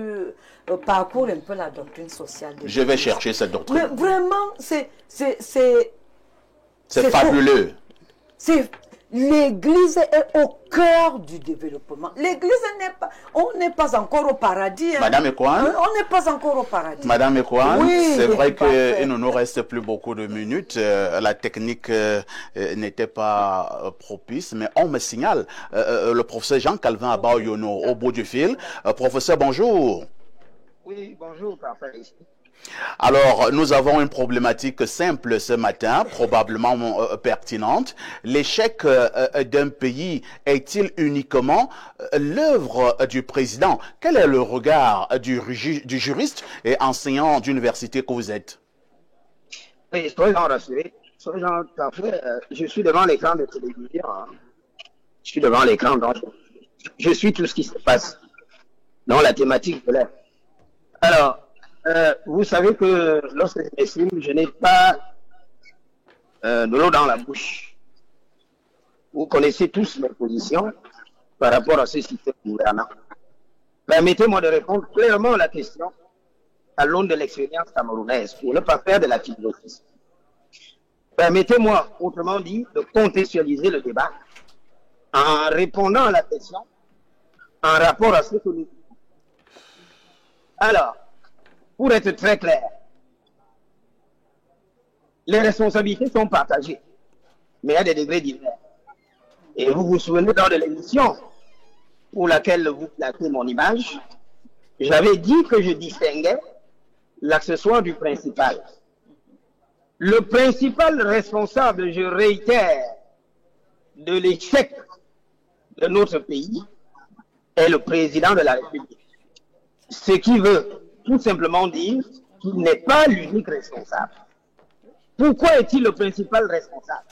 parcours un peu la doctrine sociale de l'Église. Je vais chercher cette doctrine. Mais vraiment, c'est fabuleux. L'Église est au cœur du développement. L'Église on n'est pas encore au paradis. Madame Ekwan, on n'est pas encore au paradis. Madame Ekwan, oui, c'est vrai qu'il ne nous reste plus beaucoup de minutes. La technique n'était pas propice, mais on me signale le professeur Jean-Calvin Abayono au bout du fil. Professeur, bonjour. Oui, bonjour, parfait. Alors, nous avons une problématique simple ce matin, probablement pertinente. L'échec d'un pays est-il uniquement l'œuvre du président? Quel est le regard du juriste et enseignant d'université que vous êtes? Oui, soyez rassurés. Soyez parfait. Je suis devant l'écran de télévision. Je suis devant l'écran, donc je suis tout ce qui se passe dans la thématique de l'air. Alors, vous savez que lorsque je m'exprime, je n'ai pas de l'eau dans la bouche. Vous connaissez tous mes positions par rapport à ce système gouvernant. Permettez-moi de répondre clairement à la question à l'aune de l'expérience camerounaise pour ne pas faire de la philosophie. Permettez-moi, autrement dit, de contextualiser le débat en répondant à la question en rapport à ce que nous disons. Alors, pour être très clair, les responsabilités sont partagées, mais à des degrés divers. Et vous vous souvenez dans de l'émission pour laquelle vous placez mon image, j'avais dit que je distinguais l'accessoire du principal. Le principal responsable, je réitère, de l'échec de notre pays est le président de la République. Ce qui veut tout simplement dire qu'il n'est pas l'unique responsable. Pourquoi est-il le principal responsable?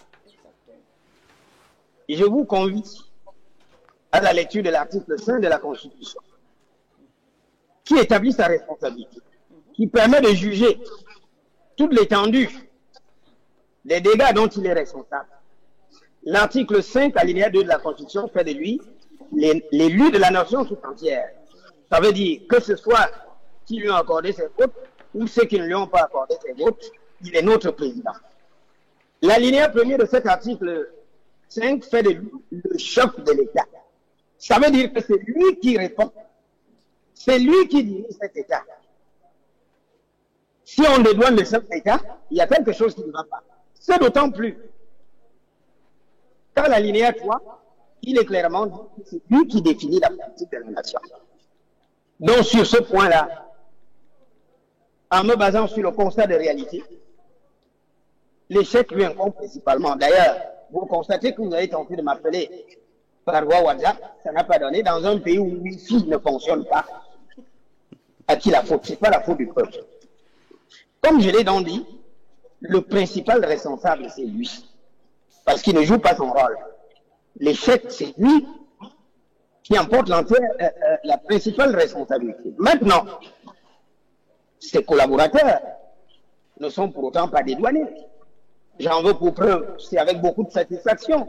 Et je vous convie à la lecture de l'article 5 de la Constitution, qui établit sa responsabilité, qui permet de juger toute l'étendue des dégâts dont il est responsable. L'article 5, alinéa 2 de la Constitution, fait de lui l'élu de la nation tout entière. Ça veut dire que ce soit qui lui ont accordé ses votes ou ceux qui ne lui ont pas accordé ses votes, il est notre président. L'alinéa premier de cet article 5 fait de lui le chef de l'État. Ça veut dire que c'est lui qui répond. C'est lui qui dirige cet État. Si on dédouane le chef d'État, il y a quelque chose qui ne va pas. C'est d'autant plus. Dans l'alinéa 3, il est clairement dit que c'est lui qui définit la politique de la nation. Donc sur ce point-là, en me basant sur le constat de réalité, l'échec lui incombe principalement. D'ailleurs, vous constatez que vous avez tenté de m'appeler par voie WhatsApp, ça n'a pas donné dans un pays où le Wi-Fi ne fonctionne pas. À qui la faute? Ce n'est pas la faute du peuple. Comme je l'ai donc dit, le principal responsable, c'est lui. parce qu'il ne joue pas son rôle. L'échec, c'est lui qui emporte la principale responsabilité. Maintenant, ses collaborateurs ne sont pour autant pas dédouanés. J'en veux pour preuve, c'est avec beaucoup de satisfaction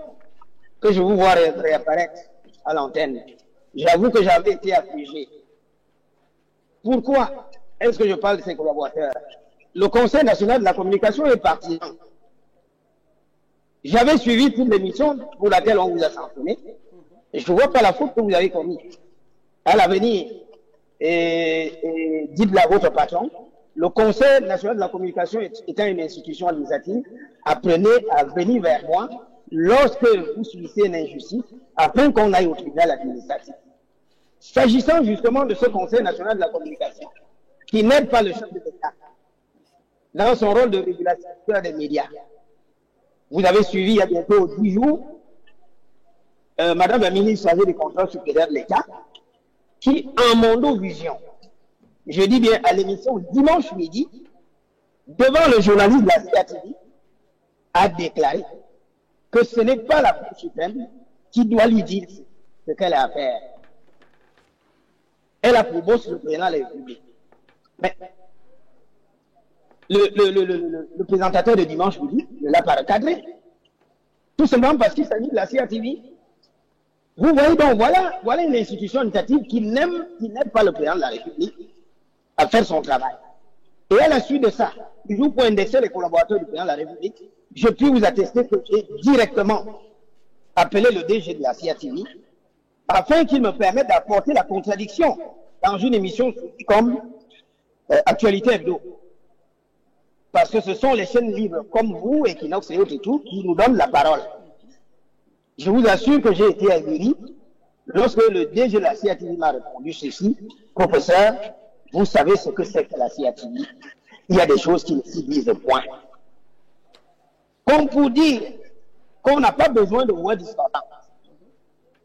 que je vous vois réapparaître à l'antenne. J'avoue que j'avais été affligé. Pourquoi est-ce que je parle de ces collaborateurs? Le Conseil national de la communication est partisan. J'avais suivi toute l'émission pour laquelle on vous a sanctionné et je ne vois pas la faute que vous avez commise. À l'avenir, et dites-le à votre patron, le Conseil national de la communication étant une institution administrative, apprenez à venir vers moi lorsque vous subissez une injustice afin qu'on aille au tribunal administratif. S'agissant justement de ce Conseil national de la communication, qui n'aide pas le chef de l'État dans son rôle de régulateur des médias. Vous avez suivi il y a bientôt 10 jours Madame la ministre chargée des contrôles supérieurs de l'État, qui, en Mondovision, je dis bien à l'émission dimanche midi, devant le journaliste de la CATV, a déclaré que ce n'est pas la Cour suprême qui doit lui dire ce qu'elle a à faire. Elle a pour boss le président de la République. Mais le présentateur de dimanche midi ne l'a pas recadré. Tout simplement parce qu'il s'agit de la CATV. Vous voyez donc, voilà une institution étatique qui n'aime pas le président de la République à faire son travail. Et à la suite de ça, toujours pour indexer les collaborateurs du président de la République, je puis vous attester que j'ai directement appelé le DG de la CATV afin qu'il me permette d'apporter la contradiction dans une émission comme Actualité Hebdo. Parce que ce sont les chaînes libres comme vous, Equinox et autres et tout, qui nous donnent la parole. Je vous assure que j'ai été ahuri lorsque le DG de la CATV m'a répondu ceci: professeur, vous savez ce que c'est que la CATV. Il y a des choses qui ne s'y disent point. Comme pour dire qu'on n'a pas besoin de voix discordantes.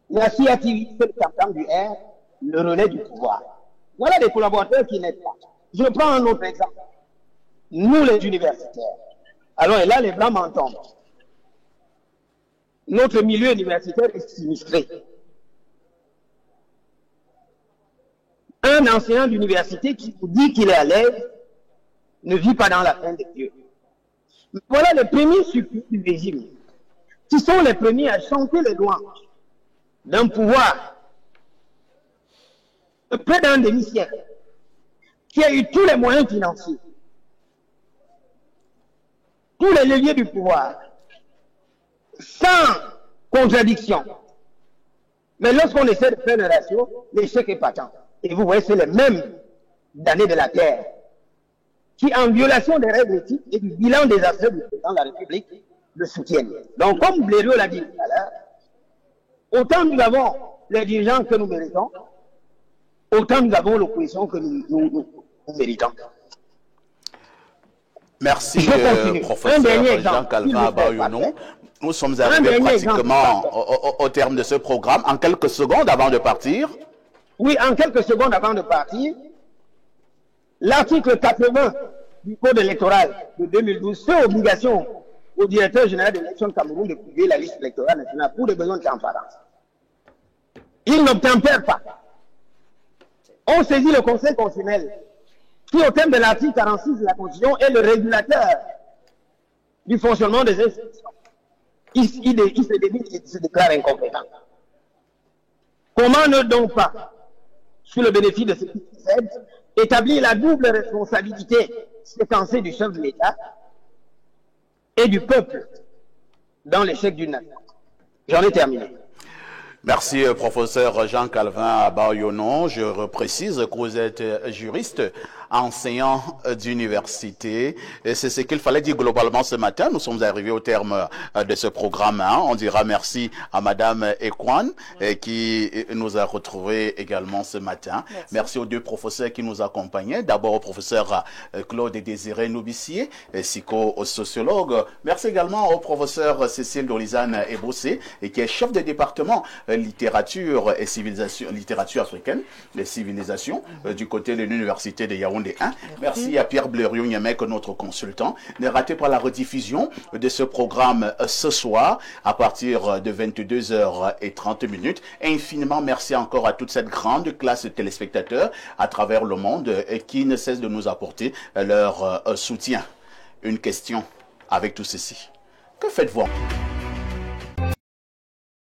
La CATV, c'est le canton du R, le relais du pouvoir. Voilà des collaborateurs qui n'aident pas. Je prends un autre exemple. Nous, les universitaires. Alors, et là, les Blancs m'entendent. Notre milieu universitaire est sinistré. Un enseignant d'université qui vous dit qu'il est à l'aise ne vit pas dans la fin des dieux. Voilà les premiers supplices du régime, qui sont les premiers à chanter les louanges d'un pouvoir de près d'un demi-siècle, qui a eu tous les moyens financiers, tous les leviers du pouvoir, sans contradiction. Mais lorsqu'on essaie de faire le ratio, l'échec est patent. Et vous voyez, c'est les mêmes damnés de la terre qui, en violation des règles éthiques et du bilan des affaires du président de la République, le soutiennent. Donc, comme Blériot l'a dit tout à l'heure, autant nous avons les dirigeants que nous méritons, autant nous avons l'opposition que nous méritons. Merci, professeur Jean-Calvin Abayonon. Nous sommes arrivés pratiquement au terme de ce programme. En quelques secondes avant de partir. Oui, en quelques secondes avant de partir, l'article 80 du Code électoral de 2012 fait obligation au directeur général de l'élection de Cameroun de publier la liste électorale nationale pour des besoins de transparence. Il n'obtempère pas. On saisit le Conseil constitutionnel qui, au terme de l'article 46 de la Constitution, est le régulateur du fonctionnement des institutions. Il se déclare incompétent. Comment ne donc pas, sous le bénéfice de ce qui succède, établir la double responsabilité séquencée du chef de l'État et du peuple dans l'échec d'une nation? J'en ai terminé. Merci, professeur Jean-Calvin Abayonon. Je précise que vous êtes juriste, enseignant d'université. C'est ce qu'il fallait dire globalement ce matin. Nous sommes arrivés au terme de ce programme. On dira merci à Madame Ekwan qui nous a retrouvés également ce matin. Merci aux deux professeurs qui nous accompagnaient. D'abord au professeur Claude Désiré Noubissier, psychosociologue. Merci également au professeur Cécile Dolizane Eboussé, qui est chef de département littérature et civilisation, littérature africaine, les civilisations, du côté de l'université de Yaoundé 1. Merci à Pierre Blériot-Niamek, notre consultant. Ne ratez pas la rediffusion de ce programme ce soir à partir de 22h30. Infiniment merci encore à toute cette grande classe de téléspectateurs à travers le monde qui ne cessent de nous apporter leur soutien. Une question avec tout ceci. Que faites-vous?